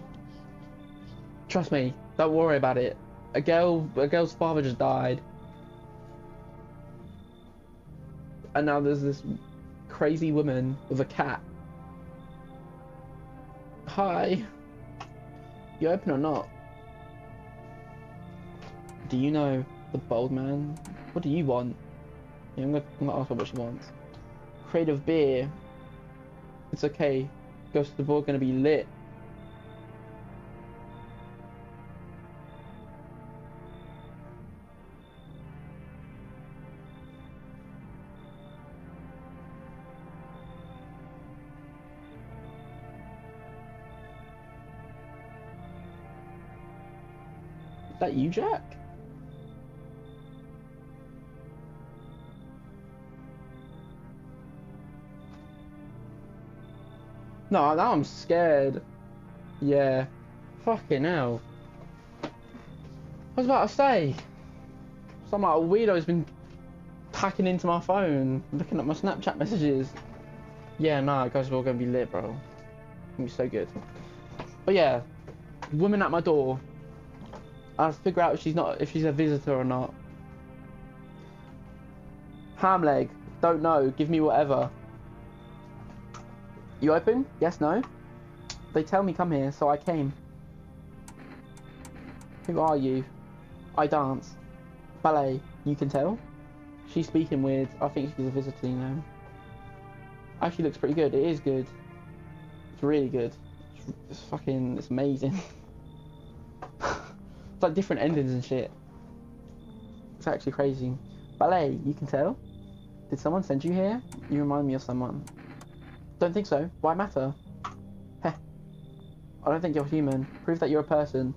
Trust me, don't worry about it. A girl's father just died. And now there's this crazy woman with a cat. Hi. You open or not? Do you know the bold man? What do you want? Yeah, I'm gonna ask her what she wants. Crate of beer. It's okay. Ghost of the Board gonna be lit. Is that you, Jack? No, now I'm scared. Yeah. Fucking hell. I was about to say. Some like weirdo's been hacking into my phone, looking at my Snapchat messages. Yeah, nah, guys, we're all gonna be lit, bro. It's gonna be so good. But yeah, woman at my door. I'll figure out if she's a visitor or not. Ham leg. Don't know. Give me whatever. You open? Yes, no? They tell me come here, so I came. Who are you? I dance. Ballet. You can tell? She's speaking weird. I think she's a visitor, you know. Actually looks pretty good. It is good. It's really good. It's amazing. It's like different endings and shit. It's actually crazy. Ballet. You can tell? Did someone send you here? You remind me of someone. Don't think so. Why matter? Heh. I don't think you're human. Prove that you're a person.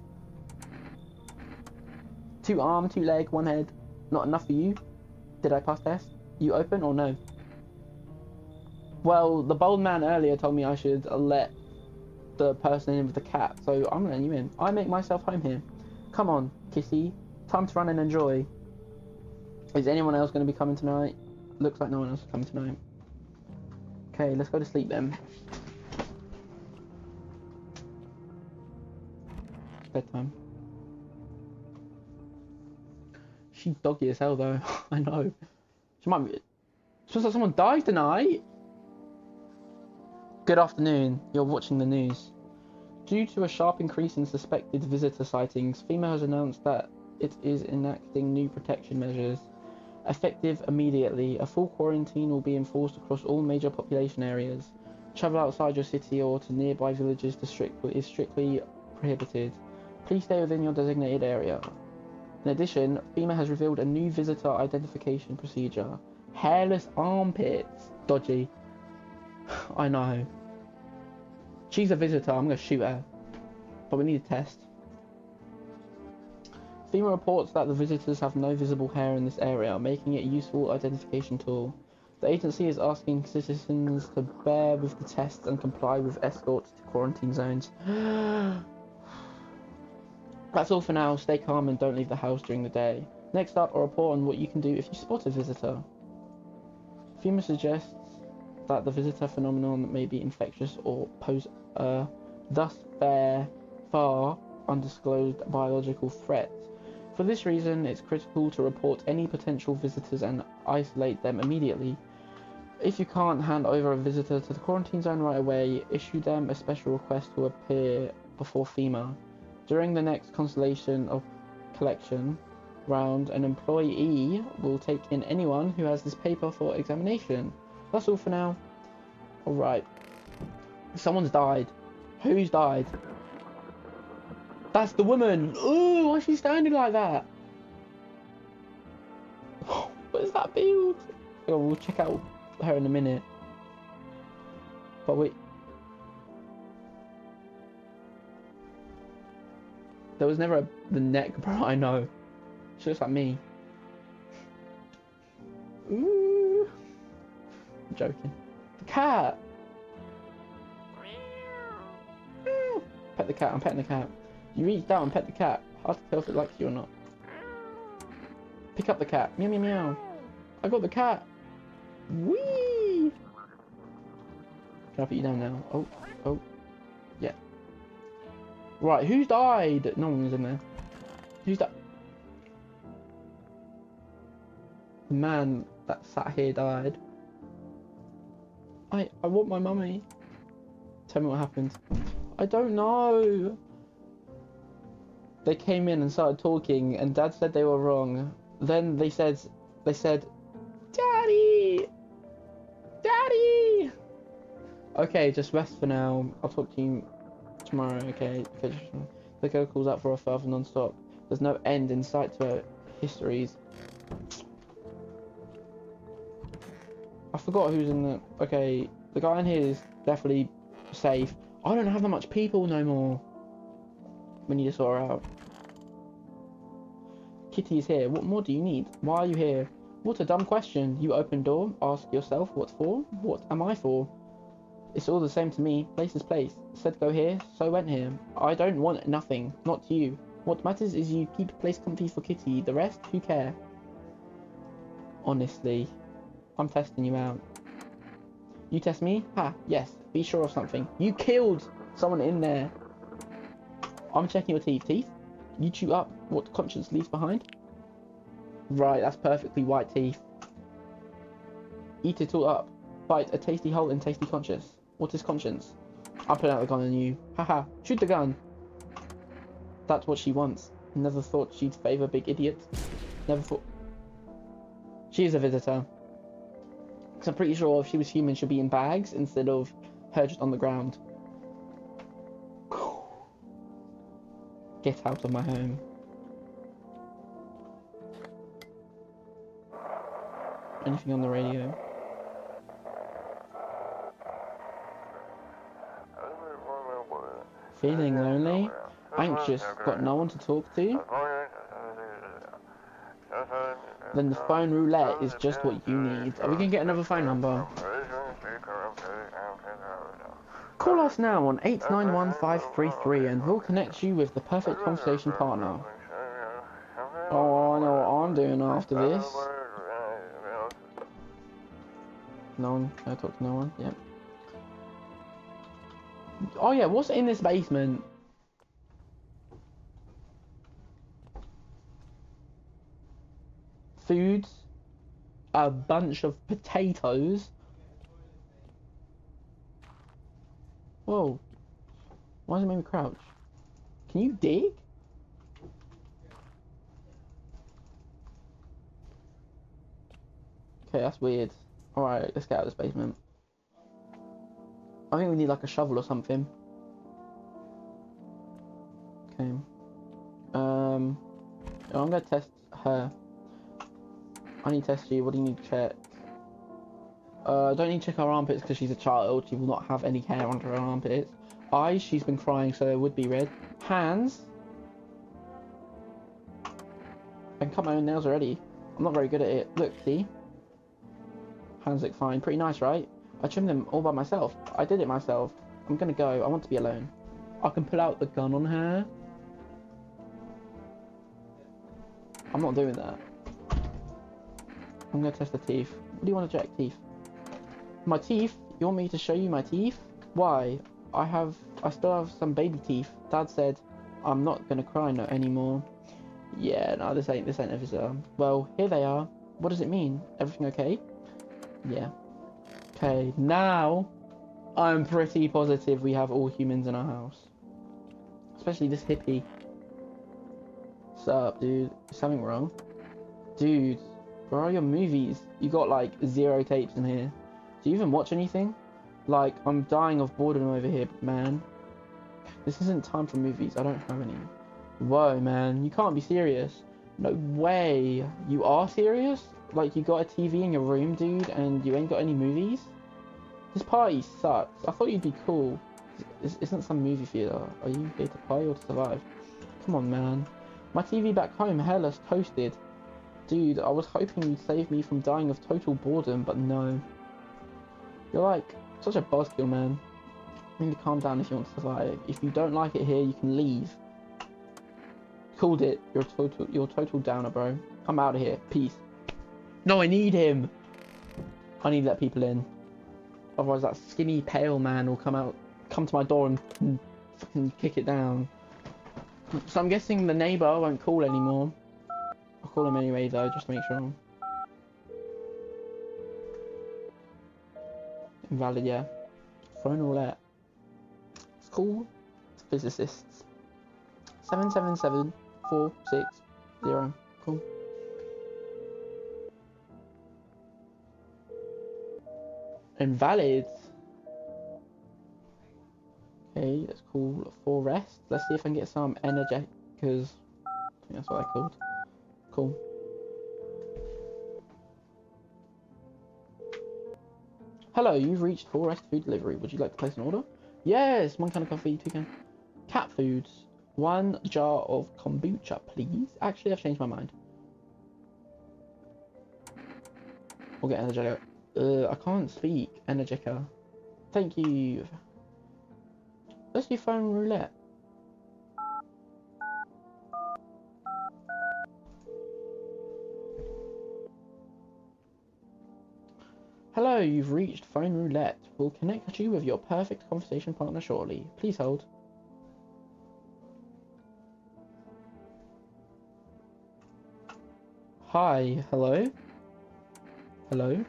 2 arm, 2 leg, 1 head. Not enough for you? Did I pass test? You open or no? Well, the bold man earlier told me I should let the person in with the cat, so I'm letting you in. I make myself home here. Come on, kissy. Time to run and enjoy. Is anyone else going to be coming tonight? Looks like no one else is coming tonight. Okay, let's go to sleep then. It's bedtime. She's doggy as hell though. I know. She might be... Smells like someone died tonight. Good afternoon. You're watching the news. Due to a sharp increase in suspected visitor sightings, FEMA has announced that it is enacting new protection measures. Effective immediately, a full quarantine will be enforced across all major population areas. Travel outside your city or to nearby villages is strictly prohibited. Please stay within your designated area. In addition, FEMA has revealed a new visitor identification procedure. Hairless armpits. Dodgy. I know. She's a visitor, I'm gonna shoot her. But we need a test. FEMA reports that the visitors have no visible hair in this area, making it a useful identification tool. The agency is asking citizens to bear with the tests and comply with escorts to quarantine zones. That's all for now. Stay calm and don't leave the house during the day. Next up, a report on what you can do if you spot a visitor. FEMA suggests that the visitor phenomenon may be infectious or pose a thus far undisclosed biological threat. For this reason, it's critical to report any potential visitors and isolate them immediately. If you can't hand over a visitor to the quarantine zone right away, issue them a special request to appear before FEMA. During the next constellation of collection round, an employee will take in anyone who has this paper for examination. That's all for now. Alright. Someone's died. Who's died? That's the woman! Ooh, why is she standing like that? What is that build? Oh, we'll check out her in a minute. But wait. There was never the neck, bro, I know. She looks like me. Ooh. I'm joking. The cat! Pet the cat, I'm petting the cat. You reach down and pet the cat. Hard to tell if it likes you or not. Pick up the cat. Meow meow meow. I got the cat. Whee! Can I put you down now? Oh, oh. Yeah. Right, who's died? No one was in there. Who's died? The man that sat here died. I want my mummy. Tell me what happened. I don't know. They came in and started talking, and Dad said they were wrong. Then they said, Daddy! Daddy! Okay, just rest for now. I'll talk to you tomorrow, okay? The girl calls out for her father non-stop. There's no end in sight to her histories. I forgot who's in the... Okay, the guy in here is definitely safe. I don't have that much people no more. We need to sort her out. Kitty's here. What more do you need? Why are you here? What a dumb question. You open door, ask yourself what for? What am I for? It's all the same to me. Place is place. Said go here, so went here. I don't want nothing. Not you. What matters is you keep a place comfy for Kitty. The rest, who care? Honestly, I'm testing you out. You test me? Ha, yes. Be sure of something. You killed someone in there. I'm checking your teeth. Teeth? You chew up what conscience leaves behind? Right, that's perfectly white teeth. Eat it all up. Bite a tasty hole in tasty conscience. What is conscience? I'll put out the gun on you. Haha, shoot the gun. That's what she wants. Never thought she'd favour big idiots. Never thought... She is a visitor. Because I'm pretty sure if she was human, she'd be in bags instead of her just on the ground. Get out of my home. Anything on the radio? Feeling lonely? Anxious? Got no one to talk to? Then the phone roulette is just what you need. Are we gonna get another phone number? Call us now on 891-533 and we'll connect you with the perfect conversation partner. Oh, I know what I'm doing after this. No one? Can I talk to no one? Yep. Oh yeah, what's in this basement? Foods. A bunch of potatoes. Whoa. Why does it make me crouch? Can you dig? Okay, that's weird. Alright, let's get out of this basement. I think we need like a shovel or something. Okay. I'm gonna test her. I need to test you. What do you need to check? I don't need to check her armpits because she's a child. She will not have any hair under her armpits. Eyes, she's been crying, so it would be red. Hands. I can cut my own nails already. I'm not very good at it. Look, see? Hands look fine. Pretty nice, right? I trimmed them all by myself. I did it myself. I'm gonna go. I want to be alone. I can pull out the gun on her. I'm not doing that. I'm gonna test the teeth. What do you want to check? Teeth. My teeth? You want me to show you my teeth? Why? I still have some baby teeth. Dad said I'm not gonna cry no anymore. Yeah, no, this ain't a visitor. Well, here they are. What does it mean? Everything okay? Yeah. Okay, now I'm pretty positive we have all humans in our house. Especially this hippie. What's up, dude? Is something wrong? Dude, where are your movies? You got like 0 tapes in here. Do you even watch anything? Like, I'm dying of boredom over here, man. This isn't time for movies. I don't have any. Whoa, man. You can't be serious. No way. You are serious? Like, you got a TV in your room, dude, and you ain't got any movies? This party sucks. I thought you'd be cool. This isn't some movie theater. Are you here to party or to survive? Come on, man. My TV back home, hairless, toasted. Dude, I was hoping you'd save me from dying of total boredom, but no. You're like such a buzzkill, man. You need to calm down if you want to survive. If you don't like it here, you can leave. Called it. You're total downer, bro. I'm out of here. Peace. No, I need him. I need to let people in. Otherwise, that skinny, pale man will come to my door and fucking kick it down. So I'm guessing the neighbour won't call anymore. I'll call him anyway, though, just to make sure. Invalid, yeah. Phone roulette. It's cool. It's physicists. 777460. Cool. Invalid. Okay, that's cool. For rest. Let's see if I can get some energetic, because I think that's what they're called. Cool. Hello, you've reached for rest food delivery. Would you like to place an order? Yes, 1 can of coffee, 2 can. Cat foods. 1 jar of kombucha, please. Actually, I've changed my mind. We'll get energetic. I can't speak. Energica. Thank you. Let's do phone roulette. Hello, you've reached phone roulette. We'll connect you with your perfect conversation partner shortly. Please hold. Hi, hello? Hello?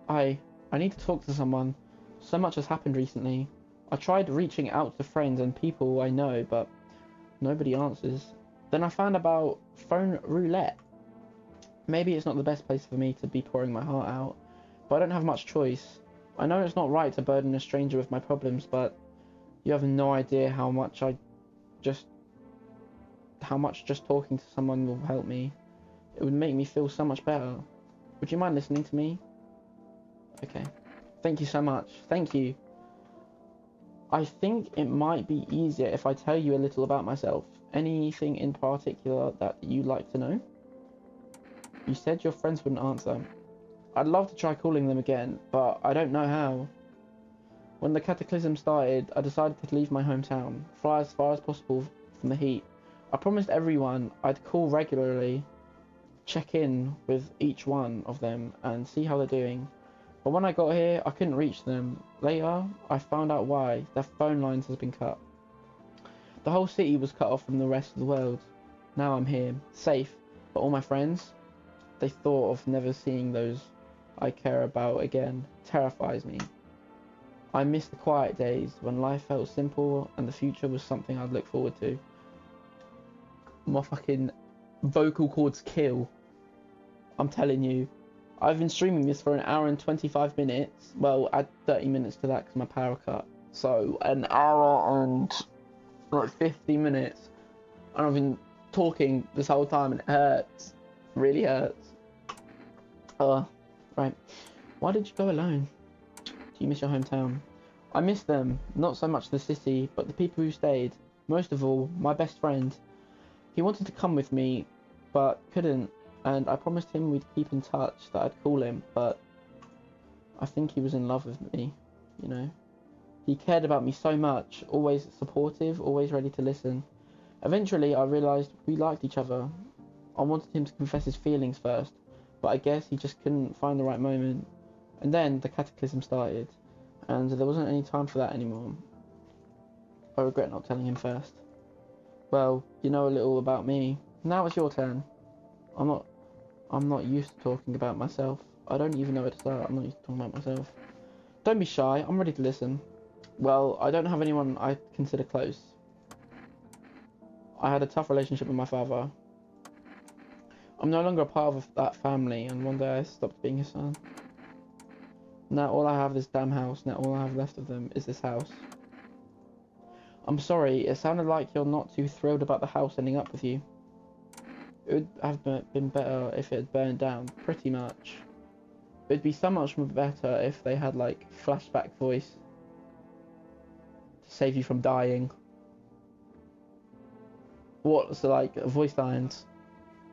I need to talk to someone. So much has happened recently. I tried reaching out to friends and people I know, but nobody answers. Then I found about phone roulette. Maybe it's not the best place for me to be pouring my heart out, but I don't have much choice. I know it's not right to burden a stranger with my problems, but you have no idea how much just talking to someone will help me. It would make me feel so much better. Would you mind listening to me? Okay. Thank you so much. Thank you. I think it might be easier if I tell you a little about myself. Anything in particular that you'd like to know? You said your friends wouldn't answer. I'd love to try calling them again, but I don't know how. When the cataclysm started, I decided to leave my hometown, fly as far as possible from the heat. I promised everyone I'd call regularly, check in with each one of them and see how they're doing. But when I got here, I couldn't reach them. Later, I found out why. Their phone lines has been cut. The whole city was cut off from the rest of the world. Now I'm here, safe, but all my friends, they thought of never seeing those I care about again. Terrifies me. I miss the quiet days when life felt simple and the future was something I'd look forward to. My fucking vocal cords kill. I'm telling you. I've been streaming this for 1 hour and 25 minutes. Well, add 30 minutes to that because my power cut. So, 1 hour and for like 50 minutes. And I've been talking this whole time and it hurts. It really hurts. Right. Why did you go alone? Do you miss your hometown? I miss them. Not so much the city, but the people who stayed. Most of all, my best friend. He wanted to come with me, but couldn't. And I promised him we'd keep in touch, that I'd call him, but I think he was in love with me, you know. He cared about me so much, always supportive, always ready to listen. Eventually, I realised we liked each other. I wanted him to confess his feelings first, but I guess he just couldn't find the right moment. And then the cataclysm started, and there wasn't any time for that anymore. I regret not telling him first. Well, you know a little about me. Now it's your turn. I'm not used to talking about myself. I don't even know where to start. I'm not used to talking about myself. Don't be shy. I'm ready to listen. Well, I don't have anyone I consider close. I had a tough relationship with my father. I'm no longer a part of that family, and one day I stopped being his son. Now all I have is this damn house. Now all I have left of them is this house. I'm sorry, it sounded like you're not too thrilled about the house ending up with you. It would have been better if it had burned down, pretty much. It'd be so much better if they had, like, flashback voice to save you from dying. What, so, like, voice lines?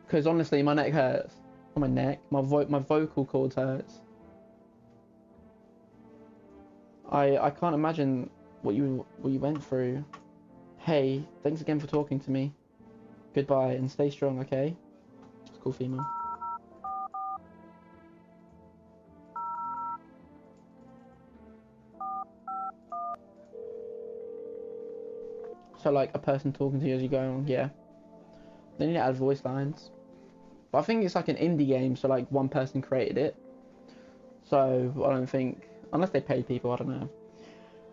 Because honestly, my neck hurts. Not my neck, my vocal cords hurts. I can't imagine what you went through. Hey, thanks again for talking to me. Goodbye, and stay strong, okay? It's cool, female. So, like, a person talking to you as you go on, yeah. They need to add voice lines. But I think it's like an indie game, so, like, one person created it. So, I don't think... Unless they paid people, I don't know.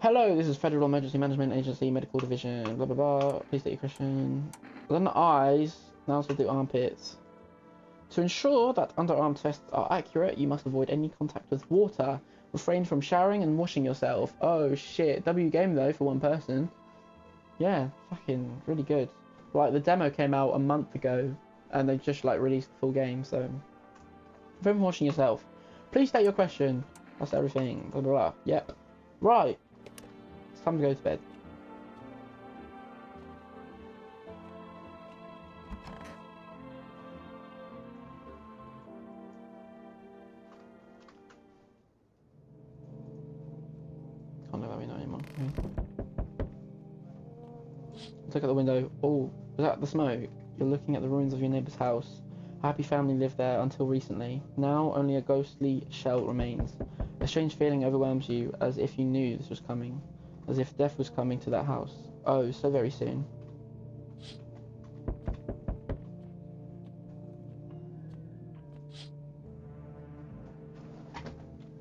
Hello, this is Federal Emergency Management Agency, Medical Division, blah, blah, blah. Please state your question. Then the eyes... Now we'll do armpits. To ensure that underarm tests are accurate, you must avoid any contact with water. Refrain from showering and washing yourself. Oh shit. W game though for one person. Yeah, fucking really good. Like the demo came out a month ago and they just like released the full game, so refrain from washing yourself. Please state your question. That's everything. Blah blah blah. Yep. Right. It's time to go to bed. Look at the window. Oh, was that the smoke? You're looking at the ruins of your neighbour's house. A happy family lived there until recently. Now only a ghostly shell remains. A strange feeling overwhelms you, as if you knew this was coming. As if death was coming to that house. Oh, so very soon.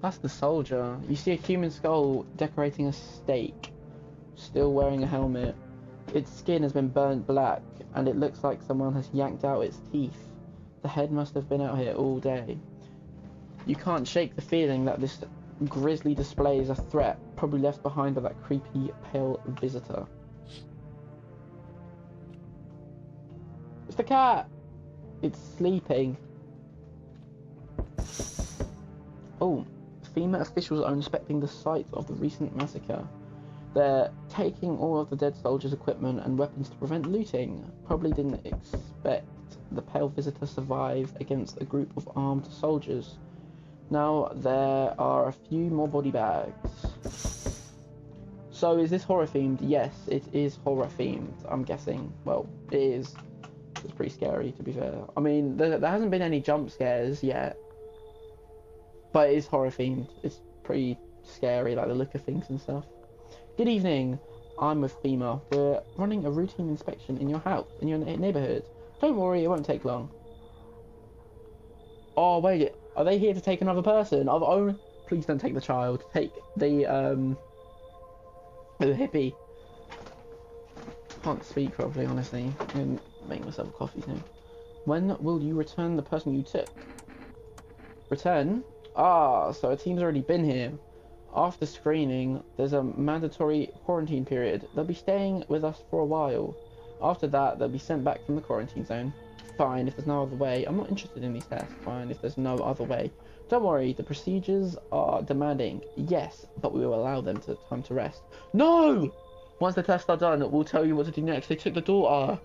That's the soldier. You see a human skull decorating a stake. Still wearing a helmet. Its skin has been burnt black, and it looks like someone has yanked out its teeth. The head must have been out here all day. You can't shake the feeling that this grisly display is a threat, probably left behind by that creepy, pale visitor. It's the cat! It's sleeping. Oh, FEMA officials are inspecting the site of the recent massacre. They're taking all of the dead soldiers' equipment and weapons to prevent looting. Probably didn't expect the pale visitor to survive against a group of armed soldiers. Now there are a few more body bags. So is this horror themed? Yes, it is horror themed, I'm guessing. Well, it is. It's pretty scary, to be fair. I mean, there hasn't been any jump scares yet. But it is horror themed. It's pretty scary, like the look of things and stuff. Good evening, I'm with FEMA. We're running a routine inspection in your house, in your neighbourhood. Don't worry, it won't take long. Oh wait, are they here to take another person? Please don't take the child. Take the hippie. Can't speak properly, honestly. I'm gonna make myself a coffee soon. When will you return the person you took? Return? Ah, so a team's already been here. After screening, there's a mandatory quarantine period. They'll be staying with us for a while. After that, they'll be sent back from the quarantine zone. Fine, if there's no other way. I'm not interested in these tests. Fine, if there's no other way. Don't worry, the procedures are demanding. Yes, but we will allow them time to rest. No! Once the tests are done, we'll tell you what to do next. They took the daughter.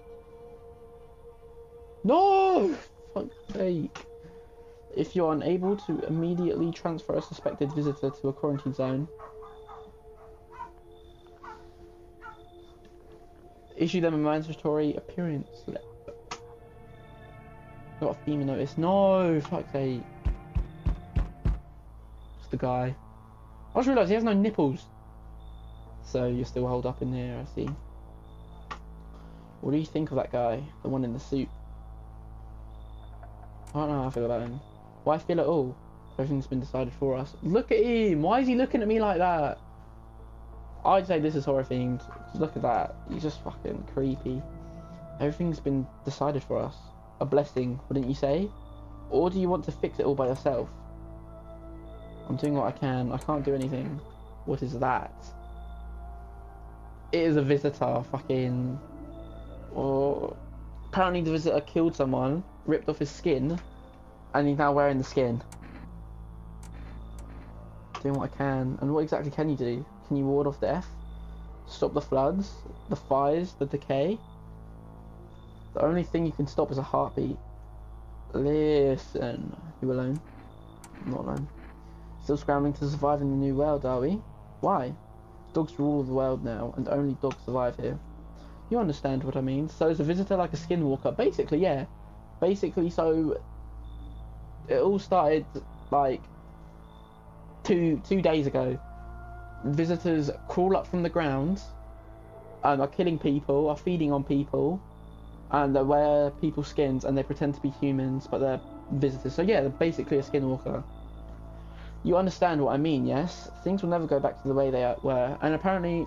No! Fuck's sake. If you're unable to immediately transfer a suspected visitor to a quarantine zone, issue them a mandatory appearance slip. Got a FEMA notice. No! Fuck's sake. It's the guy. I just realised he has no nipples. So you're still holed up in here, I see. What do you think of that guy? The one in the suit? I don't know how I feel about him. Why feel at all? Everything's been decided for us. Look at him! Why is he looking at me like that? I'd say this is horror themed. Look at that. He's just fucking creepy. Everything's been decided for us. A blessing, wouldn't you say? Or do you want to fix it all by yourself? I'm doing what I can. I can't do anything. What is that? It is a visitor. Fucking... Oh. Apparently the visitor killed someone, ripped off his skin, and he's now wearing the skin. Doing what I can. And what exactly can you do? Can you ward off death? Stop the floods? The fires? The decay? The only thing you can stop is a heartbeat. Listen. You alone? I'm not alone. Still scrambling to survive in the new world, are we? Why? Dogs rule the world now, and only dogs survive here. You understand what I mean? So is a visitor like a skinwalker? Basically, yeah. Basically, so... It all started, like... Two days ago. Visitors crawl up from the ground, and are killing people, are feeding on people, and they wear people's skins, and they pretend to be humans, but they're visitors. So yeah, they're basically a skinwalker. You understand what I mean, yes? Things will never go back to the way they were, and apparently,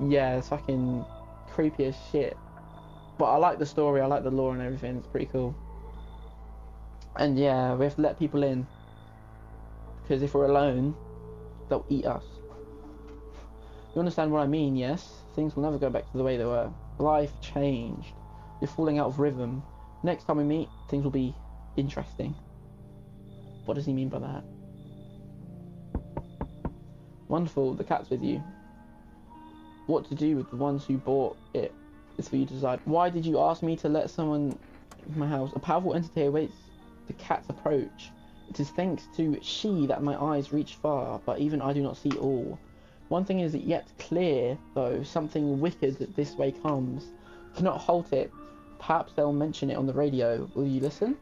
yeah, it's fucking creepy as shit. But I like the story, I like the lore and everything, it's pretty cool. And yeah, we have to let people in, because if we're alone, they'll eat us. You understand what I mean, yes? Things will never go back to the way they were. Life changed. You're falling out of rhythm. Next time we meet, things will be interesting. What does he mean by that? Wonderful, the cat's with you. What to do with the ones who bought it is for you to decide. Why did you ask me to let someone in my house? A powerful entity awaits the cat's approach. It is thanks to she that my eyes reach far, but even I do not see all. One thing is yet clear, though, something wicked this way comes. Cannot halt it. Perhaps they'll mention it on the radio. Will you listen?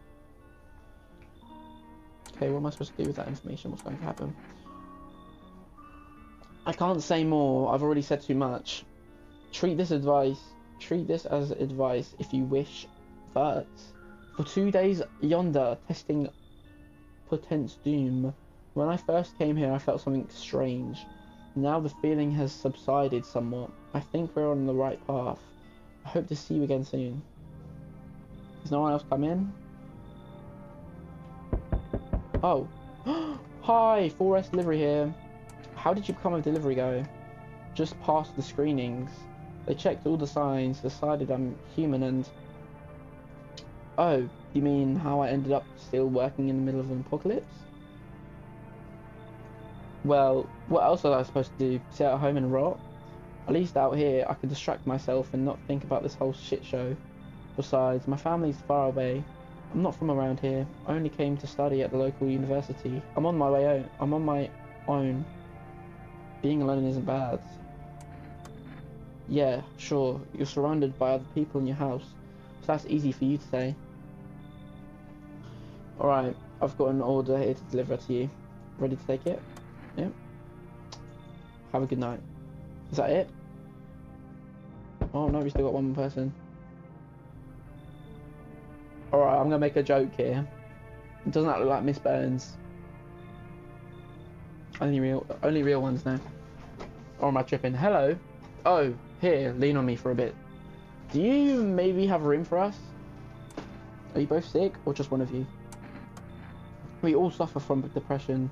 Okay, what am I supposed to do with that information? What's going to happen? I can't say more. I've already said too much. Treat this as advice if you wish. But for 2 days yonder, testing potence doom. When I first came here, I felt something strange. Now the feeling has subsided somewhat. I think we're on the right path. I hope to see you again soon. Does no one else come in? Oh. Hi, 4S delivery here. How did you become a delivery guy? Just passed the screenings. They checked all the signs, decided I'm human and... Oh, you mean how I ended up still working in the middle of an apocalypse? Well, what else was I supposed to do? Sit at home and rot? At least out here I could distract myself and not think about this whole shit show. Besides, my family's far away. I'm not from around here. I only came to study at the local university. I'm on my own. Being alone isn't bad. Yeah, sure, you're surrounded by other people in your house, so that's easy for you to say. Alright, I've got an order here to deliver to you. Ready to take it? Yep. Have a good night. Is that it? Oh no, we still got one more person. Alright, I'm gonna make a joke here. Doesn't that look like Miss Burns? Only real ones now. Or am I tripping? Hello? Oh, here, lean on me for a bit. Do you maybe have room for us? Are you both sick, or just one of you? We all suffer from depression,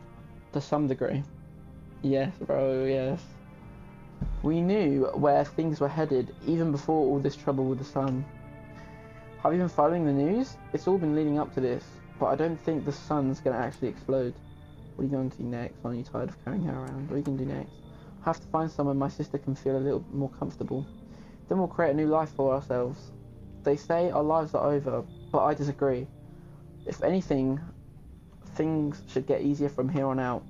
to some degree. Yes, bro, yes. We knew where things were headed even before all this trouble with the sun. Have you been following the news? It's all been leading up to this, but I don't think the sun's gonna actually explode. What are you going to do next? Aren't you tired of carrying her around? What are you gonna do next? I have to find somewhere my sister can feel a little more comfortable. Then we'll create a new life for ourselves. They say our lives are over, but I disagree. If anything, things should get easier from here on out.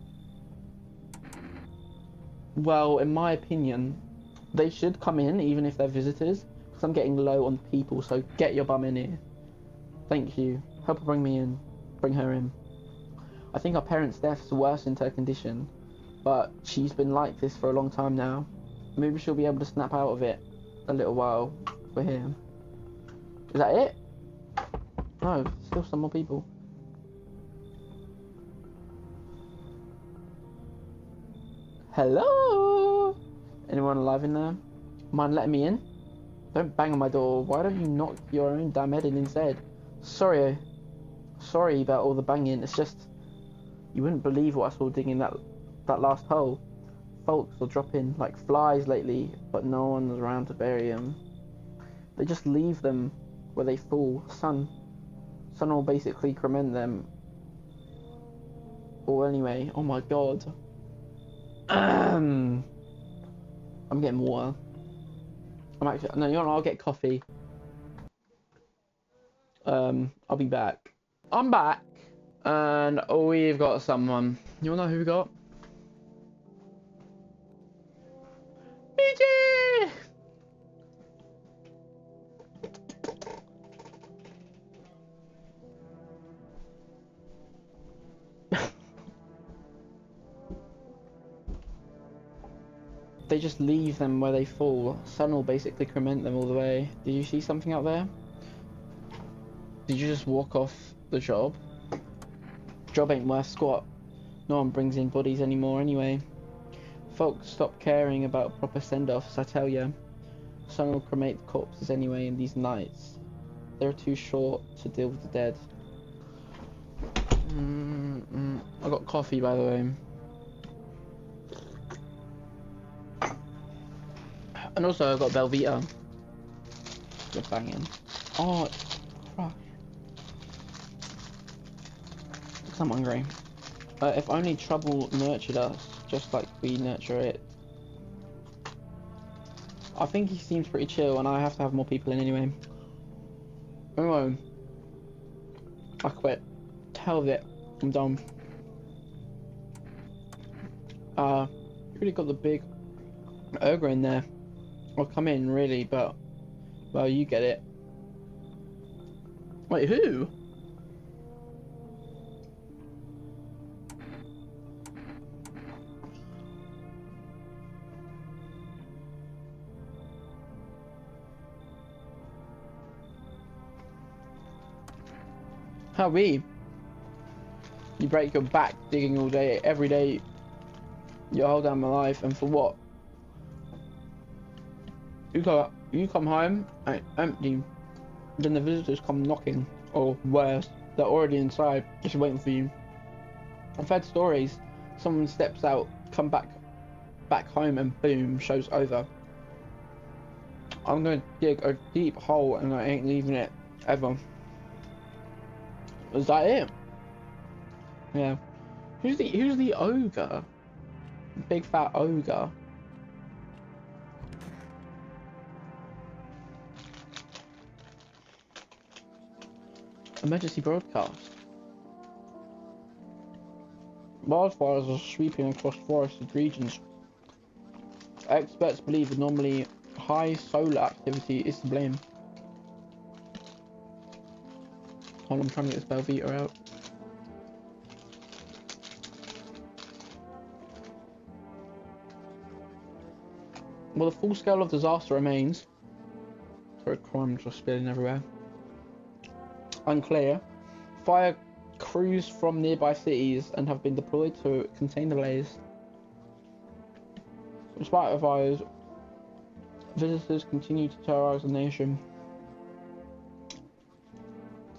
Well, in my opinion, they should come in even if they're visitors, because I'm getting low on people, so get your bum in here. Thank you. Help her bring me in. Bring her in. I think our parents' deaths worsened her condition, but she's been like this for a long time now. Maybe she'll be able to snap out of it a little while. We're here. Is that it? No, still some more people. Hello? Anyone alive in there? Mind letting me in? Don't bang on my door. Why don't you knock your own damn head in instead? Sorry about all the banging. It's just, you wouldn't believe what I saw digging that last hole. Folks are dropping like flies lately, but no one's around to bury them. They just leave them where they fall. Sun will basically cremate them. Or anyway, oh my god. I'm getting water. I'm actually, no, you know what, I'll get coffee. I'll be back. I'm back. And we've got someone. You wanna know who we got? BJ! They just leave them where they fall. Sun will basically cremate them all the way. Did you see something out there? Did you just walk off the job? Job ain't worth squat. No one brings in bodies anymore anyway. Folks stop caring about proper send-offs, I tell ya. Sun will cremate the corpses anyway in these nights. They're too short to deal with the dead. I got coffee, by the way. And also I've got Belvita. Good banging. Oh, crush. Because I'm hungry. If only trouble nurtured us, just like we nurture it. I think he seems pretty chill, and I have to have more people in anyway. Anyway, I quit. Hell of it. I'm done. You really got the big ogre in there. I'll come in, really, but... well, you get it. Wait, who? How we? You break your back digging all day, every day, your whole damn life, and for what? You come home and it's empty. Then the visitors come knocking, or worse, they're already inside, just waiting for you. I've heard stories. Someone steps out, come back home, and boom, show's over. I'm gonna dig a deep hole, and I ain't leaving it ever. Is that it? Yeah. Who's the ogre? Big fat ogre. Emergency broadcast. Wildfires are sweeping across forested regions. Experts believe that normally high solar activity is to blame. Hold on, I'm trying to get this Belvita out. Well, the full scale of disaster remains. Sorry, crumbs are spilling everywhere. Unclear. Fire crews from nearby cities and have been deployed to contain the blaze. Despite the fires, visitors continue to terrorize the nation.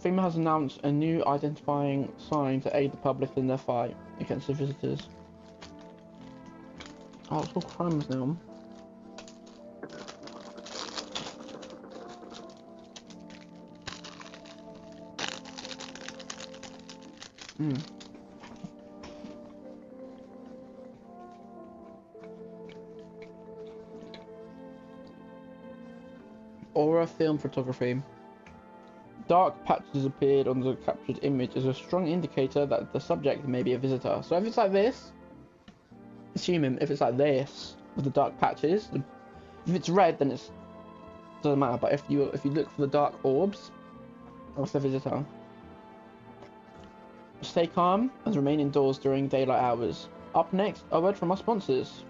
FEMA has announced a new identifying sign to aid the public in their fight against the visitors. Oh, it's all crumbs now. Mm. Aura film photography. Dark patches appeared on the captured image as a strong indicator that the subject may be a visitor. So if it's like this, it's human. If it's like this, with the dark patches, if it's red, then it doesn't matter. But if you look for the dark orbs, that's the visitor. Stay calm and remain indoors during daylight hours. Up next, a word from our sponsors.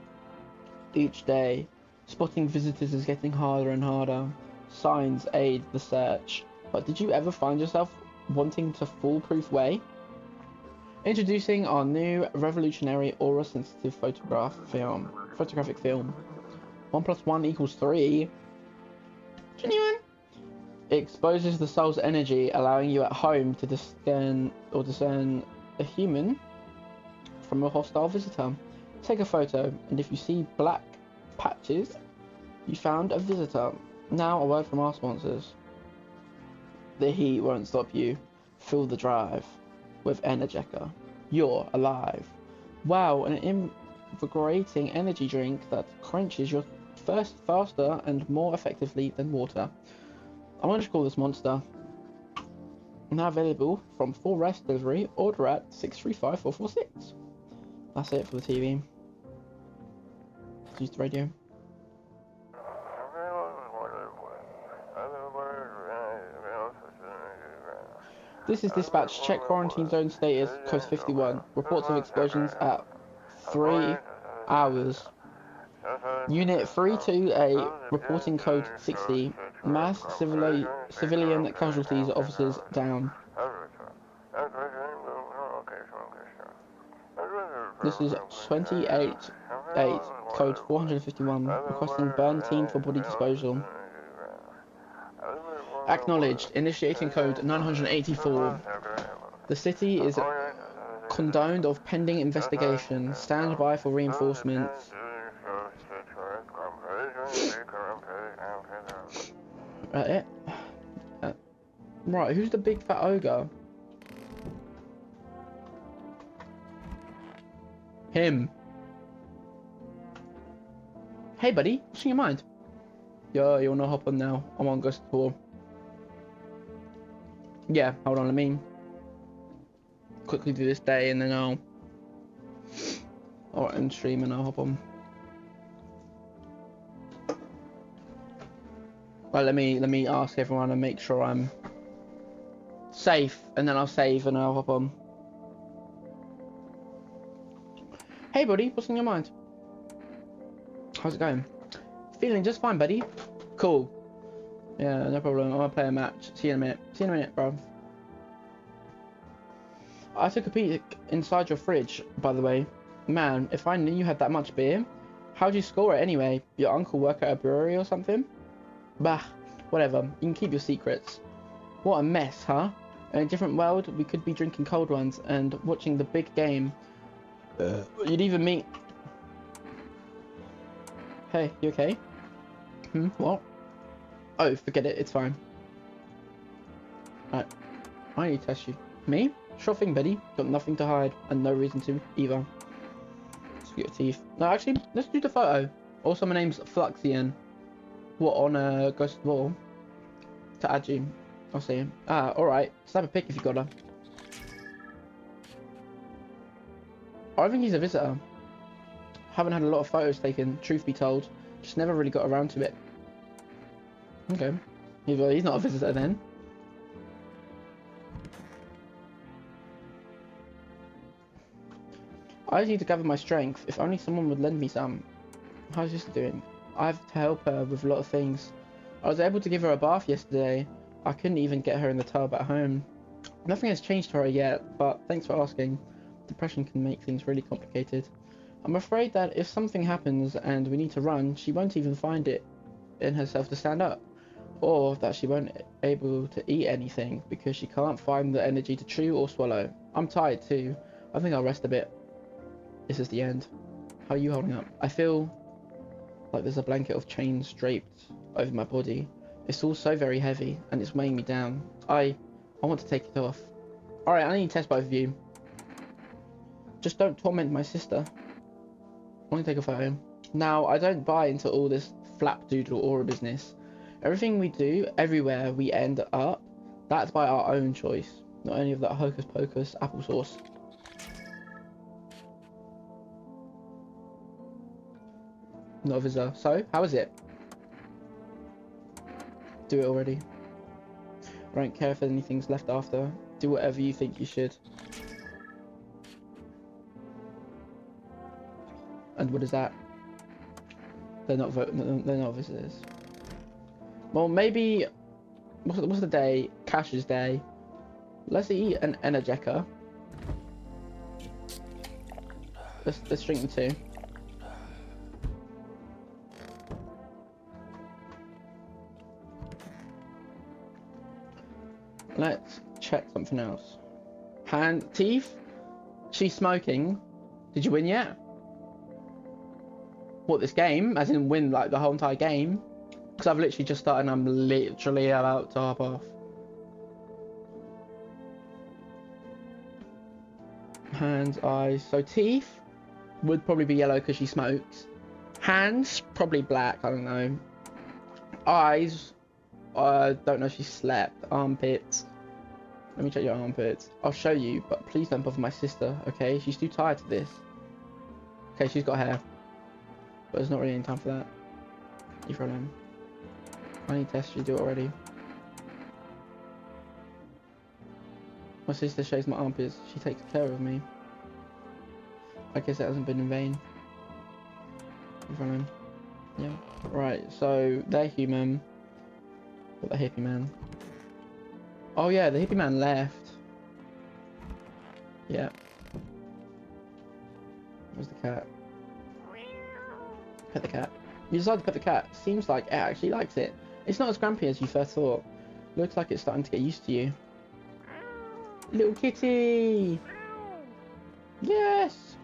Each day, spotting visitors is getting harder and harder. Signs aid the search. But did you ever find yourself wanting to foolproof way? Introducing our new revolutionary aura-sensitive photographic film. 1 + 1 = 3. Genuine. It exposes the soul's energy, allowing you at home to discern a human from a hostile visitor. Take a photo, and if you see black patches, you found a visitor. Now a word from our sponsors. The heat won't stop you. Fill the drive with Energeca. You're alive. Wow, an invigorating energy drink that quenches your thirst faster and more effectively than water. I'm going to call this Monster. Now available from full rest delivery. Order at 635-446. That's it for the TV. Let's use the radio. This is dispatch. Check quarantine zone status. Coast 51. Reports of explosions at 3 hours. Unit 328. Reporting code 60. Mass civilian casualties. Officers down. This is 28-8. Code 451. Requesting burn team for body disposal. Acknowledged. Initiating code 984. The city is condoned of pending investigation. Stand by for reinforcements. It? Right, who's the big fat ogre? Him. Hey buddy, what's in your mind? Yo, you wanna hop on now? I'm on Ghost Tour. Yeah, hold on, let me quickly do this day and then I'll end stream and I'll hop on. Well, let me ask everyone and make sure I'm safe, and then I'll save and I'll hop on. Hey buddy, what's on your mind? How's it going? Feeling just fine, buddy. Cool. Yeah, no problem. I'm gonna play a match. See you in a minute. See you in a minute, bro. I took a peek inside your fridge, by the way. Man, if I knew you had that much beer, how'd you score it anyway? Your uncle work at a brewery or something? Bah, whatever. You can keep your secrets. What a mess, huh? In a different world, we could be drinking cold ones and watching the big game. You'd even meet... Hey, you okay? What? Oh, forget it. It's fine. Right. I need to test you. Me? Sure thing, Betty. Got nothing to hide, and no reason to, either. Let's get your teeth. No, actually, let's do the photo. Also, my name's Fluxian. What, on a Ghost Wall? To add you. I'll see him. Ah, alright. Snap a pic if you got her. I think he's a visitor. Haven't had a lot of photos taken, truth be told. Just never really got around to it. Okay. He's not a visitor then. I just need to gather my strength. If only someone would lend me some. How's this doing? I have to help her with a lot of things. I was able to give her a bath yesterday. I couldn't even get her in the tub at home. Nothing has changed for her yet, but thanks for asking. Depression can make things really complicated. I'm afraid that if something happens and we need to run, she won't even find it in herself to stand up. Or that she won't be able to eat anything because she can't find the energy to chew or swallow. I'm tired too. I think I'll rest a bit. This is the end. How are you holding up? I feel like there's a blanket of chains draped over my body. It's all so very heavy and it's weighing me down. I want to take it off. Alright, I need to test both of you. Just don't torment my sister. I want to take a photo. Now, I don't buy into all this flapdoodle aura business. Everything we do, everywhere we end up, that's by our own choice. Not any of that hocus pocus applesauce. Not a visitor. So, how is it? Do it already. I don't care if anything's left after. Do whatever you think you should. And what is that? They're not they're not visitors. Well, maybe what's the day? Cash's day. Let's eat an energeca. Let's drink the two. Let's check something else. Hand teeth. She's smoking. Did you win yet? What, this game? As in win like the whole entire game? Because I've literally just started and I'm literally about to hop off. Hands, eyes. So teeth would probably be yellow because she smokes. Hands, probably black, I don't know. Eyes, I don't know if she slept. Armpits. Let me check your armpits. I'll show you, but please don't bother my sister, okay? She's too tired for this. Okay, she's got hair. But there's not really any time for that. You throw them. I need to test you, do it already. My sister shaves my armpits. She takes care of me. I guess it hasn't been in vain. You throw them. Yeah. Right, so they're human. What the hippie man? Oh yeah, the hippie man left. Yeah. Where's the cat? Pet the cat. You decided to pet the cat. Seems like it actually likes it. It's not as grumpy as you first thought. Looks like it's starting to get used to you. Little kitty! Yes!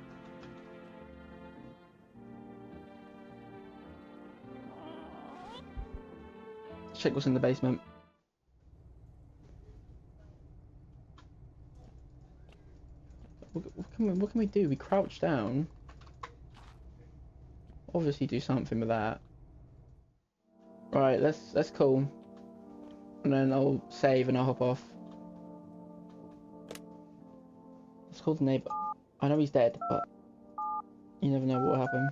Check what's in the basement. What can we do? We crouch down. Obviously do something with that. Right, let's call. And then I'll save and I'll hop off. Let's call the neighbour. I know he's dead, but you never know what will happen.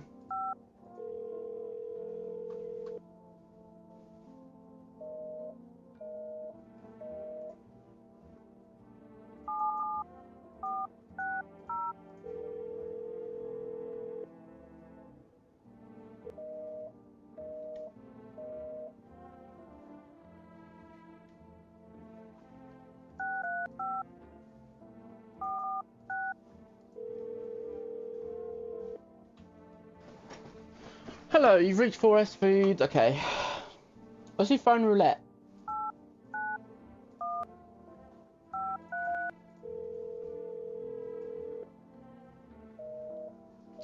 Hello, you've reached 4S Food. Okay. Let's do phone roulette.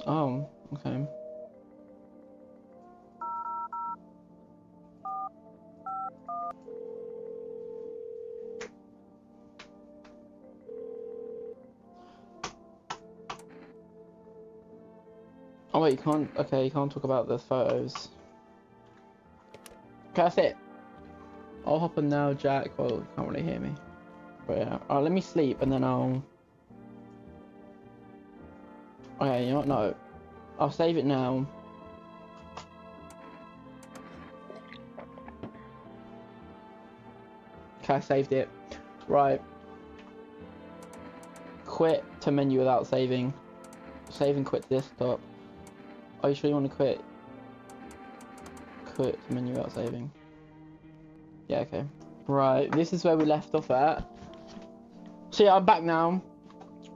Oh, okay. Oh wait, you can't. Okay, you can't talk about the photos. Okay, that's it. I'll hop on now, Jack. Well, you can't really hear me. But yeah. Alright, let me sleep and then I'll. Okay, you know what? No. I'll save it now. Okay, I saved it. Right. Quit to menu without saving. Save and quit to desktop. Are you sure you want to quit? Quit to menu without saving. Yeah, okay. Right, this is where we left off at. So yeah, I'm back now.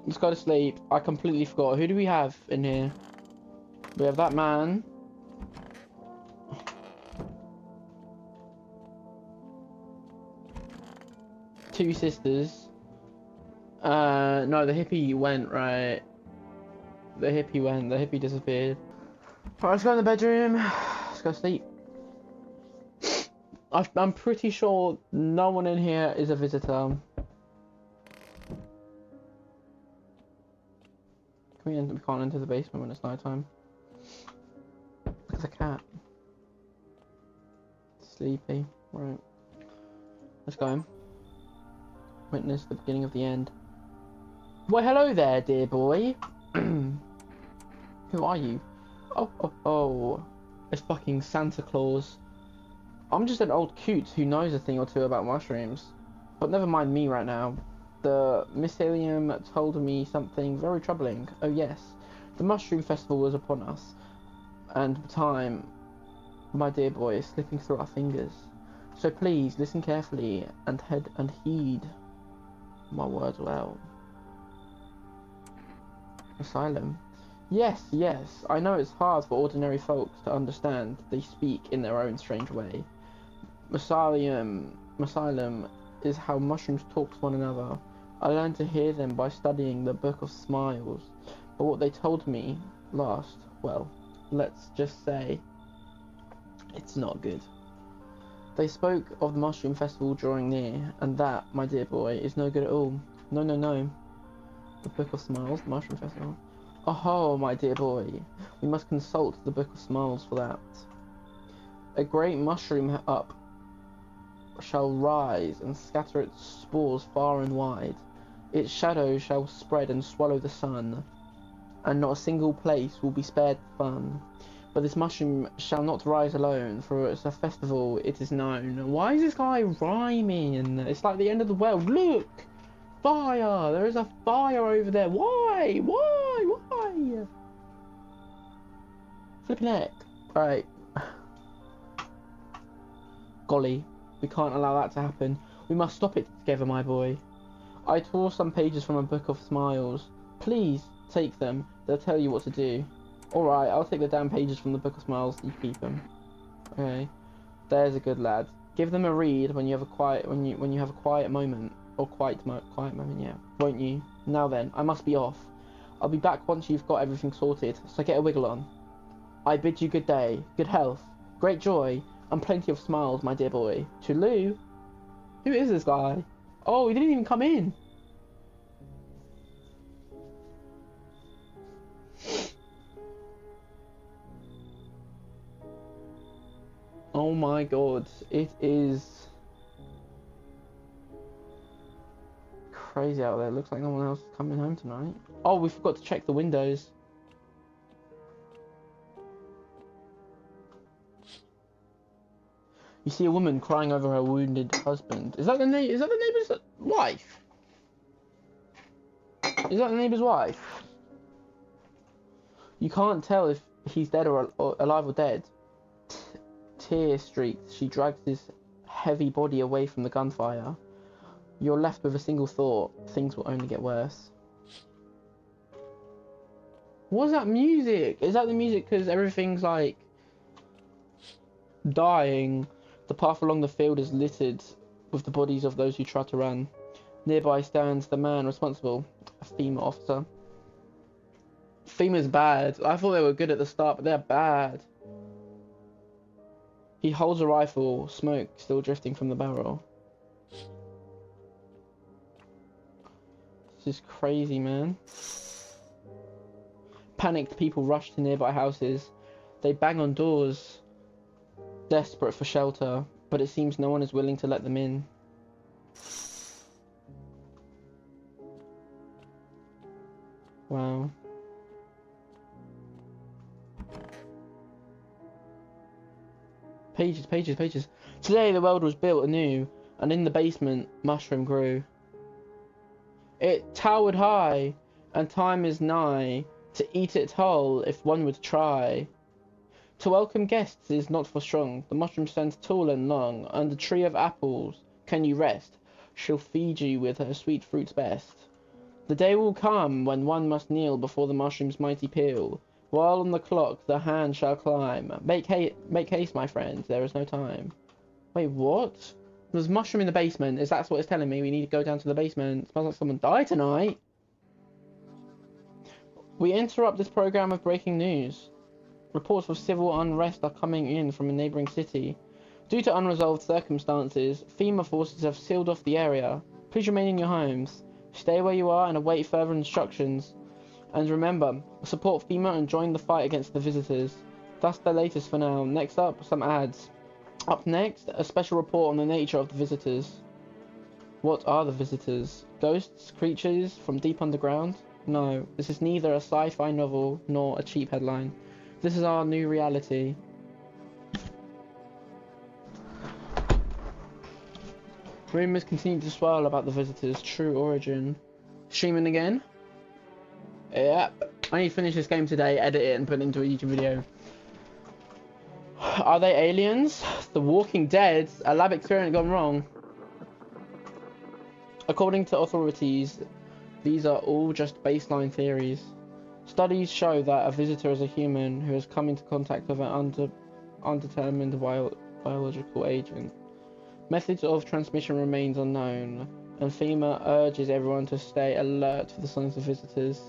Let's go to sleep. I completely forgot. Who do we have in here? We have that man. Two sisters. No, the hippie went, right. The hippie went. The hippie disappeared. Alright, let's go in the bedroom. Let's go sleep. I'm pretty sure no one in here is a visitor. We can't enter the basement when it's nighttime. Look at the cat. Sleepy. Right. Let's go in. Witness the beginning of the end. Well, hello there, dear boy. Who are you? Oh. It's fucking Santa Claus. I'm just an old coot who knows a thing or two about mushrooms. But never mind me right now. The mycelium told me something very troubling. Oh yes, the mushroom festival was upon us. And time, my dear boy, is slipping through our fingers. So please, listen carefully and heed my words well. Asylum. Yes, I know it's hard for ordinary folks to understand. They speak in their own strange way. Asylum is how mushrooms talk to one another. I learned to hear them by studying the Book of Smiles. But what they told me last, well, let's just say, it's not good. They spoke of the mushroom festival drawing near, and that, my dear boy, is no good at all. No. The Book of Smiles, the mushroom festival. Oh, my dear boy, we must consult the Book of Smiles for that. A great mushroom up shall rise and scatter its spores far and wide. Its shadow shall spread and swallow the sun, and not a single place will be spared fun. But this mushroom shall not rise alone, for it's a festival, it is known. Why is this guy rhyming? It's like the end of the world. Look! Fire! There is a fire over there. Why? Flipping heck. Right. Golly. We can't allow that to happen. We must stop it together, my boy. I tore some pages from a Book of Smiles. Please, take them. They'll tell you what to do. Alright, I'll take the damn pages from the Book of Smiles. You keep them. Okay. There's a good lad. Give them a read when you have a quiet moment. Or quiet moment, yeah. Won't you? Now then, I must be off. I'll be back once you've got everything sorted, so get a wiggle on. I bid you good day, good health, great joy, and plenty of smiles, my dear boy. Toodaloo. Who is this guy? Oh, he didn't even come in. Oh my god, it is crazy out there. Looks like no one else is coming home tonight. Oh, we forgot to check the windows. You see a woman crying over her wounded husband. Is that the neighbour's wife? Is that the neighbour's wife? You can't tell if he's dead or alive or dead. Tear-streaked, she drags his heavy body away from the gunfire. You're left with a single thought: things will only get worse. What's that music? Is that the music because everything's like dying? The path along the field is littered with the bodies of those who tried to run. Nearby stands the man responsible, a female officer. FEMA's bad. I thought they were good at the start, but they're bad. He holds a rifle, smoke still drifting from the barrel. This is crazy, man. Panicked people rush to nearby houses. They bang on doors, desperate for shelter, but it seems no one is willing to let them in. Wow. Pages. Today the world was built anew, and in the basement mushroom grew. It towered high, and time is nigh to eat it whole if one would try. To welcome guests is not for strong. The mushroom stands tall and long. Under tree of apples can you rest. She'll feed you with her sweet fruits best. The day will come when one must kneel before the mushroom's mighty peel. While on the clock the hand shall climb. Make haste, my friends, there is no time. Wait, what? There's a mushroom in the basement. Is that what it's telling me? We need to go down to the basement. It smells like someone died tonight. We interrupt this program with breaking news. Reports of civil unrest are coming in from a neighbouring city. Due to unresolved circumstances, FEMA forces have sealed off the area. Please remain in your homes. Stay where you are and await further instructions. And remember, support FEMA and join the fight against the visitors. That's the latest for now. Next up, some ads. Up next, a special report on the nature of the visitors. What are the visitors? Ghosts? Creatures from deep underground? No, this is neither a sci-fi novel nor a cheap headline. This is our new reality. Rumours continue to swirl about the visitors' true origin. Streaming again? Yep. I need to finish this game today, edit it and put it into a YouTube video. Are they aliens? The Walking Dead? A lab experiment gone wrong? According to authorities, these are all just baseline theories. Studies show that a visitor is a human who has come into contact with an undetermined biological agent. Methods of transmission remains unknown, and FEMA urges everyone to stay alert for the signs of visitors.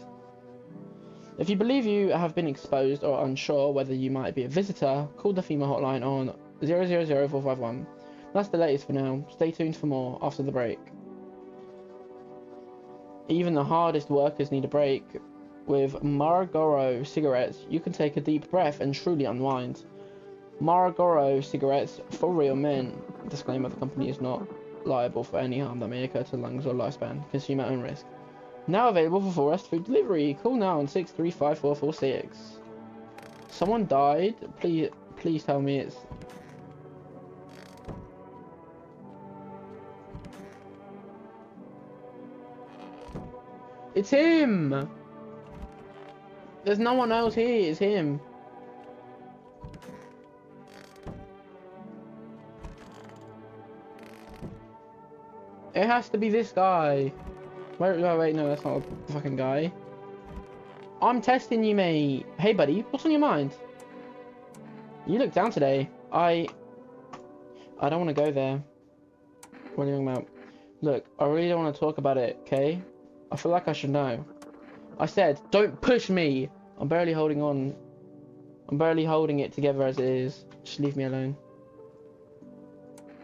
If you believe you have been exposed or unsure whether you might be a visitor, call the FEMA hotline on 000451. That's the latest for now. Stay tuned for more after the break. Even the hardest workers need a break. With Marlboro cigarettes, you can take a deep breath and truly unwind. Marlboro cigarettes for real men. Disclaimer: the company is not liable for any harm that may occur to lungs or lifespan. Consume at own risk. Now available for Forest Food Delivery. Call now on 6354446. Someone died. Please tell me it's... It's him! There's no one else here, it's him. It has to be this guy. Oh wait, no, that's not a fucking guy. I'm testing you, mate. Hey buddy, what's on your mind? You look down today. I don't want to go there. What are you talking about? Look, I really don't want to talk about it, okay? I feel like I should know. I said, don't push me! I'm barely holding on. I'm barely holding it together as it is. Just leave me alone.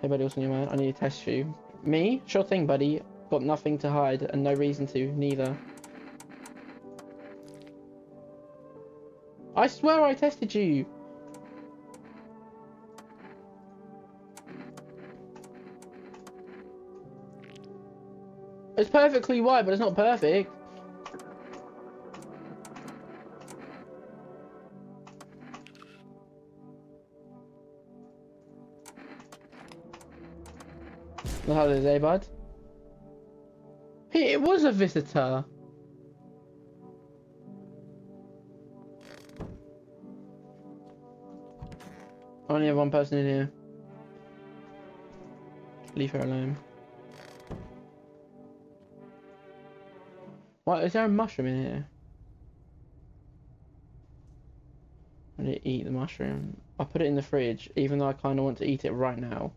Hey buddy, what's on your mind? I need to test you. Me? Sure thing, buddy. Got nothing to hide and no reason to, neither. I swear I tested you! It's perfectly white, but it's not perfect. That's how it is, eh, bud? Hey, it was a visitor. I only have one person in here. Leave her alone. What, is there a mushroom in here? I need to eat the mushroom. I put it in the fridge, even though I kind of want to eat it right now.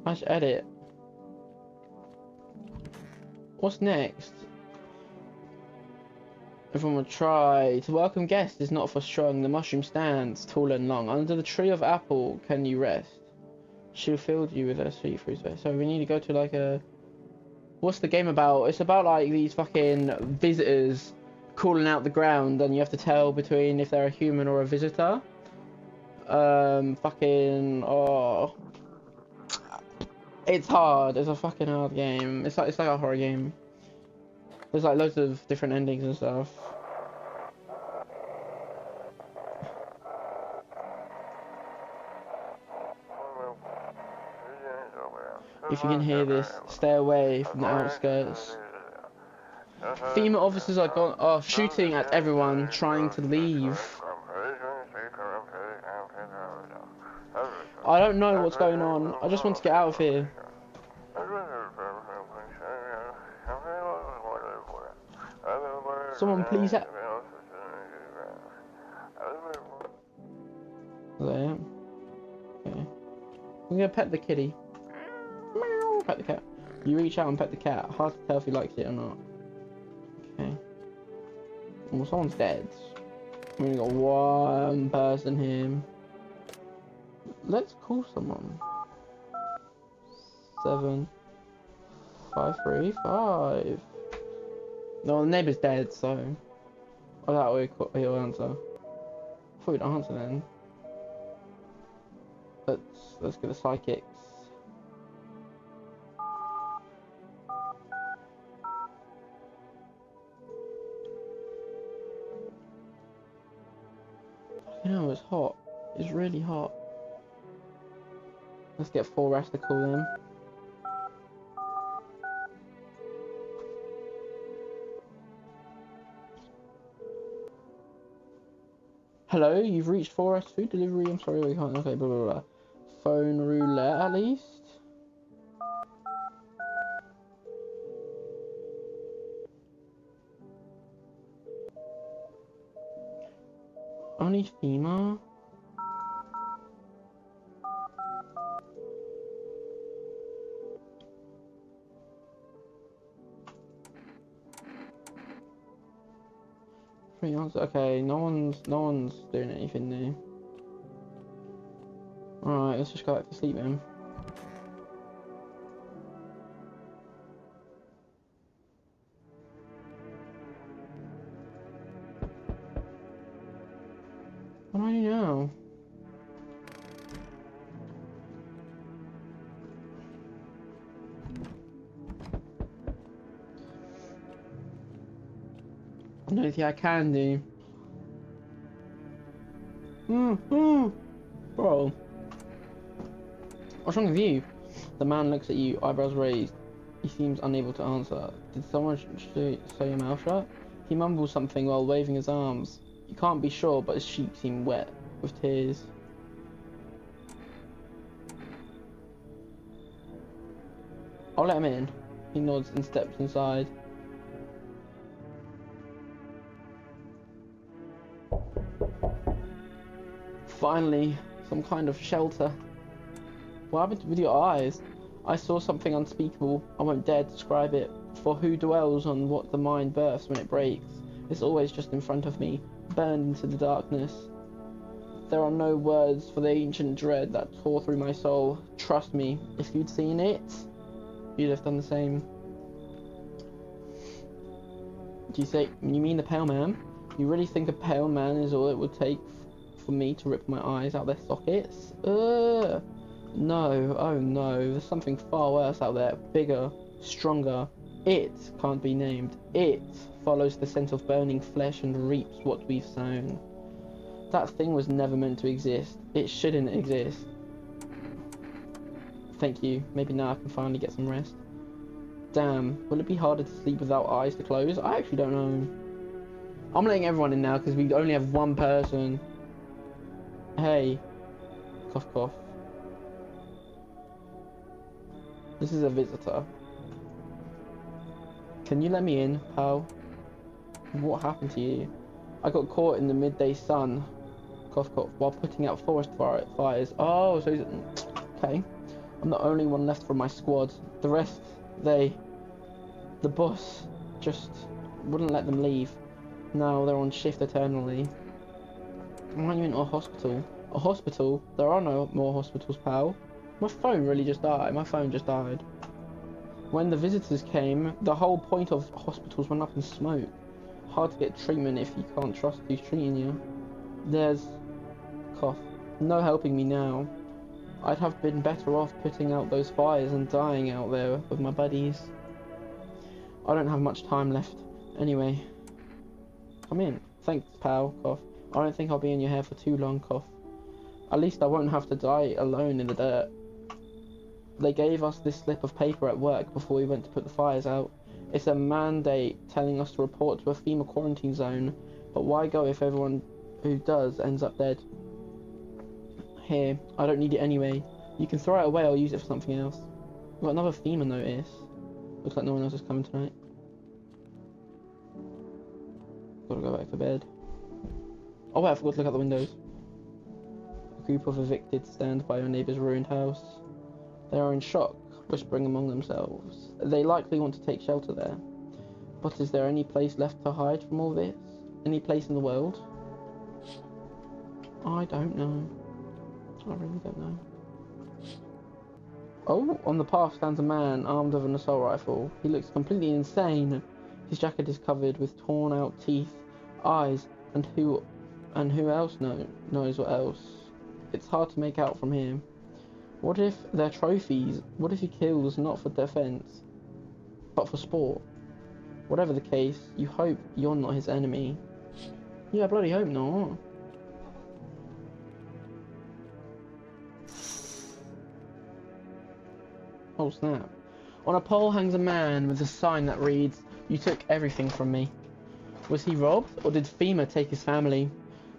Let's edit. What's next? Everyone will try. To welcome guests is not for strong. The mushroom stands tall and long. Under the tree of apple can you rest? She'll fill you with her sweet fruit. So we need to go to like a... What's the game about? It's about like these fucking visitors crawling out the ground and you have to tell between if they're a human or a visitor. Fucking... Oh... It's hard. It's a fucking hard game. It's like a horror game. There's like loads of different endings and stuff. If you can hear this, stay away from the outskirts. FEMA officers are shooting at everyone trying to leave. I don't know what's going on. I just want to get out of here. Someone please help. There. Okay. I'm gonna pet the kitty. Meow. Pet the cat. You reach out and pet the cat. Hard to tell if he likes it or not. Okay. Well, someone's dead. We only got one person here. Let's call someone. 7 5 3 5. No, the neighbour's dead, so I doubt he'll answer. I thought he'd answer then. Let's get the psychics. You know, it's hot. It's really hot. Let's get Forrest to call him. Hello, you've reached Forrest Food Delivery. I'm sorry, we can't. Okay, blah blah blah. Phone roulette at least. Only female. Okay, no one's doing anything new. Alright, let's just go back to sleep then. What do I do now? The only thing I can do. Bro. What's wrong with you? The man looks at you, eyebrows raised. He seems unable to answer. Did someone sew your mouth shut? He mumbles something while waving his arms. You can't be sure, but his cheeks seem wet with tears. I'll let him in. He nods and steps inside. Finally, some kind of shelter. What happened with your eyes? I saw something unspeakable. I won't dare describe it. For who dwells on what the mind births when it breaks? It's always just in front of me, burned into the darkness. There are no words for the ancient dread that tore through my soul. Trust me, if you'd seen it, you'd have done the same. You mean the pale man? You really think a pale man is all it would take for me to rip my eyes out their sockets? No, oh no, there's something far worse out there, bigger, stronger. It can't be named. It follows the scent of burning flesh and reaps what we've sown. That thing was never meant to exist. It shouldn't exist. Thank you. Maybe now I can finally get some rest. Damn, will it be harder to sleep without eyes to close? I actually don't know. I'm letting everyone in now because we only have one person. Hey. Cough cough. This is a visitor. Can you let me in, pal? What happened to you? I got caught in the midday sun. Cough cough. While putting out forest fires. Oh, so okay. I'm the only one left from my squad. The rest, the boss just wouldn't let them leave. Now they're on shift eternally. Why aren't you in a hospital? A hospital? There are no more hospitals, pal. My phone really just died. My phone just died. When the visitors came, the whole point of hospitals went up in smoke. Hard to get treatment if you can't trust who's treating you. There's cough. No helping me now. I'd have been better off putting out those fires and dying out there with my buddies. I don't have much time left. Anyway. Come in. Thanks, pal. Cough. I don't think I'll be in your hair for too long. Cough. At least I won't have to die alone in the dirt. They gave us this slip of paper at work before we went to put the fires out. It's a mandate telling us to report to a FEMA quarantine zone. But why go if everyone who does ends up dead? Here, I don't need it anyway. You can throw it away or use it for something else. We've got another FEMA notice. Looks like no one else is coming tonight. Gotta go back to bed. Oh wait, I forgot to look out the windows. A group of evicted stand by your neighbour's ruined house. They are in shock, whispering among themselves. They likely want to take shelter there. But is there any place left to hide from all this? Any place in the world? I don't know. I really don't know. Oh, on the path stands a man armed with an assault rifle. He looks completely insane. His jacket is covered with torn out teeth, eyes, and who else knows what else. It's hard to make out from here. What if they're trophies? What if he kills not for defense, but for sport? Whatever the case, you hope you're not his enemy. Yeah, I bloody hope not. Oh snap. On a pole hangs a man with a sign that reads, "You took everything from me." Was he robbed, or did FEMA take his family?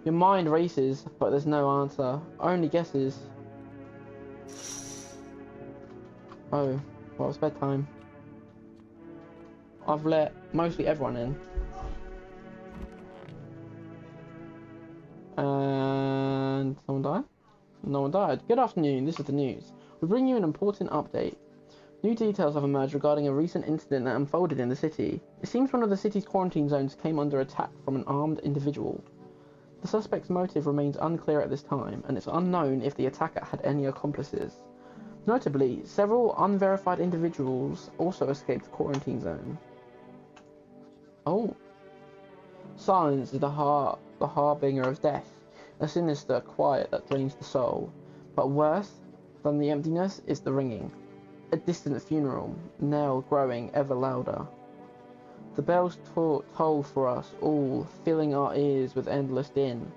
Your mind races, but there's no answer. Only guesses. Oh, well, it's bedtime. I've let mostly everyone in. And someone died? No one died. Good afternoon, this is the news. We bring you an important update. New details have emerged regarding a recent incident that unfolded in the city. It seems one of the city's quarantine zones came under attack from an armed individual. The suspect's motive remains unclear at this time, and it's unknown if the attacker had any accomplices. Notably, several unverified individuals also escaped the quarantine zone. Oh. Silence is the harbinger of death, a sinister quiet that drains the soul. But worse than the emptiness is the ringing. A distant funeral, knell growing ever louder. The bells toll for us all, filling our ears with endless din.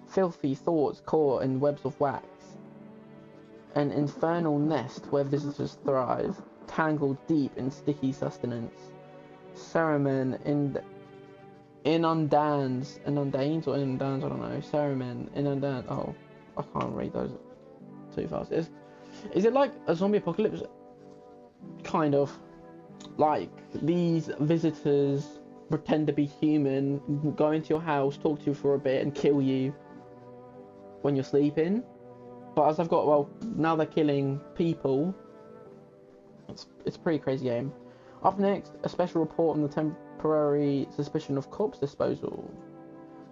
Filthy thoughts caught in webs of wax. An infernal nest where visitors thrive, tangled deep in sticky sustenance. Ceremen inundanes, I don't know. Ceremen inundanes. Oh, I can't read those too fast. Is it like a zombie apocalypse? Kind of. Like, these visitors pretend to be human, go into your house, talk to you for a bit, and kill you when you're sleeping. But as now they're killing people. It's a pretty crazy game. Up next, a special report on the temporary suspicion of corpse disposal.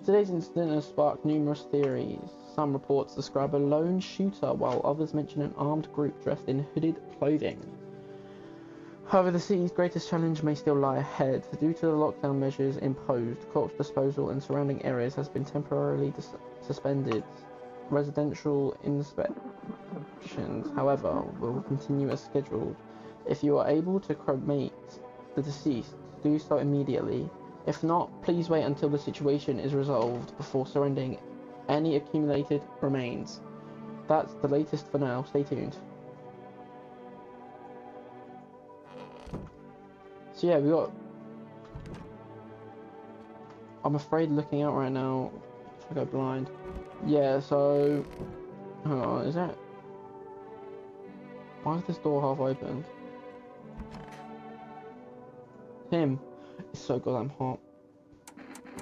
Today's incident has sparked numerous theories. Some reports describe a lone shooter, while others mention an armed group dressed in hooded clothing. However, the city's greatest challenge may still lie ahead. Due to the lockdown measures imposed, corpse disposal in surrounding areas has been temporarily suspended. Residential inspections, however, will continue as scheduled. If you are able to cremate the deceased, do so immediately. If not, please wait until the situation is resolved before surrendering any accumulated remains. That's the latest for now. Stay tuned. So yeah, we got... I'm afraid looking out right now, if I go blind. Yeah, so... Hang on, is that... Why is this door half opened? Tim. It's so goddamn hot.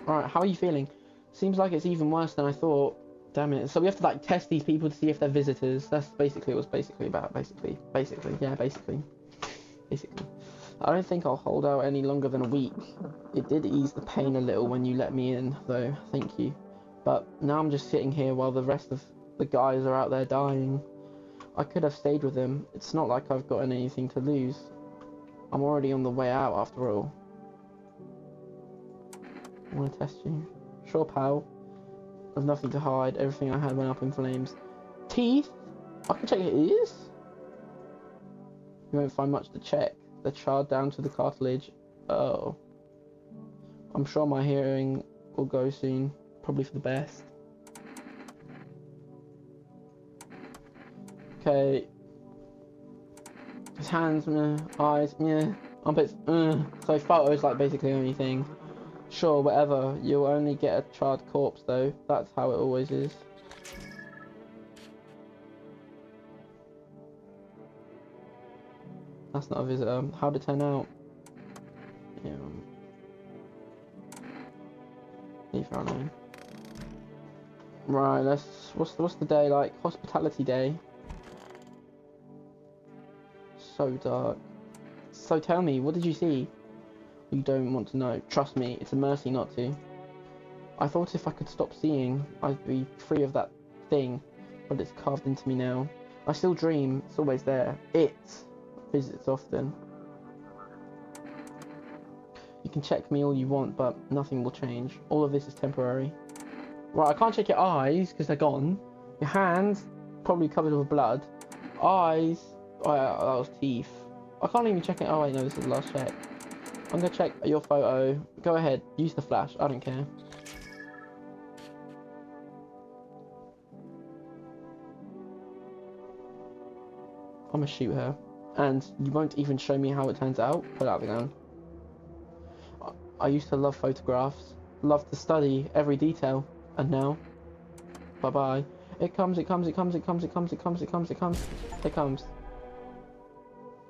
Alright, how are you feeling? Seems like it's even worse than I thought. Damn it. So we have to like test these people to see if they're visitors. That's basically what it was basically about. Basically. I don't think I'll hold out any longer than a week. It did ease the pain a little when you let me in, though. Thank you. But now I'm just sitting here while the rest of the guys are out there dying. I could have stayed with them. It's not like I've got anything to lose. I'm already on the way out after all. I want to test you. Sure, pal. I've nothing to hide. Everything I had went up in flames. Teeth? I can check your ears? You won't find much to check. They're charred down to the cartilage. Oh. I'm sure my hearing will go soon. Probably for the best. Okay. His hands, meh. Eyes, meh. Armpits, So photos like basically the only thing. Sure, whatever. You'll only get a charred corpse though. That's how it always is. That's not a visitor. How'd it turn out? Yeah. Leave her alone. Right, what's the day like? Hospitality day. So dark. So tell me, what did you see? You don't want to know. Trust me, it's a mercy not to. I thought if I could stop seeing, I'd be free of that thing, but it's carved into me now. I still dream, it's always there. It visits often. You can check me all you want, but nothing will change. All of this is temporary. Right, I can't check your eyes, because they're gone. Your hands, probably covered with blood. Eyes, oh yeah, that was teeth. I can't even check it. Oh wait, no, this is the last check. I'm gonna check your photo. Go ahead, use the flash, I don't care. I'm gonna shoot her. And you won't even show me how it turns out? Put out the gun. I used to love photographs. Love to study every detail. And now? Bye-bye. It comes. It comes.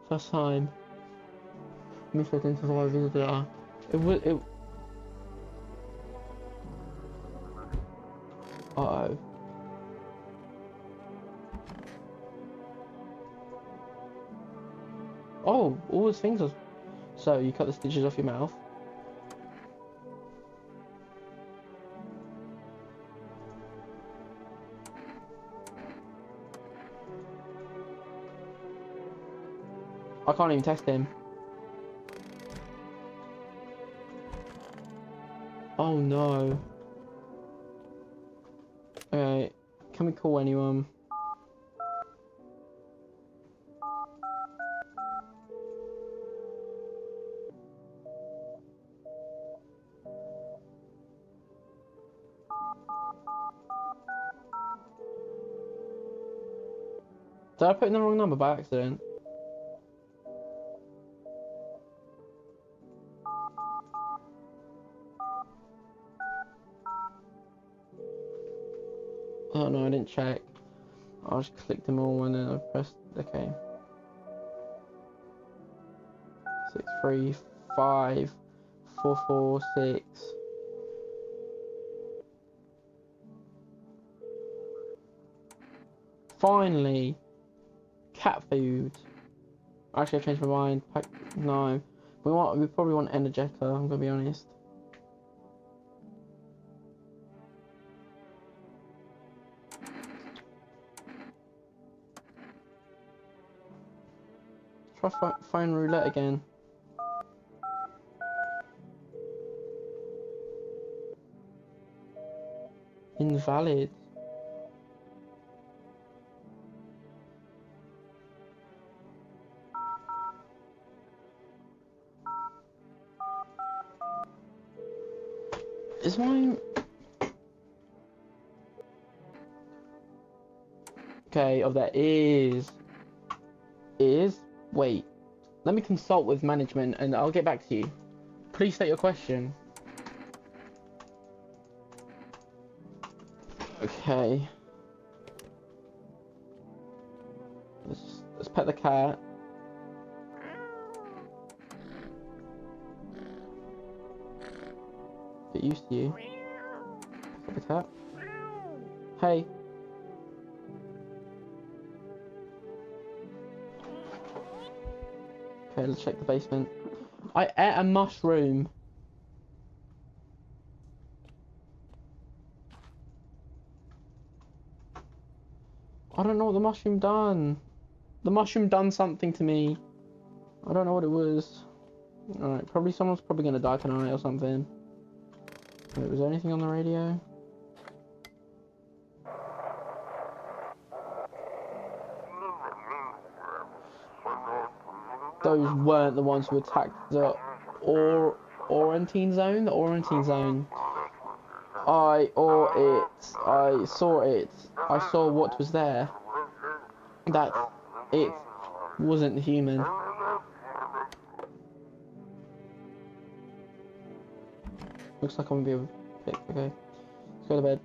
First time. Misidentified visitor. Uh-oh. Oh, all those things are... So, you cut the stitches off your mouth. I can't even text him. Oh no. Okay, can we call anyone? Did I put in the wrong number by accident? Oh no, I didn't check. I just clicked them all and then I pressed okay. 635 446. Finally, cat food. Actually, I changed my mind. No, we probably want Energetica. I'm gonna be honest. Try phone roulette again. Invalid. Is mine... Okay, oh there is... Wait. Let me consult with management and I'll get back to you. Please state your question. Okay. Let's pet the cat. Get used to you. Pet the cat. Hey. Okay, let's check the basement. I ate a mushroom. I don't know what the mushroom done. The mushroom done something to me. I don't know what it was. Alright, probably someone's probably gonna die tonight or something. Wait, was there anything on the radio? Those weren't the ones who attacked the Orantine zone? The Orantine zone. I saw it. I saw what was there. That it wasn't human. Looks like I'm gonna be able to pick. Okay, let's go to bed.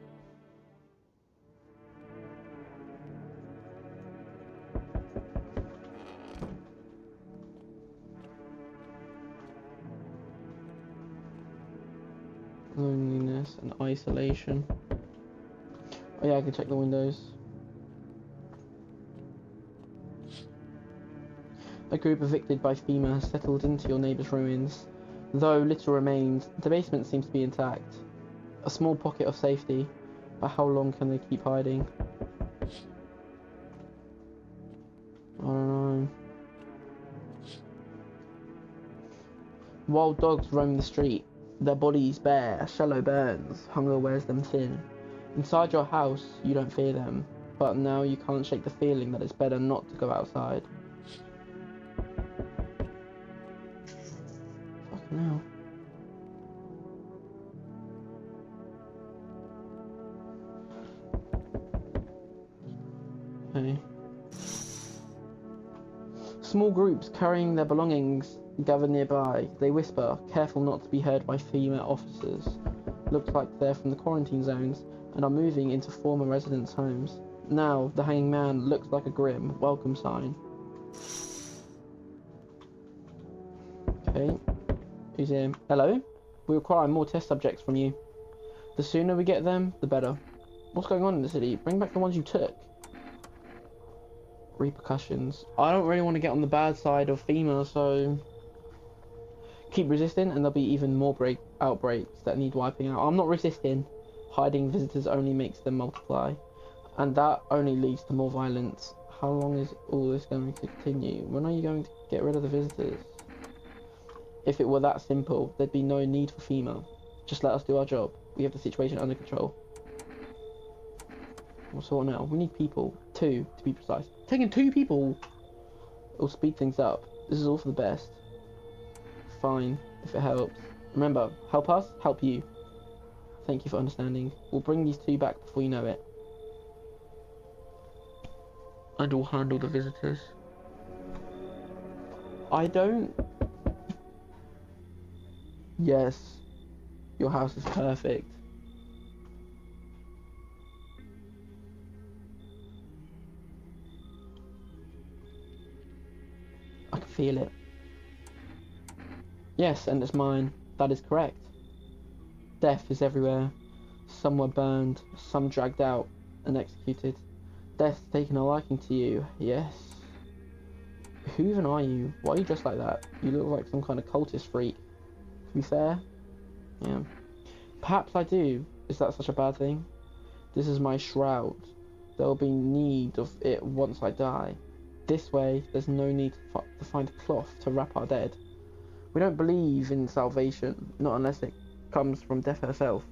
Loneliness. loneliness and isolation. Oh yeah, I can check the windows. A group evicted by FEMA has settled into your neighbour's ruins. Though little remains, the basement seems to be intact. A small pocket of safety, but how long can they keep hiding? I don't know. Wild dogs roam the street, their bodies bare, shallow burns, hunger wears them thin. Inside your house, you don't fear them, but now you can't shake the feeling that it's better not to go outside. Fucking hell. Okay. Small groups carrying their belongings gather nearby. They whisper, careful not to be heard by female officers. Looks like they're from the quarantine zones and are moving into former residents' homes. Now, the hanging man looks like a grim welcome sign. Okay. Who's here? Hello? We require more test subjects from you. The sooner we get them, the better. What's going on in the city? Bring back the ones you took. Repercussions. I don't really want to get on the bad side of FEMA, so keep resisting and there'll be even more outbreaks that need wiping out. I'm not resisting. Hiding visitors only makes them multiply, and that only leads to more violence. How long is all this going to continue? When are you going to get rid of the visitors? If it were that simple, there'd be no need for FEMA. Just let us do our job. We have the situation under control. What's all now? We need people. 2, to be precise. Taking 2 people! It'll speed things up. This is all for the best. Fine, if it helps. Remember, help us, help you. Thank you for understanding. We'll bring these 2 back before you know it. And we'll handle the visitors. I don't... Yes. Your house is perfect. I can feel it. Yes, and it's mine. That is correct. Death is everywhere. Some were burned, some dragged out and executed. Death's taken a liking to you, yes. Who even are you? Why are you dressed like that? You look like some kind of cultist freak. To be fair, yeah. Perhaps I do. Is that such a bad thing? This is my shroud. There will be need of it once I die. This way, there's no need to find a cloth to wrap our dead. We don't believe in salvation, not unless it comes from death herself.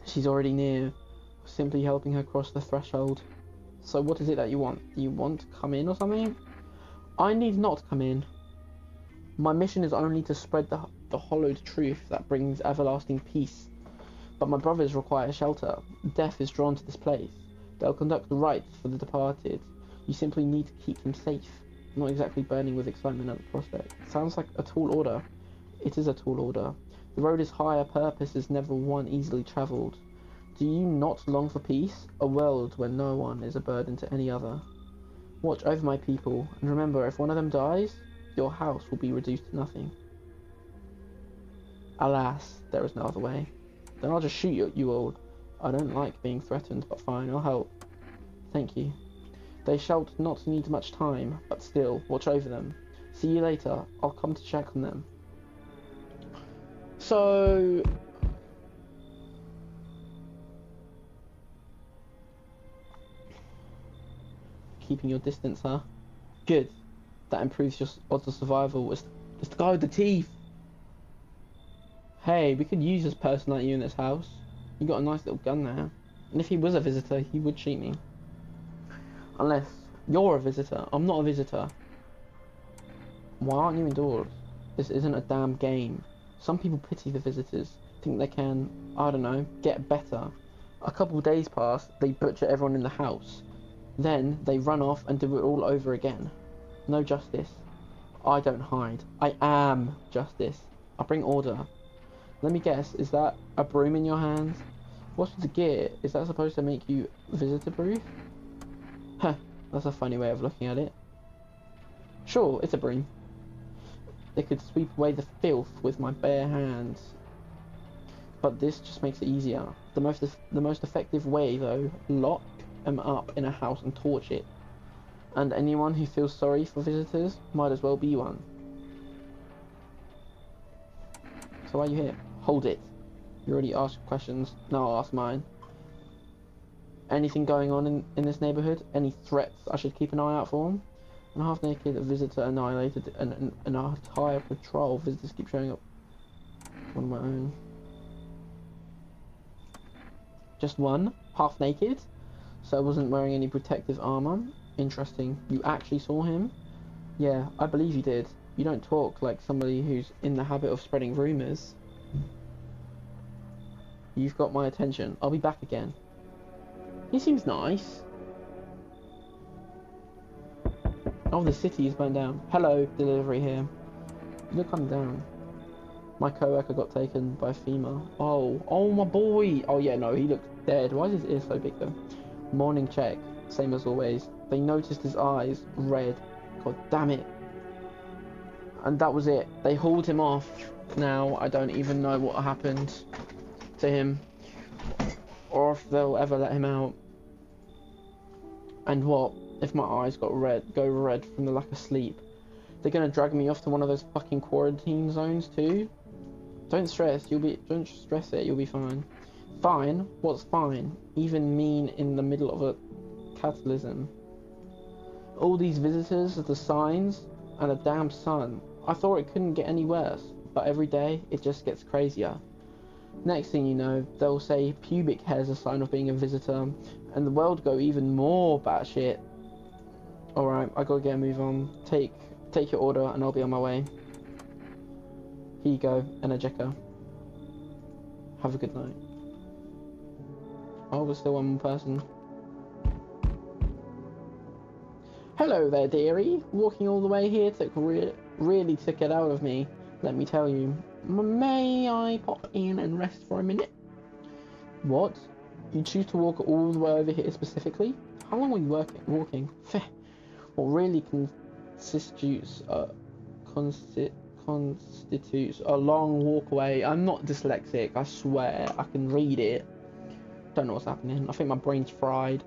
She's already near, simply helping her cross the threshold. So what is it that you want? Do you want to come in or something? I need not come in. My mission is only to spread the hollowed truth that brings everlasting peace. But my brothers require shelter. Death is drawn to this place. They'll conduct rites for the departed. You simply need to keep them safe. Not exactly burning with excitement at the prospect. Sounds like a tall order. It is a tall order. The road is high, a purpose is never one easily travelled. Do you not long for peace? A world where no one is a burden to any other. Watch over my people, and remember, if one of them dies, your house will be reduced to nothing. Alas, there is no other way. Then I'll just shoot you all. I don't like being threatened, but fine, I'll help. Thank you. They shall not need much time, but still, watch over them. See you later. I'll come to check on them. So... keeping your distance, huh? Good. That improves your odds of survival. It's the guy with the teeth. Hey, we could use this person like you in this house. You got a nice little gun there. And if he was a visitor, he would shoot me. Unless you're a visitor. I'm not a visitor. Why aren't you indoors? This isn't a damn game. Some people pity the visitors. Think they can, I don't know, get better. A couple of days pass, they butcher everyone in the house. Then they run off and do it all over again. No justice. I don't hide. I am justice. I bring order. Let me guess, is that a broom in your hands? What's with the gear? Is that supposed to make you visitor-proof? Huh, that's a funny way of looking at it. Sure, it's a broom. They could sweep away the filth with my bare hands. but this just makes it easier. The most effective way, though, lock them up in a house and torch it. And anyone who feels sorry for visitors might as well be one. So why are you here? Hold it. You already asked questions, now I'll ask mine. Anything going on in this neighbourhood? Any threats I should keep an eye out for? And half-naked, a visitor annihilated, and an entire patrol. Visitors keep showing up. One of my own. Just one? Half-naked? So I wasn't wearing any protective armour? Interesting. You actually saw him? Yeah, I believe you did. You don't talk like somebody who's in the habit of spreading rumours. You've got my attention. I'll be back again. He seems nice. Oh, the city is burned down. Hello, delivery here. Look, I'm down. My co-worker got taken by a female. Oh my boy. Oh yeah, no, he looks dead. Why is his ear so big though? Morning check. Same as always. They noticed his eyes red. God damn it. And that was it. They hauled him off. Now I don't even know what happened to him, or if they'll ever let him out. And what if my eyes go red from the lack of sleep? They're gonna drag me off to one of those fucking quarantine zones too? Don't stress it, you'll be fine. Fine? What's fine? Even mean in the middle of a catalysm. All these visitors, the signs, and a damn sun. I thought it couldn't get any worse, but every day it just gets crazier. Next thing you know, they'll say pubic hair is a sign of being a visitor, and the world go even more batshit. Alright, I gotta get a move on. Take your order and I'll be on my way. Here you go, Energeca. Have a good night. Oh, there's still one more person. Hello there, dearie. Walking all the way here really took it out of me, let me tell you. May I pop in and rest for a minute? What? You choose to walk all the way over here specifically? How long were you walking? Feh. What really constitutes a long walkway. I'm not dyslexic, I swear. I can read it. Don't know what's happening. I think my brain's fried.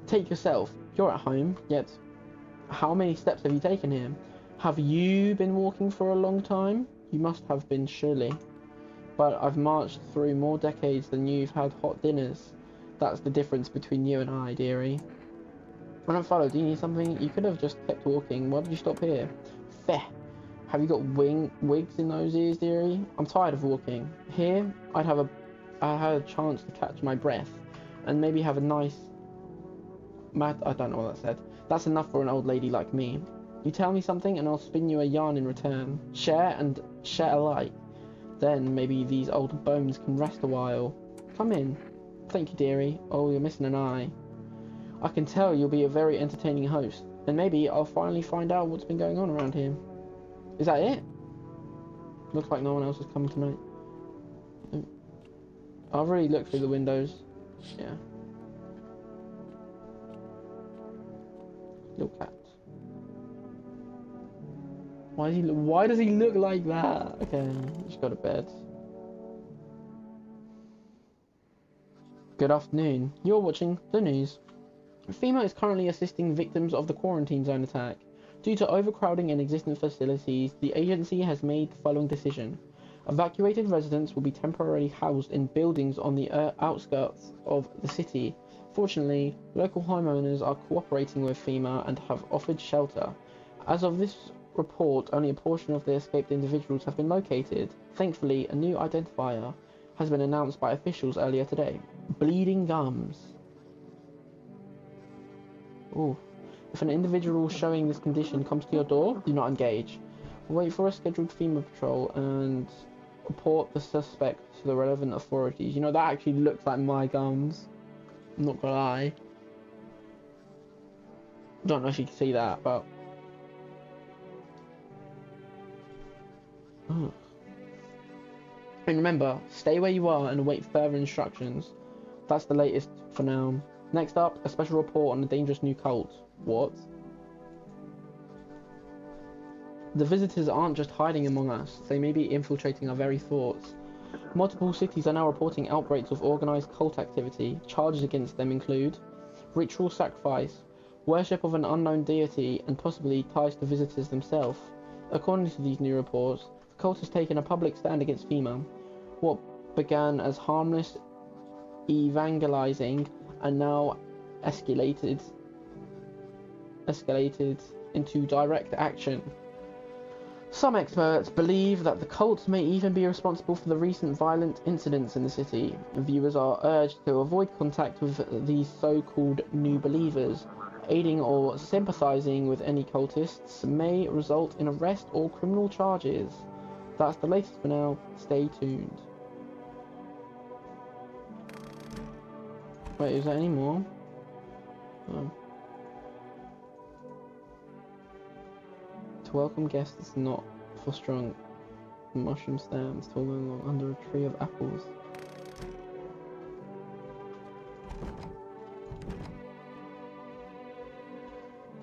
Take yourself. You're at home, yet how many steps have you taken here? Have you been walking for a long time? You must have been, surely. But I've marched through more decades than you've had hot dinners. That's the difference between you and I, dearie. I don't follow. Do you need something? You could have just kept walking. Why did you stop here? Feh. Have you got wigs in those ears, dearie? I'm tired of walking. Here, I had a chance to catch my breath, and maybe have a nice... I don't know what that said. That's enough for an old lady like me. You tell me something and I'll spin you a yarn in return. Share and share alike. Then maybe these old bones can rest a while. Come in. Thank you, dearie. Oh, you're missing an eye. I can tell you'll be a very entertaining host. And maybe I'll finally find out what's been going on around here. Is that it? Looks like no one else has come tonight. I've already looked through the windows. Yeah. Little cat. Why does he look like that? Okay, just go to bed. Good afternoon. You're watching the news. FEMA is currently assisting victims of the quarantine zone attack. Due to overcrowding in existing facilities, the agency has made the following decision. Evacuated residents will be temporarily housed in buildings on the outskirts of the city. Fortunately, local homeowners are cooperating with FEMA and have offered shelter. As of this report, only a portion of the escaped individuals have been located. Thankfully, a new identifier has been announced by officials earlier today. Bleeding gums. Ooh. If an individual showing this condition comes to your door, do not engage. Wait for a scheduled FEMA patrol and report the suspect to the relevant authorities. You know, that actually looks like my gums. I'm not gonna lie. Don't know if you can see that, but... Oh. And remember, stay where you are and await further instructions. That's the latest for now. Next up, a special report on a dangerous new cult. What? The visitors aren't just hiding among us, they may be infiltrating our very thoughts. Multiple cities are now reporting outbreaks of organized cult activity. Charges against them include ritual sacrifice, worship of an unknown deity, and possibly ties to visitors themselves. According to these new reports, the cult has taken a public stand against FEMA. What began as harmless evangelizing and now escalated into direct action. Some experts believe that the cult may even be responsible for the recent violent incidents in the city. Viewers are urged to avoid contact with these so-called new believers. Aiding or sympathizing with any cultists may result in arrest or criminal charges. That's the latest for now. Stay tuned. Wait, is there any more? To welcome guests not for strong mushroom stands tall and long under a tree of apples.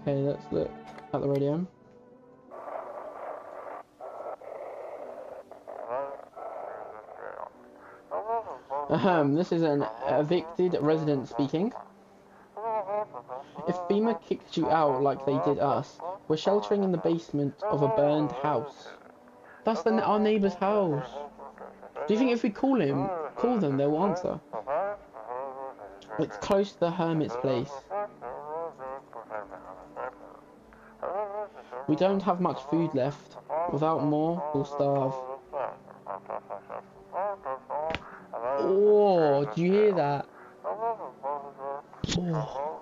Okay, let's look at the radio. This is an evicted resident speaking. If FEMA kicked you out like they did us, we're sheltering in the basement of a burned house. That's our neighbour's house. Do you think if we call them, they'll answer? It's close to the hermit's place. We don't have much food left. Without more, we'll starve. Oh, do you hear that? Oh.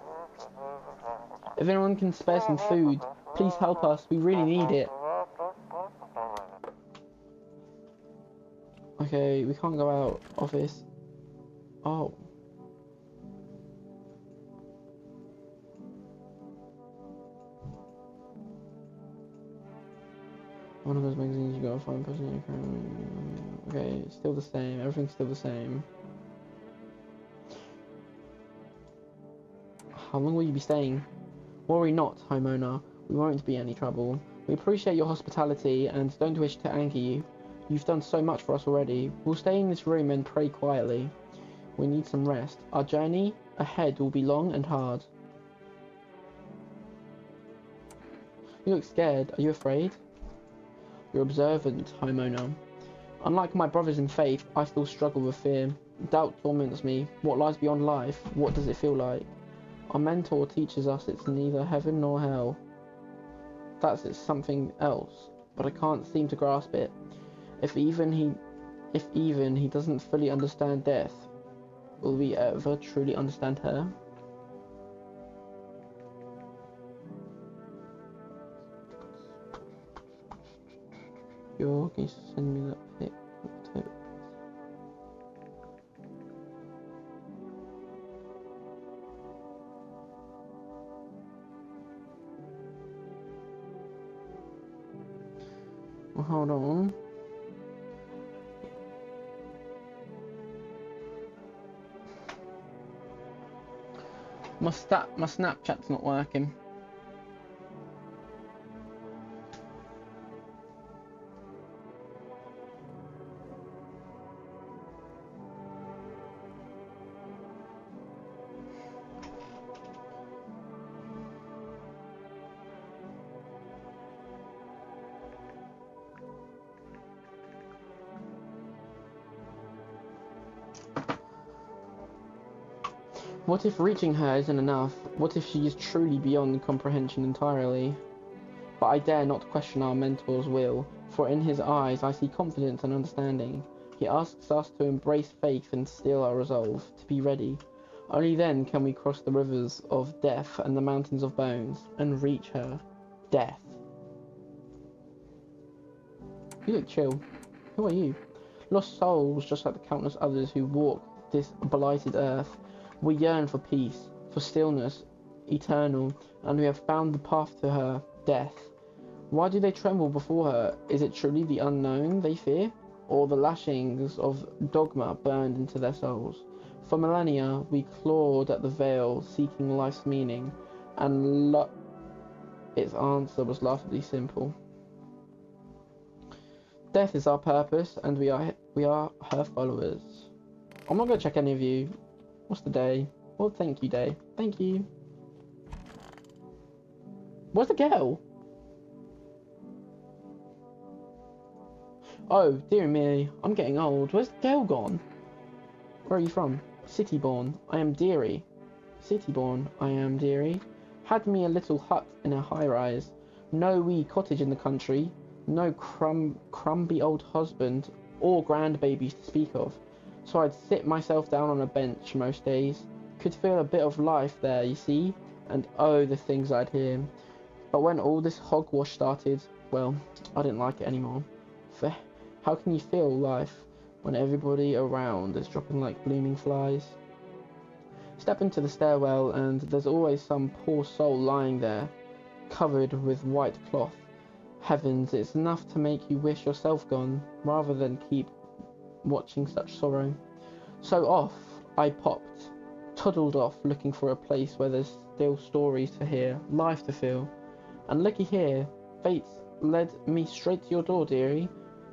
If anyone can spare some food, please help us. We really need it. Okay, we can't go out of this. Oh. One of those magazines you gotta find person in your current. Okay, it's still the same. Everything's still the same. How long will you be staying? Worry not, homeowner. We won't be any trouble. We appreciate your hospitality and don't wish to anger you. You've done so much for us already. We'll stay in this room and pray quietly. We need some rest. Our journey ahead will be long and hard. You look scared. Are you afraid? You're observant, homeowner. Unlike my brothers in faith, I still struggle with fear. Doubt torments me. What lies beyond life? What does it feel like? Our mentor teaches us it's neither heaven nor hell. It's something else, but I can't seem to grasp it. If even he doesn't fully understand death, will we ever truly understand her? Can you send me that pic? Well, hold on. My Snapchat's not working. What if reaching her isn't enough? What if she is truly beyond comprehension entirely? But I dare not question our mentor's will, for in his eyes I see confidence and understanding. He asks us to embrace faith and steel our resolve, to be ready. Only then can we cross the rivers of death and the mountains of bones, and reach her. Death. You look chill. Who are you? Lost souls, just like the countless others who walk this blighted earth. We yearn for peace, for stillness, eternal, and we have found the path to her, death. Why do they tremble before her? Is it truly the unknown they fear, or the lashings of dogma burned into their souls? For millennia, we clawed at the veil, seeking life's meaning, and its answer was laughably simple. Death is our purpose, and we We are her followers. I'm not gonna check any of you. What's the day? Well, thank you day. Thank you. Where's the girl? Oh, dear me. I'm getting old. Where's the girl gone? Where are you from? City-born. I am dearie. City-born. I am dearie. Had me a little hut in a high-rise. No wee cottage in the country. No crumby old husband or grandbabies to speak of. So I'd sit myself down on a bench most days. Could feel a bit of life there, you see. And oh, the things I'd hear. But when all this hogwash started, well, I didn't like it anymore. For how can you feel life when everybody around is dropping like blooming flies? Step into the stairwell and there's always some poor soul lying there, covered with white cloth. Heavens, it's enough to make you wish yourself gone, rather than keep watching such sorrow. So off I popped, toddled off looking for a place where there's still stories to hear, life to feel. And looky here, fate's led me straight to your door, dearie.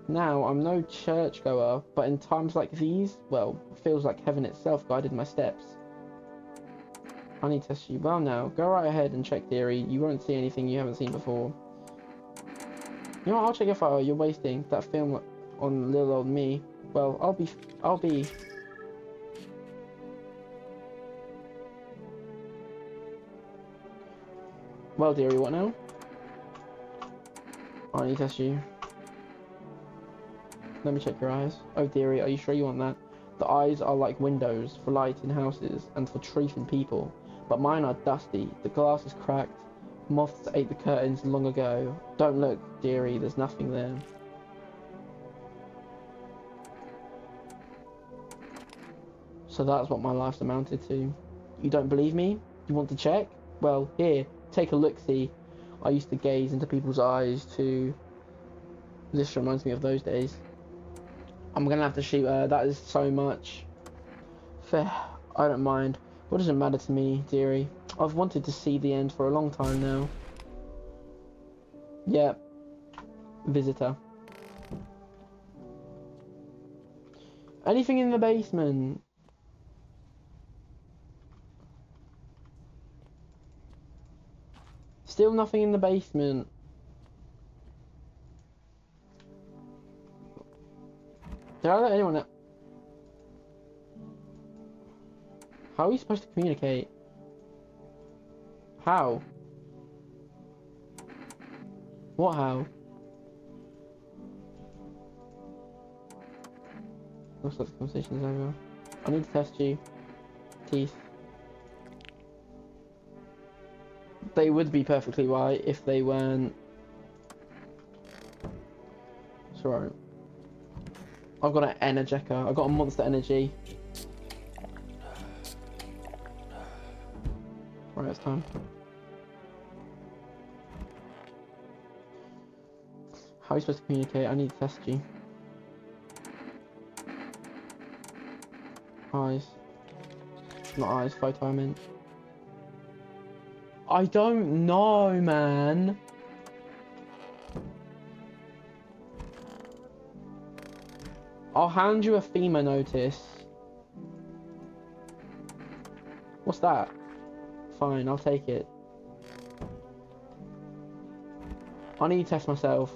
Now, I'm no churchgoer, but in times like these, well, feels like heaven itself guided my steps. I need to test you. Well now, go right ahead and check, dearie. You won't see anything you haven't seen before. You know what, I'll check your file. You're wasting that film on little old me. Well, I'll be... Well, dearie, what now? I need to test you. Let me check your eyes. Oh, dearie, are you sure you want that? The eyes are like windows for light in houses and for truth in people. But mine are dusty. The glass is cracked. Moths ate the curtains long ago. Don't look, dearie, there's nothing there. So that's what my life's amounted to. You don't believe me? You want to check? Well, here, take a look-see. I used to gaze into people's eyes to... This reminds me of those days. I'm gonna have to shoot her. That is so much. Fair. I don't mind. What does it matter to me, dearie? I've wanted to see the end for a long time now. Yep. Visitor. Anything in the basement? Still nothing in the basement. Did I let anyone out? How are we supposed to communicate? How? What how? Looks like the conversation's over. I need to test you. Teeth. They would be perfectly white if they weren't. It's alright. I've got an Energecker. I've got a monster energy. Right, it's time. How are you supposed to communicate? I need to test you. Eyes. Not eyes, photo I meant. I don't know, man. I'll hand you a FEMA notice. What's that? Fine, I'll take it. I need to test myself.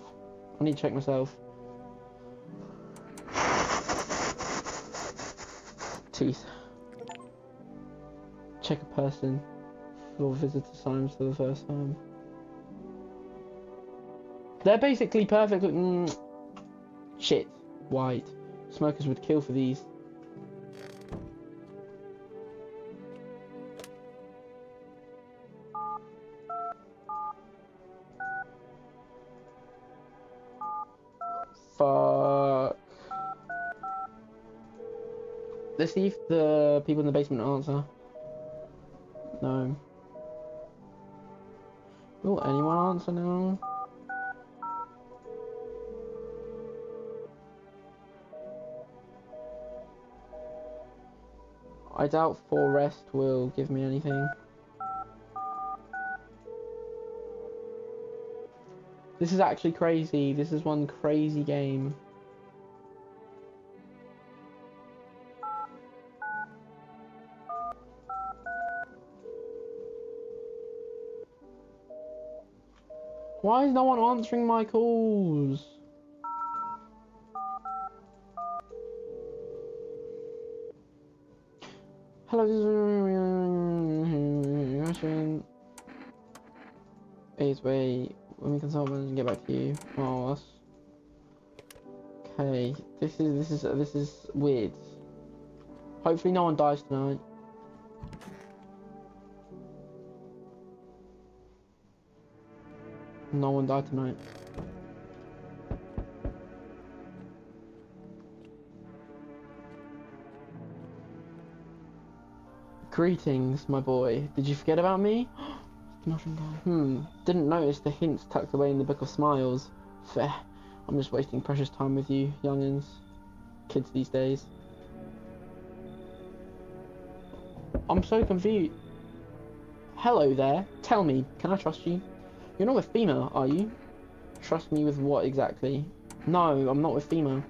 I need to check myself. Teeth. Check a person for visitor signs for the first time. They're basically perfect. Shit. White. Smokers would kill for these. Fuck. Let's see if the people in the basement answer. No. Will anyone answer now? I doubt Forest will give me anything. This is actually crazy. This is one crazy game. Why is no one answering my calls? Hello, this is please wait. When we consult and get back to you. Oh, that's... Okay. This is weird. Hopefully no one dies tonight. No one died tonight. Greetings, my boy. Did you forget about me? Didn't notice the hints tucked away in the Book of Smiles. Fair. I'm just wasting precious time with you, youngins. Kids these days. I'm so confused. Hello there. Tell me, can I trust you? You're not with FEMA, are you? Trust me with what exactly? No, I'm not with FEMA.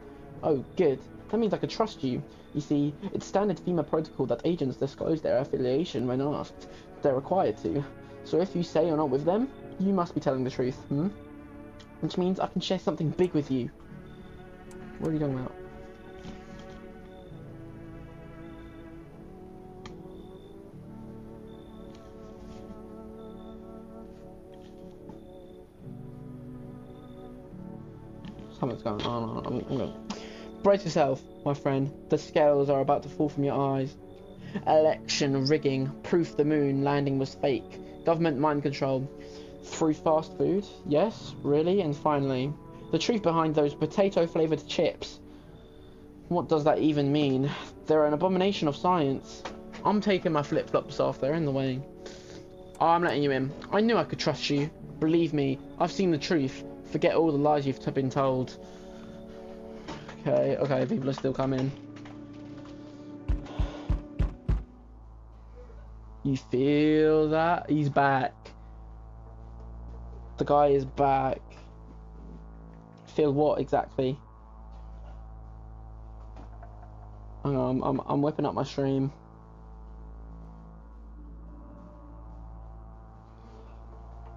Oh, good. That means I could trust you. You see, it's standard FEMA protocol that agents disclose their affiliation when asked. They're required to. So if you say you're not with them, you must be telling the truth, Which means I can share something big with you. What are you talking about? Something's going on. I'm going. Brace yourself, my friend. The scales are about to fall from your eyes. Election rigging. Proof the moon landing was fake. Government mind control. Through fast food. Yes, really? And finally, the truth behind those potato-flavoured chips. What does that even mean? They're an abomination of science. I'm taking my flip-flops off. They're in the way. Oh, I'm letting you in. I knew I could trust you. Believe me, I've seen the truth. Forget all the lies you've been told. Okay, people are still coming. You feel that? He's back. The guy is back. Feel what exactly? Hang on, I'm whipping up my stream.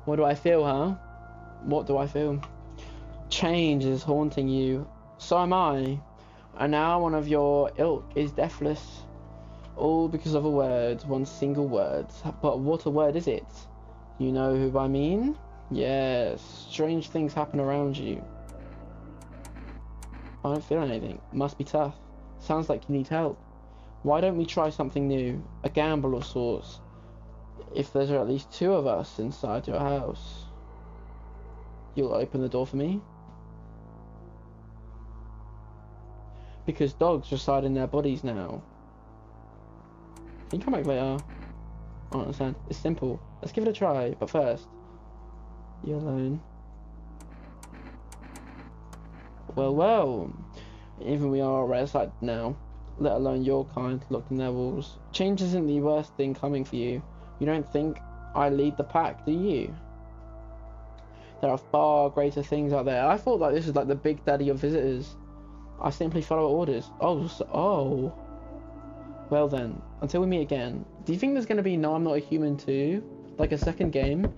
What do I feel, huh? What do I feel? Change is haunting you. So am I. And now one of your ilk is deathless. All because of a word, one single word. But what a word is it? You know who I mean? Yes, strange things happen around you. I don't feel anything. Must be tough. Sounds like you need help. Why don't we try something new? A gamble of sorts. If there's at least two of us inside your house. You'll open the door for me? Because dogs reside in their bodies now. Can you come back later? I don't understand. It's simple. Let's give it a try. But first, you're alone. Well. Even we are outside now, let alone your kind locked in their walls. Change isn't the worst thing coming for you. You don't think I lead the pack, do you? There are far greater things out there. I thought like this was like the big daddy of visitors. I simply follow orders. Oh. Well then, until we meet again. Do you think there's going to be No I'm Not a Human 2? Like a second game?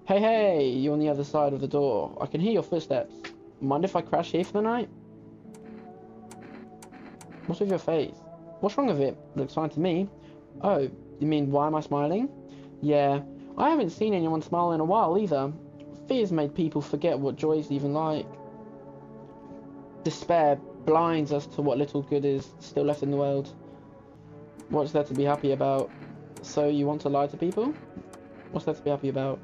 Hey, you on the other side of the door. I can hear your footsteps. Mind if I crash here for the night? What's with your face? What's wrong with it? Looks fine to me. Oh, you mean why am I smiling? Yeah, I haven't seen anyone smile in a while either. Fear's made people forget what joy's even like. Despair blinds us to what little good is still left in the world. What's there to be happy about? So you want to lie to people? What's there to be happy about?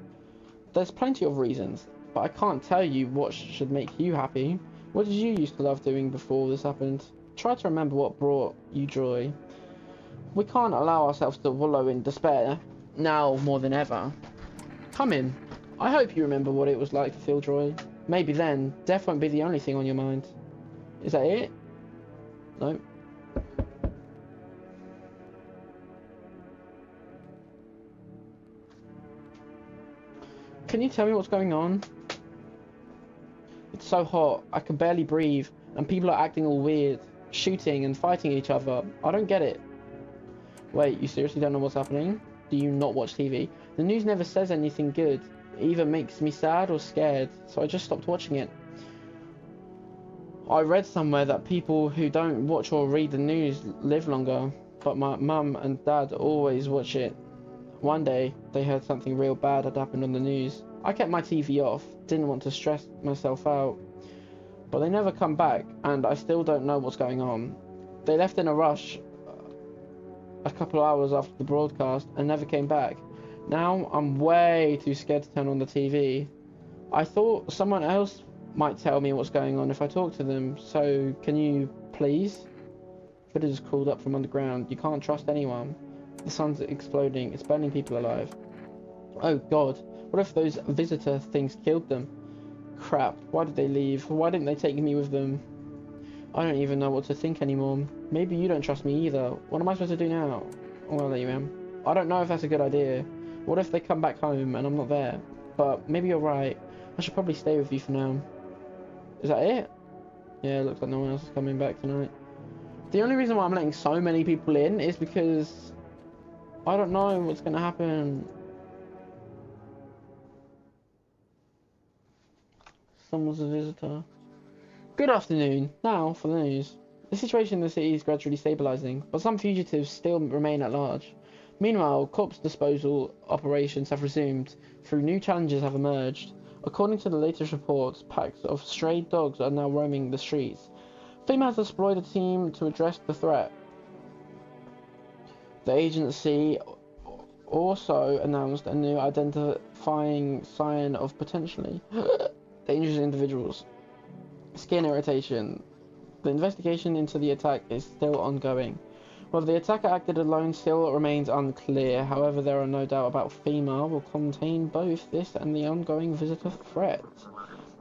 There's plenty of reasons, but I can't tell you what should make you happy. What did you used to love doing before this happened? Try to remember what brought you joy. We can't allow ourselves to wallow in despair, now more than ever. Come in. I hope you remember what it was like to feel joy. Maybe then, death won't be the only thing on your mind. Is that it? No. Can you tell me what's going on? It's so hot, I can barely breathe, and people are acting all weird, shooting and fighting each other. I don't get it. Wait, you seriously don't know what's happening? Do you not watch TV? The news never says anything good. either makes me sad or scared, so I just stopped watching it. I read somewhere that people who don't watch or read the news live longer, but my mum and dad always watch it. One day, they heard something real bad had happened on the news. I kept my TV off, didn't want to stress myself out, but they never come back, and I still don't know what's going on. They left in a rush a couple hours after the broadcast and never came back. Now I'm way too scared to turn on the TV. I thought someone else might tell me what's going on if I talk to them, so can you please? Villagers called up from underground. You can't trust anyone. The sun's exploding. It's burning people alive. Oh god, what if those visitor things killed them? Crap, why did they leave? Why didn't they take me with them? I don't even know what to think anymore. Maybe you don't trust me either. What am I supposed to do now? Oh, I'll let you in. I don't know if that's a good idea. What if they come back home and I'm not there? But maybe you're right. I should probably stay with you for now. Is that it? Yeah, it looks like no one else is coming back tonight. The only reason why I'm letting so many people in is because I don't know what's going to happen. Someone's a visitor. Good afternoon. Now for the news. The situation in the city is gradually stabilising, but some fugitives still remain at large. Meanwhile, corpse disposal operations have resumed, through new challenges have emerged. According to the latest reports, packs of stray dogs are now roaming the streets. FEMA has deployed a team to address the threat. The agency also announced a new identifying sign of potentially dangerous individuals. Skin irritation. The investigation into the attack is still ongoing. Whether the attacker acted alone still remains unclear. However, there are no doubt about FEMA will contain both this and the ongoing visitor threat.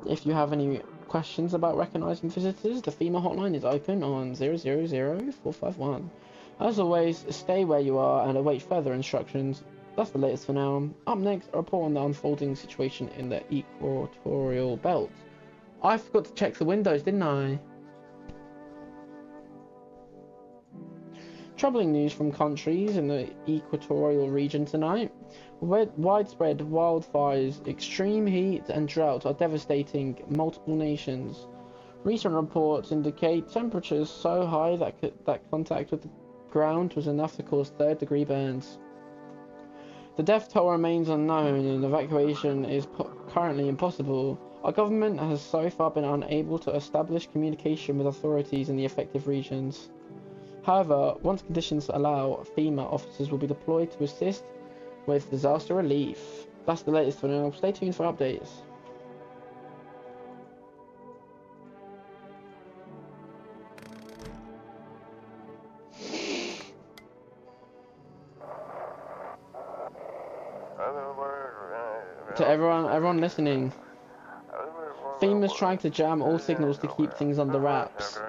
If you have any questions about recognising visitors, the FEMA hotline is open on 000-451. As always, stay where you are and await further instructions. That's the latest for now. Up next, a report on the unfolding situation in the equatorial belt. I forgot to check the windows, didn't I? Troubling news from countries in the equatorial region tonight. Widespread wildfires, extreme heat and drought are devastating multiple nations. Recent reports indicate temperatures so high that contact with the ground was enough to cause third-degree burns. The death toll remains unknown and evacuation is currently impossible. Our government has so far been unable to establish communication with authorities in the affected regions. However, once conditions allow, FEMA officers will be deployed to assist with disaster relief. That's the latest for now. Stay tuned for updates. To everyone listening, FEMA's trying to jam all signals to keep things under wraps.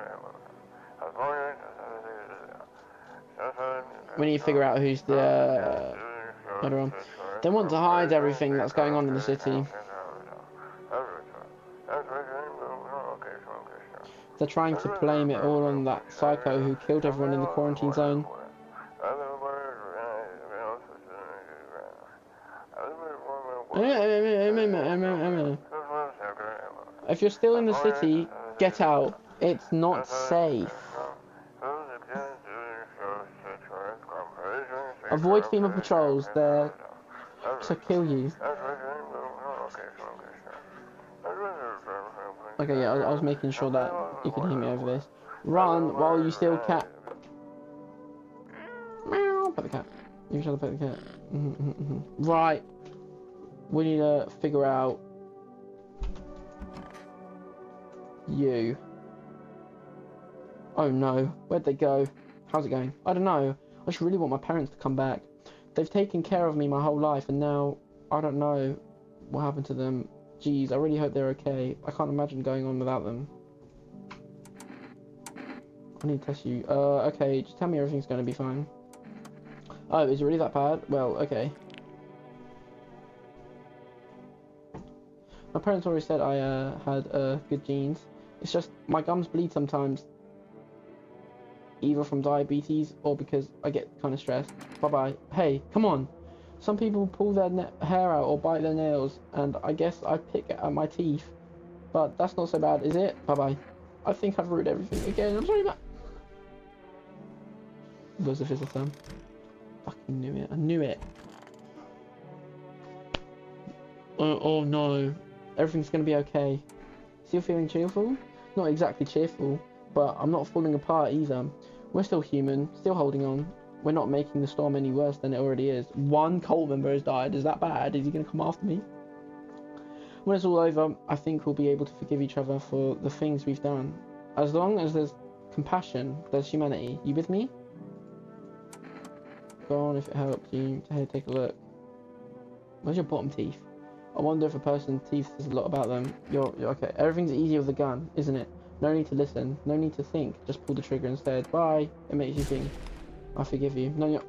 We need to figure out who's the everyone. They want to hide everything that's going on in the city. They're trying to blame it all on that psycho who killed everyone in the quarantine zone. If you're still in the city, get out. It's not safe. Avoid FEMA patrols, they're to kill you. Okay, yeah, I was making sure that you could hear me over this. Run while you still can. Meow, pet the cat. You shall pet the cat. Right. We need to figure out you. Oh no, where'd they go? How's it going? I don't know. I just really want my parents to come back. They've taken care of me my whole life and now I don't know what happened to them. Jeez, I really hope they're okay. I can't imagine going on without them. I need to test you. Okay, just tell me everything's going to be fine. Oh, is it really that bad? Well, okay. My parents always said I had good genes. It's just my gums bleed sometimes. Either from diabetes or because I get kind of stressed. Bye bye. Hey, come on. Some people pull their hair out or bite their nails, and I guess I pick at my teeth. But that's not so bad, is it? Bye-bye. I think I've ruined everything again. I'm sorry, Matt. There's a fizzle thumb. Fucking knew it. I knew it. Oh no. Everything's gonna be okay. Still feeling cheerful? Not exactly cheerful, but I'm not falling apart either. We're still human, still holding on. We're not making the storm any worse than it already is. One cult member has died. Is that bad? Is he gonna come after me? When it's all over, I think we'll be able to forgive each other for the things we've done. As long as there's compassion, there's humanity. You with me? Go on if it helps you. Here, take a look. Where's your bottom teeth? I wonder if a person's teeth says a lot about them. You're okay. Everything's easy with a gun, isn't it? No need to listen. No need to think. Just pull the trigger instead. Bye. It makes you think. I forgive you. No, you're...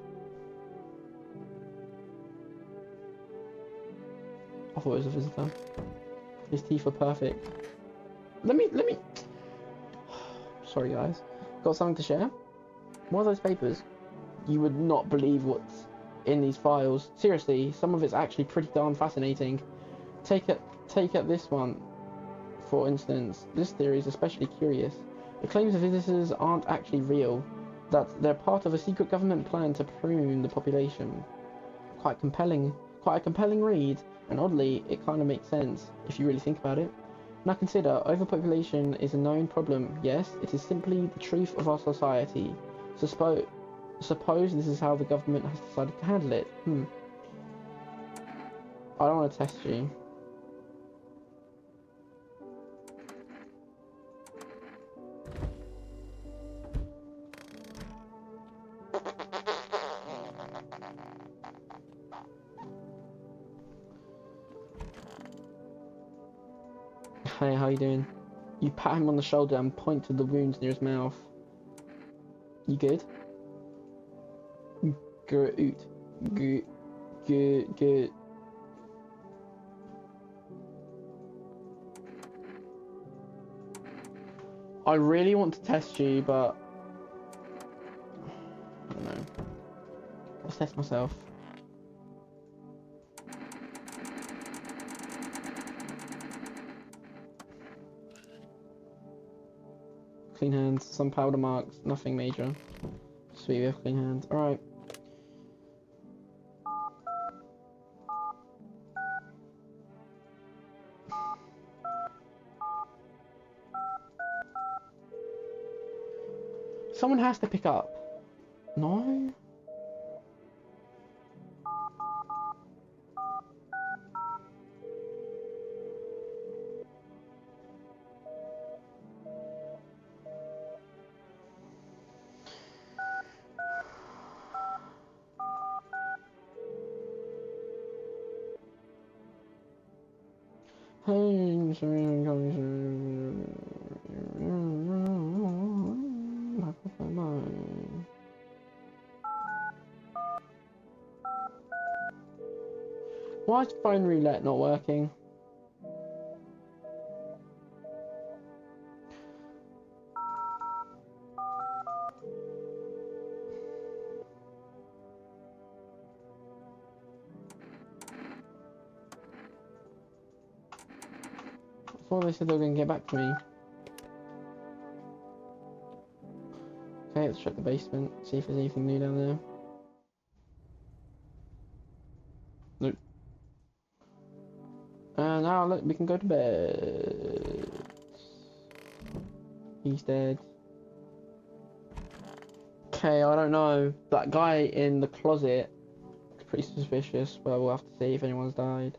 I thought it was a visitor. His teeth are perfect. Let me... Sorry, guys. Got something to share? What are those papers? You would not believe what's in these files. Seriously, some of it's actually pretty darn fascinating. Take it this one, for instance. This theory is especially curious. It claims that visitors aren't actually real, that they're part of a secret government plan to prune the population. Quite a compelling read, and oddly, it kind of makes sense, if you really think about it. Now consider, overpopulation is a known problem. Yes, it is simply the truth of our society. Suppose this is how the government has decided to handle it. I don't want to test you. Hey, how you doing? You pat him on the shoulder and point to the wounds near his mouth. You good? Good. Good. I really want to test you, but I don't know. Let's test myself. Clean hands, some powder marks, nothing major. Sweet, we have clean hands. Alright. Someone has to pick up. No? Why is phone roulette not working? I thought they said they were going to get back to me. Okay, let's check the basement, see if there's anything new down there. Nope. And now look, we can go to bed. He's dead. Okay, I don't know. That guy in the closet looks pretty suspicious, but we'll have to see if anyone's died.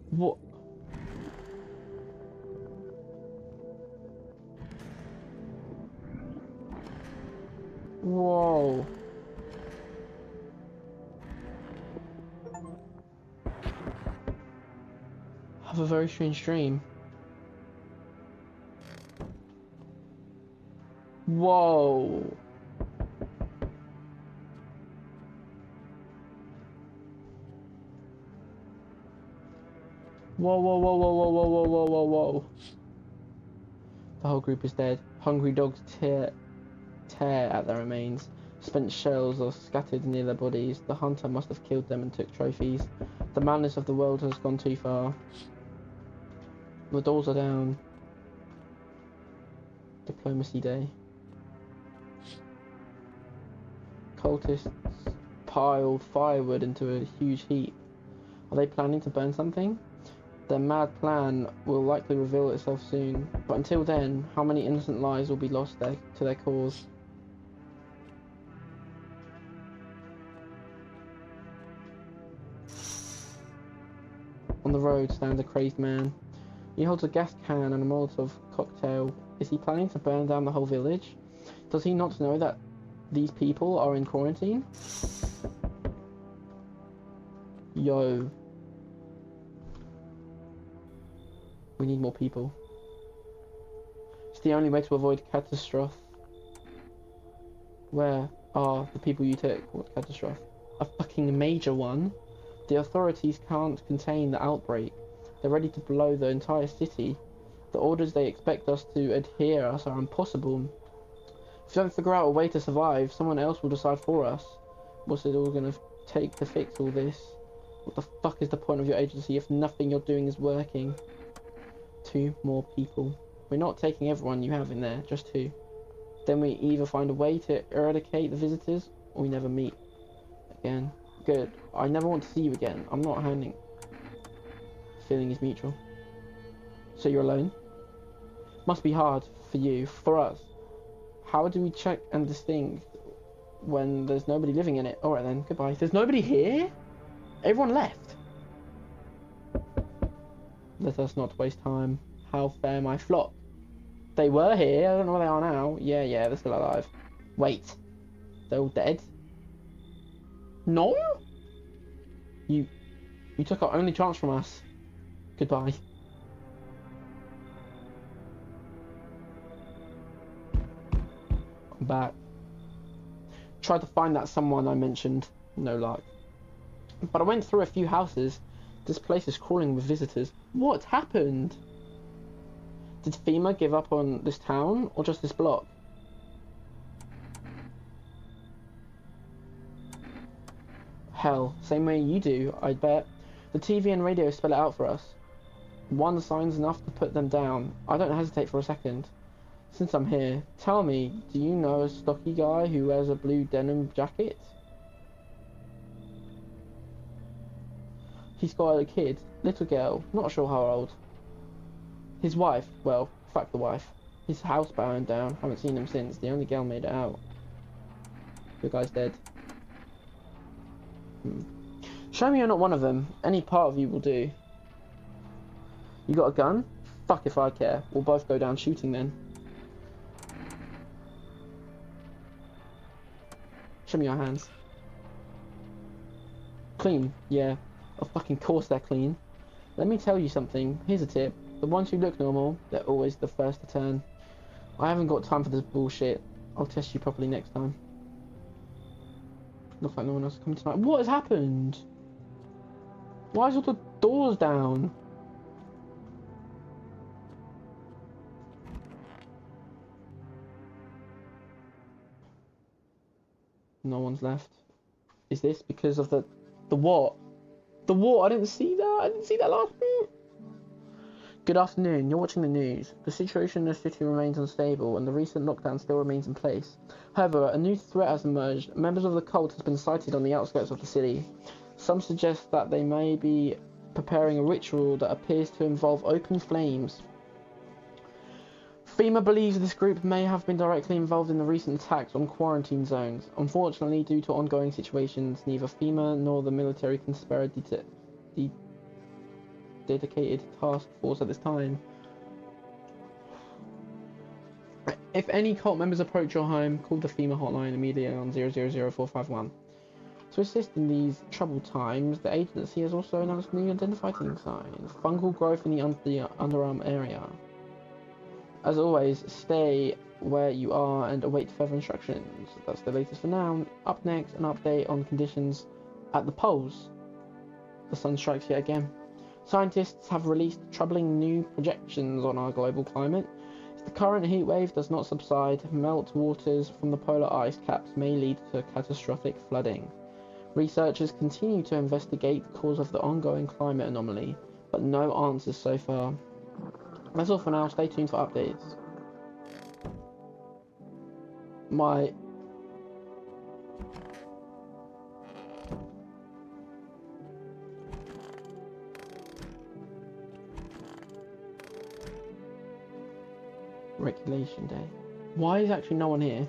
What? Whoa. I have a very strange dream. Whoa. Whoa, whoa, whoa, whoa, whoa, whoa, whoa, whoa, whoa, whoa. The whole group is dead. Hungry dogs tear at their remains. Spent shells are scattered near their bodies. The hunter must have killed them and took trophies. The madness of the world has gone too far. The doors are down. Diplomacy Day. Cultists pile firewood into a huge heap. Are they planning to burn something? Their mad plan will likely reveal itself soon. But until then, how many innocent lives will be lost to their cause? On the road stands a crazed man. He holds a gas can and a Molotov cocktail. Is he planning to burn down the whole village? Does he not know that these people are in quarantine? Yo. We need more people. It's the only way to avoid catastrophe. Where are the people you took? What catastrophe? A fucking major one? The authorities can't contain the outbreak. They're ready to blow the entire city. The orders they expect us to adhere us are impossible. If we don't figure out a way to survive, someone else will decide for us. What's it all gonna take to fix all this? What the fuck is the point of your agency if nothing you're doing is working? 2 more people. We're not taking everyone you have in there, just 2. Then we either find a way to eradicate the visitors, or we never meet again. Good. I never want to see you again. I'm not handing. Feeling is mutual. So you're alone? Must be hard for you, for us. How do we check and distinct when there's nobody living in it? Alright then, goodbye. There's nobody here? Everyone left. Let us not waste time. How fare my flock? They were here, I don't know where they are now. Yeah, they're still alive. Wait. They're all dead? No? You took our only chance from us. Goodbye. I'm back. Tried to find that someone I mentioned. No luck. But I went through a few houses. This place is crawling with visitors. What happened? Did FEMA give up on this town, or just this block? Hell, same way you do, I bet. The TV and radio spell it out for us. One sign's enough to put them down. I don't hesitate for a second. Since I'm here, tell me, do you know a stocky guy who wears a blue denim jacket? He's got a kid, little girl, not sure how old. His wife, well, fuck the wife. His house burned down, haven't seen him since. The only girl made it out. The guy's dead. Show me you're not one of them. Any part of you will do. You got a gun? Fuck if I care. We'll both go down shooting then. Show me your hands. Clean, yeah. Of fucking course they're clean. Let me tell you something. Here's a tip. The ones who look normal, they're always the first to turn. I haven't got time for this bullshit. I'll test you properly next time. Looks like no one else is coming tonight. What has happened? Why is all the doors down? No one's left. Is this because of the what? The what? I didn't see that. I didn't see that last bit. Good afternoon. You're watching the news. The situation in the city remains unstable, and the recent lockdown still remains in place. However, a new threat has emerged. Members of the cult has been sighted on the outskirts of the city. Some suggest that they may be preparing a ritual that appears to involve open flames. FEMA believes this group may have been directly involved in the recent attacks on quarantine zones. Unfortunately, due to ongoing situations, neither FEMA nor the military can spare a dedicated task force at this time. If any cult members approach your home, call the FEMA hotline immediately on 000451. To assist in these troubled times, the agency has also announced new identifying signs. Fungal growth in the underarm area. As always, stay where you are and await further instructions. That's the latest for now. Up next, an update on conditions at the poles. The sun strikes yet again. Scientists have released troubling new projections on our global climate. If the current heat wave does not subside, meltwaters from the polar ice caps may lead to catastrophic flooding. Researchers continue to investigate the cause of the ongoing climate anomaly, but no answers so far. That's all for now. Stay tuned for updates. My regulation day. Why is actually no one here?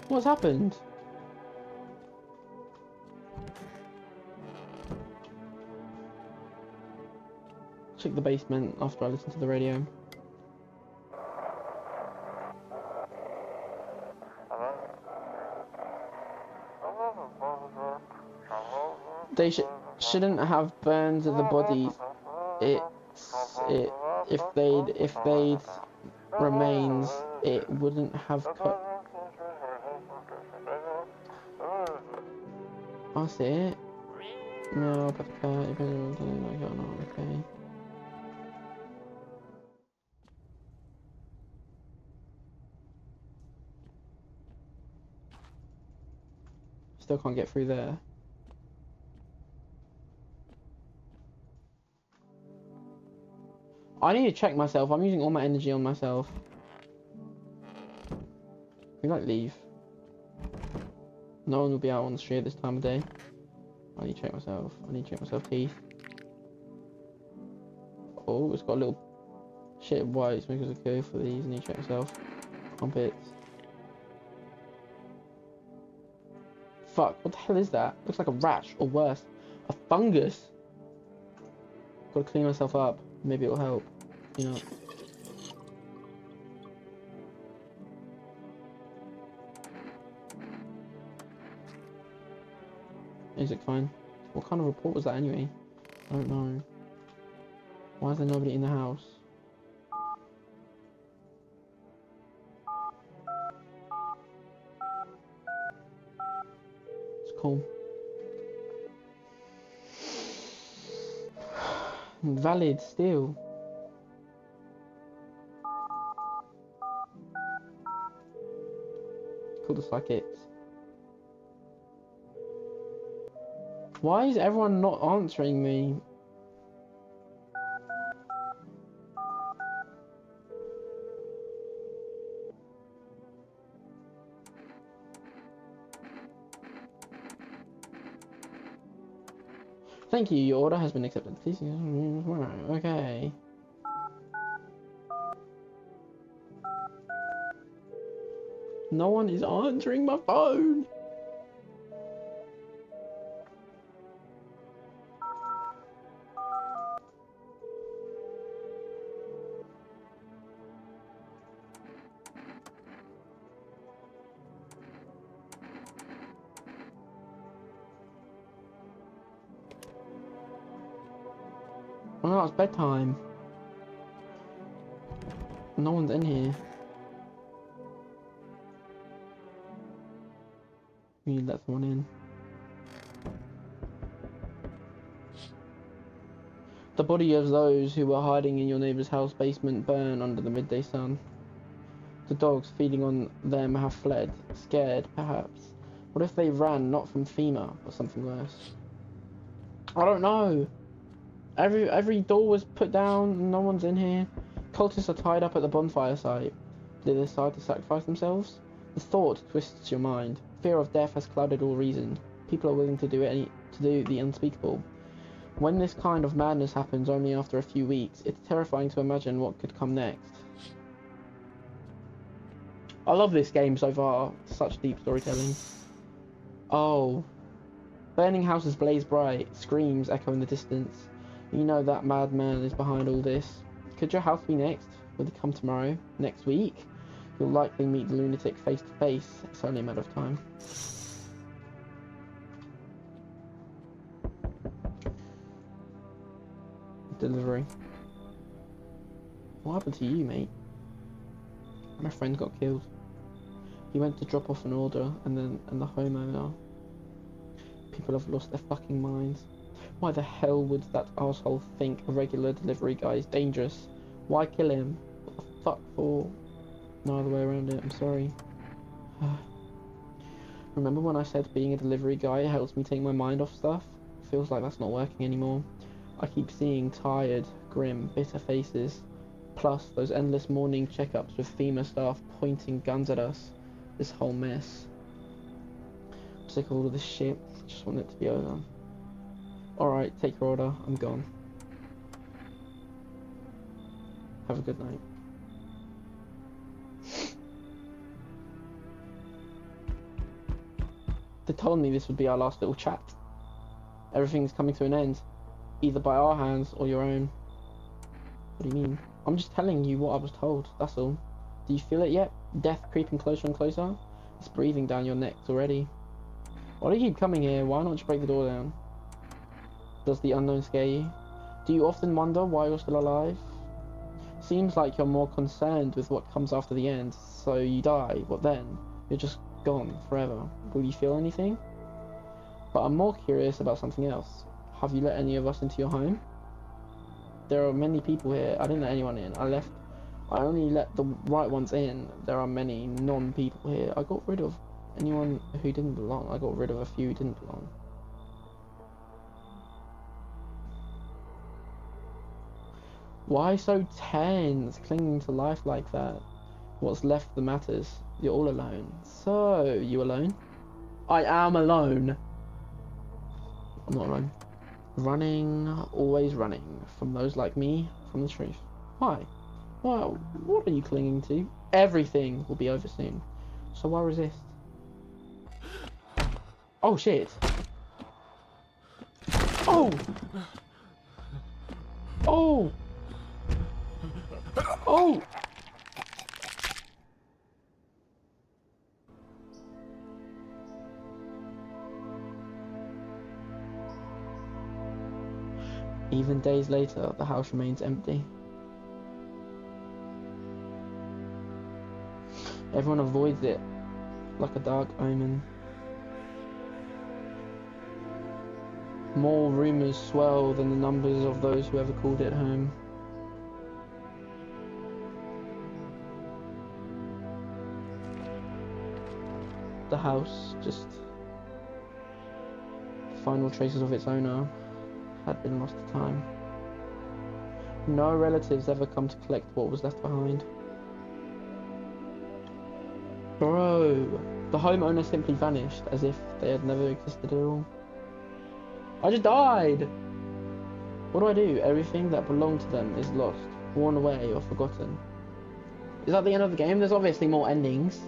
What's happened? Check the basement after I listen to the radio. They shouldn't have burned the bodies. If they'd remains, it wouldn't have cut. That's it. No, but okay. Still can't get through there. I need to check myself. I'm using all my energy on myself. We might leave. No one will be out on the street at this time of day. I need to check myself. I need to check myself teeth. Oh, it's got a little shit white makers are good for these. I need to check myself. Armpits. Fuck, what the hell is that? Looks like a rash, or worse, a fungus. Gotta clean myself up. Maybe it'll help. You know. Is it fine? What kind of report was that anyway? I don't know. Why is there nobody in the house? It's cool. Valid still. Cool, just like it. Why is everyone not answering me? Thank you, your order has been accepted. Please, okay. No one is answering my phone. Oh, it's bedtime. No one's in here. We need to let someone in. The body of those who were hiding in your neighbour's house basement burn under the midday sun. The dogs feeding on them have fled, scared perhaps. What if they ran not from FEMA or something worse? I don't know. Every door was put down, no one's in here. Cultists are tied up at the bonfire site. Did they decide to sacrifice themselves? The thought twists your mind. Fear of death has clouded all reason. People are willing to do the unspeakable. When this kind of madness happens only after a few weeks, it's terrifying to imagine what could come next. I love this game so far. Such deep storytelling. Oh. Burning houses blaze bright. Screams echo in the distance. You know that madman is behind all this. Could your house be next? Will they come tomorrow? Next week? You'll likely meet the lunatic face to face. It's only a matter of time. Delivery. What happened to you, mate? My friend got killed. He went to drop off an order and the homeowner. People have lost their fucking minds. Why the hell would that asshole think a regular delivery guy is dangerous? Why kill him? What the fuck for? No other way around it, I'm sorry. Remember when I said being a delivery guy helps me take my mind off stuff? Feels like that's not working anymore. I keep seeing tired, grim, bitter faces. Plus, those endless morning checkups with FEMA staff pointing guns at us. This whole mess. I'm sick of all of this shit. I just want it to be over. Alright, take your order. I'm gone. Have a good night. They told me this would be our last little chat. Everything's coming to an end. Either by our hands or your own. What do you mean? I'm just telling you what I was told, that's all. Do you feel it yet? Death creeping closer and closer? It's breathing down your necks already. Why do you keep coming here? Why not just break the door down? Does the unknown scare you? Do you often wonder why you're still alive? Seems like you're more concerned with what comes after the end, so you die. What then? You're just gone forever. Will you feel anything? But I'm more curious about something else. Have you let any of us into your home? There are many people here. I didn't let anyone in. I only let the right ones in. There are many non-people here. I got rid of anyone who didn't belong. I got rid of a few who didn't belong. Why so tense, clinging to life like that? What's left that matters. You're all alone. So, you alone? I am alone. I'm not alone. Running, always running. From those like me, from the truth. Why? Well, what are you clinging to? Everything will be over soon. So why resist? Oh shit. Oh! Oh! Oh! Even days later, the house remains empty. Everyone avoids it, like a dark omen. More rumours swell than the numbers of those who ever called it home. The house, just the final traces of its owner, had been lost to time. No relatives ever come to collect what was left behind. Bro, the homeowner simply vanished as if they had never existed at all. I just died! What do I do? Everything that belonged to them is lost, worn away, or forgotten. Is that the end of the game? There's obviously more endings.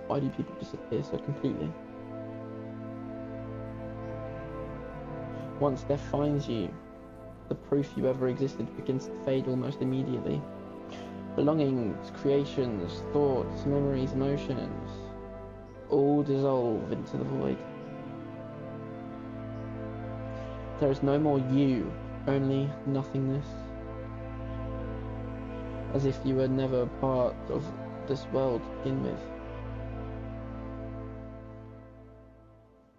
Why do people disappear so completely? Once death finds you, the proof you ever existed begins to fade almost immediately. Belongings, creations, thoughts, memories, emotions, all dissolve into the void. There is no more you, only nothingness. As if you were never part of this world to begin with.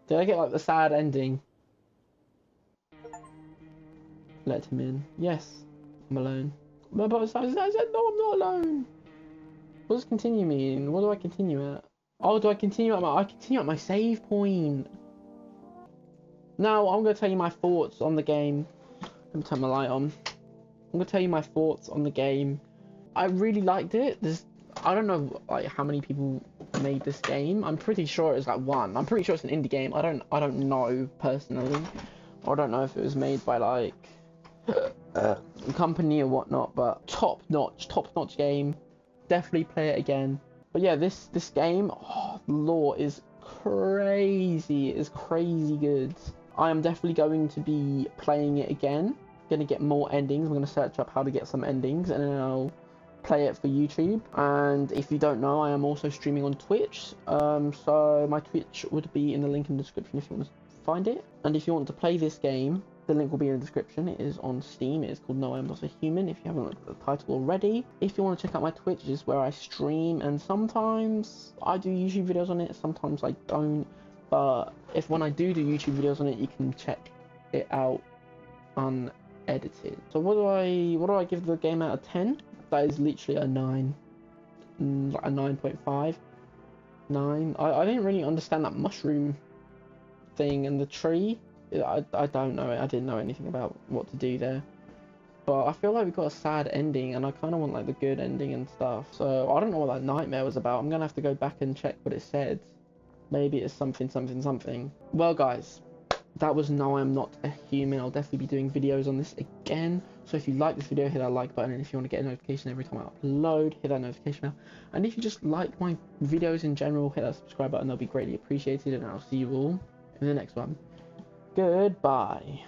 Did I get like the sad ending? Let him in. Yes, I'm alone. But I said no, I'm not alone. What does continue mean? What do I continue at? Oh, do I continue at my save point? Now I'm gonna tell you my thoughts on the game. Let me turn my light on. I'm gonna tell you my thoughts on the game. I really liked it. I don't know like how many people made this game. I'm pretty sure it's like one. I'm pretty sure it's an indie game. I don't know personally. I don't know if it was made by like a company or whatnot, but top notch game. Definitely play it again. But yeah, this game, the lore is crazy. It is crazy good. I am definitely going to be playing it again. Gonna get more endings. I'm gonna search up how to get some endings, and then I'll play it for YouTube. And if you don't know, I am also streaming on Twitch. So my Twitch would be in the link in the description if you want to find it. And if you want to play this game, The link will be in the description. It is on Steam. It is called No I'm Not a Human, if you haven't looked at the title already. If you want to check out my Twitch, it is where I stream, and sometimes I do YouTube videos on it, sometimes I don't. But when I do YouTube videos on it, you can check it out unedited. So what do I give the game out of 10? That is literally a 9. A 9.5. 9. I didn't really understand that mushroom thing and the tree. I don't know it. I didn't know anything about what to do there. But I feel like we got a sad ending, and I kind of want like the good ending and stuff. So I don't know what that nightmare was about. I'm gonna have to go back and check what it said. Maybe it's something. Well, guys, that was No I'm Not a Human. I'll definitely be doing videos on this again. So if you like this video, hit that like button, and if you want to get a notification every time I upload, hit that notification bell. And if you just like my videos in general, hit that subscribe button. That'll be greatly appreciated, and I'll see you all in the next one. Goodbye.